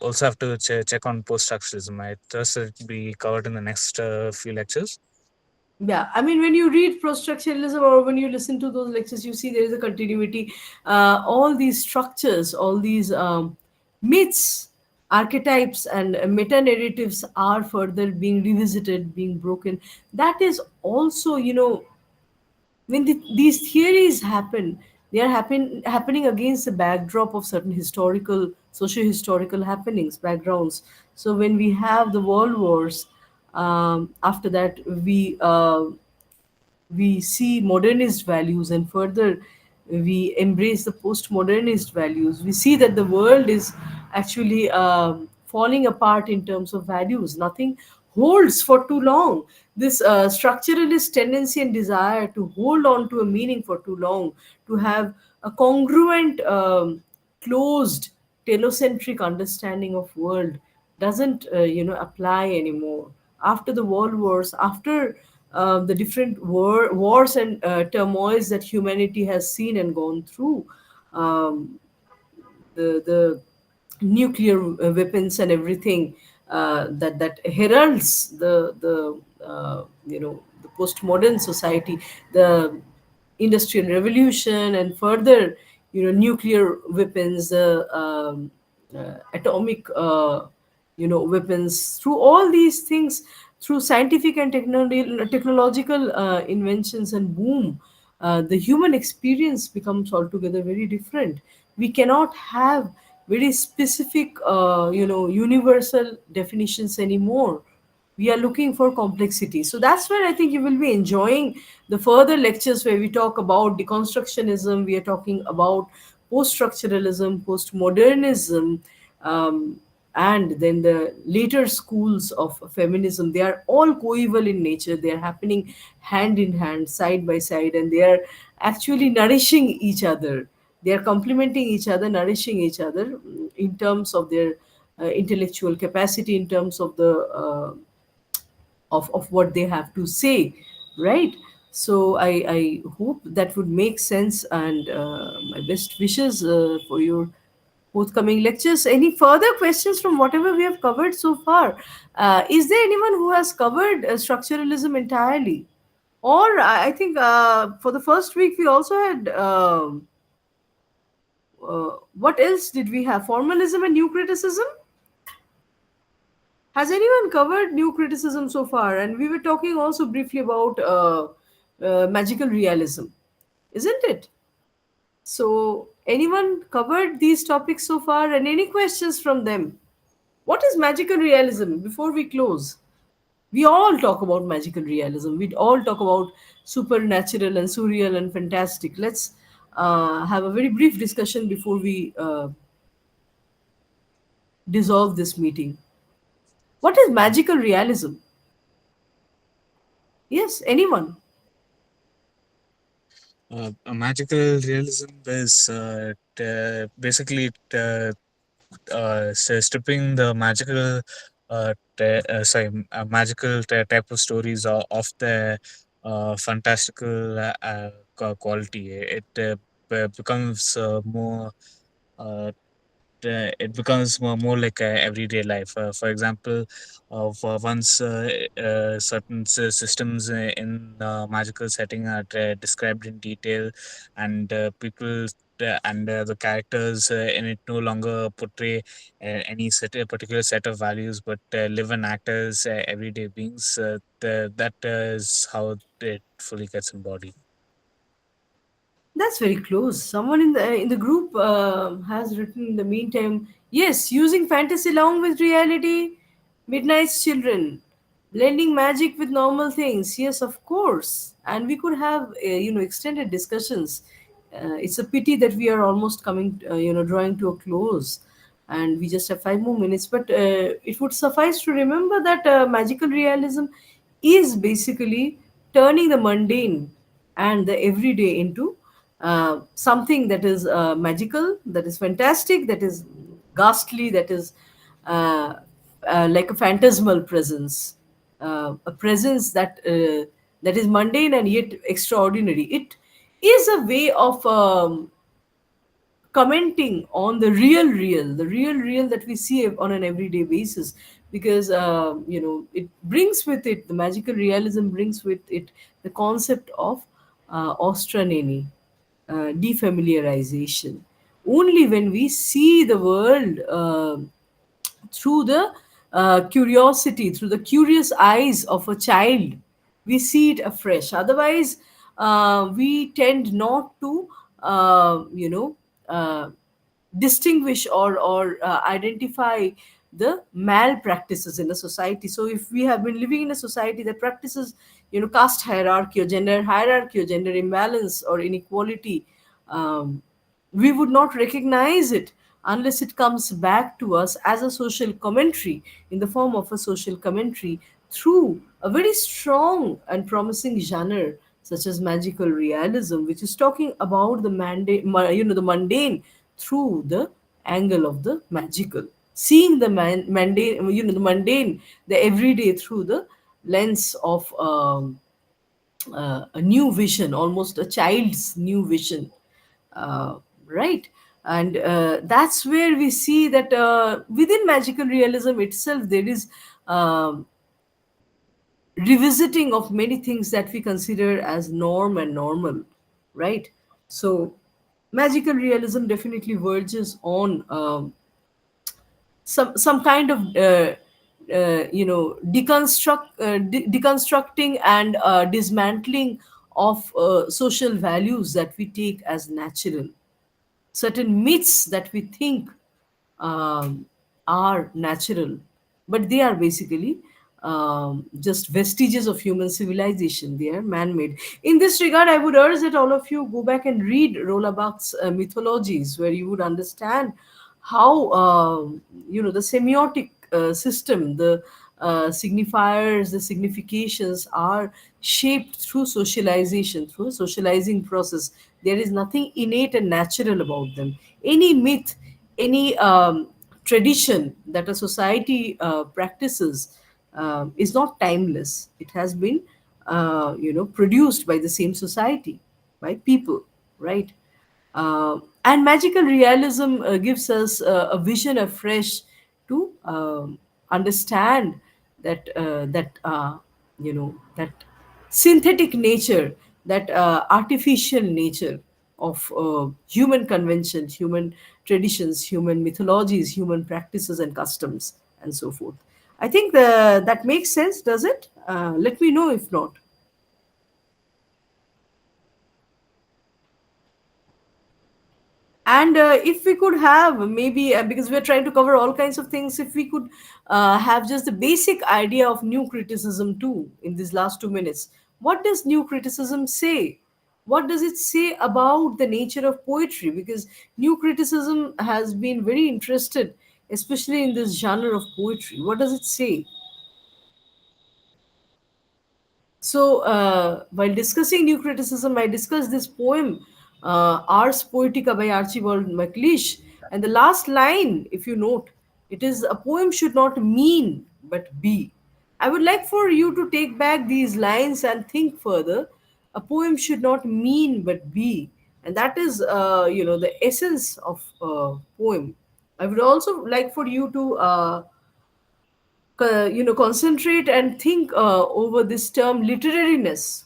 also have to check on post-structuralism. I trust it'll be covered in the next few lectures. Yeah, I mean, when you read post-structuralism or when you listen to those lectures, you see there is a continuity. All these structures, all these myths, archetypes, and meta narratives are further being revisited, being broken. That is also, when these theories happen, they are happening against the backdrop of certain historical, socio-historical happenings, backgrounds. So when we have the world wars, after that we see modernist values, and further we embrace the postmodernist values. We see that the world is actually falling apart in terms of values. Nothing holds for too long. This structuralist tendency and desire to hold on to a meaning for too long, to have a congruent, closed, telocentric understanding of world doesn't apply anymore. After the world wars, after the different wars and turmoils that humanity has seen and gone through, um, the nuclear weapons and everything that heralds the postmodern society, the industrial revolution, and further nuclear weapons, atomic weapons. Through all these things, through scientific and technological inventions and boom, the human experience becomes altogether very different. We cannot have very specific universal definitions anymore. We are looking for complexity. So that's where I think you will be enjoying the further lectures, where we talk about deconstructionism, we are talking about post-structuralism, postmodernism, and then the later schools of feminism. They are all coeval in nature. They are happening hand in hand, side by side, and they are actually nourishing each other. They are complementing each other, nourishing each other, in terms of their intellectual capacity, in terms of the of what they have to say, right? So I hope that would make sense, and my best wishes for your forthcoming lectures. Any further questions from whatever we have covered so far? Is there anyone who has covered structuralism entirely? Or I think for the first week we also had what else did we have? Formalism and new criticism. Has anyone covered new criticism so far? And we were talking also briefly about magical realism, isn't it? So, anyone covered these topics so far, and any questions from them? What is magical realism before we close? We all talk about magical realism. We all talk about supernatural and surreal and fantastic. Let's have a very brief discussion before we dissolve this meeting. What is magical realism? Yes, anyone? A magical realism is basically stripping the magical magical type of stories of the fantastical quality. It becomes more uh, it becomes more like everyday life. For example, for once certain systems in magical setting are described in detail, and people and the characters in it no longer portray any a particular set of values, but live and act as everyday beings. That is how it fully gets embodied. That's very close. Someone in the group has written in the meantime. Yes, using fantasy along with reality. Midnight's Children, blending magic with normal things. Yes, of course. And we could have extended discussions. It's a pity that we are almost coming, drawing to a close. and we just have 5 more minutes. But it would suffice to remember that magical realism is basically turning the mundane and the everyday into something that is magical, that is fantastic, that is ghastly, that is uh, like a phantasmal presence, a presence that is mundane and yet extraordinary. It is a way of commenting on the real real that we see on an everyday basis, because it brings with it, the magical realism brings with it the concept of ostraneni, defamiliarization. Only when we see the world through the curiosity, through the curious eyes of a child, we see it afresh. Otherwise, we tend not to, uh, distinguish or identify the malpractices in a society. So, if we have been living in a society that practices, caste hierarchy or gender imbalance or inequality, um, we would not recognize it unless it comes back to us as a social commentary, in the form of a social commentary through a very strong and promising genre such as magical realism, which is talking about the the mundane through the angle of the magical, seeing the mundane, the mundane, the everyday through the lens of a new vision, almost a child's new vision, right? And that's where we see that within magical realism itself, there is um, revisiting of many things that we consider as norm and normal, right? So, magical realism definitely verges on some kind of deconstructing and dismantling of social values that we take as natural, certain myths that we think um, are natural, but they are basically just vestiges of human civilization. They are man-made. In this regard, I would urge that all of you go back and read Rolla Buck's mythologies, where you would understand how the semiotic system, the signifiers, the significations are shaped through socialization, through a socializing process. There is nothing innate and natural about them. Any myth, any tradition that a society practices is not timeless. It has been, produced by the same society, by people, right? And magical realism gives us a vision afresh to understand that synthetic nature, that artificial nature of human conventions, human traditions, human mythologies, human practices and customs, and so forth. I think that makes sense, does it? Let me know if not. And if we could have maybe, because we're trying to cover all kinds of things, if we could have just the basic idea of new criticism too in these last 2 minutes. What does new criticism say? What does it say about the nature of poetry? Because new criticism has been very interested, especially in this genre of poetry. What does it say? So, while discussing new criticism, I discussed this poem, Ars Poetica by Archibald MacLeish. And the last line, if you note, it is, a poem should not mean but be. I would like for you to take back these lines and think further. A poem should not mean but be. And that is, the essence of poem. I would also like for you to concentrate and think over this term literariness.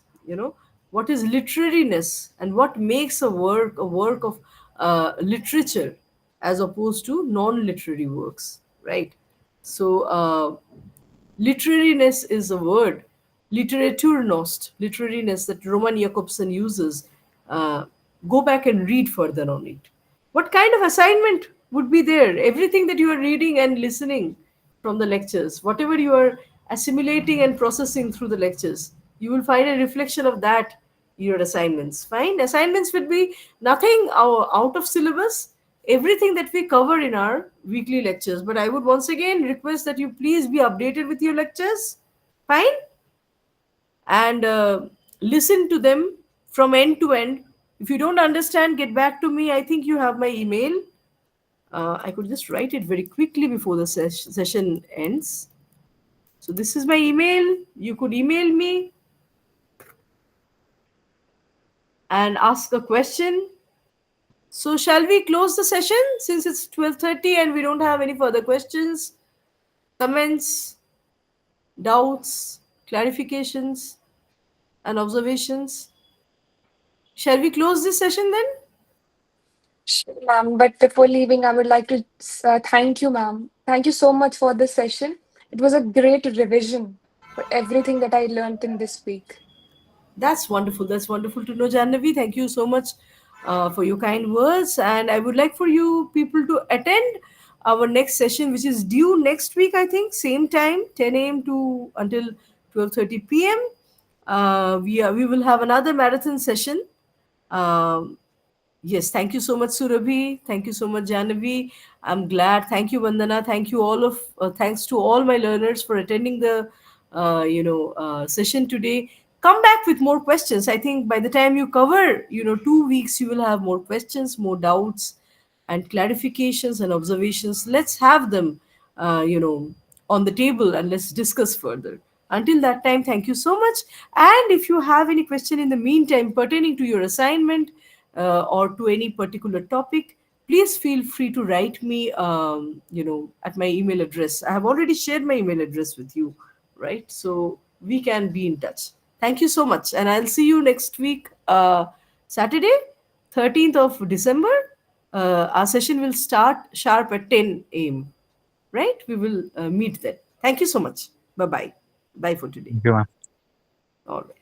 What is literariness, and what makes a work of literature as opposed to non-literary works, right? So literariness is a word, literaturnost, literariness, that Roman Jakobson uses. uh, Go back and read further on it. What kind of assignment would be there? Everything that you are reading and listening from the lectures, whatever you are assimilating and processing through the lectures, you will find a reflection of that in your assignments. Fine. Assignments would be nothing out of syllabus. everything that we cover in our weekly lectures. But I would once again request that you please be updated with your lectures. Fine? And listen to them from end to end. If you don't understand, get back to me. I think you have my email. I could just write it very quickly before the session ends. So this is my email. You could email me and ask a question. So shall we close the session since it's 12:30 and we don't have any further questions, comments, doubts, clarifications, and observations? Shall we close this session then? Sure, ma'am. But before leaving, I would like to thank you, ma'am. Thank you so much for this session. It was a great revision for everything that I learned in this week. That's wonderful. That's wonderful to know, Jannavi. Thank you so much for your kind words. And I would like for you people to attend our next session, which is due next week, I think, same time, 10 a.m. to until 12:30 p.m. We will have another marathon session. Yes, thank you so much, Surabhi. Thank you so much, Janavi. I'm glad. Thank you, Vandana. Thank you all of. Thanks to all my learners for attending the, session today. Come back with more questions. I think by the time you cover, 2 weeks, you will have more questions, more doubts, and clarifications and observations. Let's have them, on the table and let's discuss further. Until that time, thank you so much. And if you have any question in the meantime pertaining to your assignment or to any particular topic, please feel free to write me, at my email address. I have already shared my email address with you, right? So we can be in touch. Thank you so much. And I'll see you next week, Saturday, 13th of December. Our session will start sharp at 10 a.m. Right? We will meet then. Thank you so much. Bye bye. Bye for today. Thank you, ma'am. All right.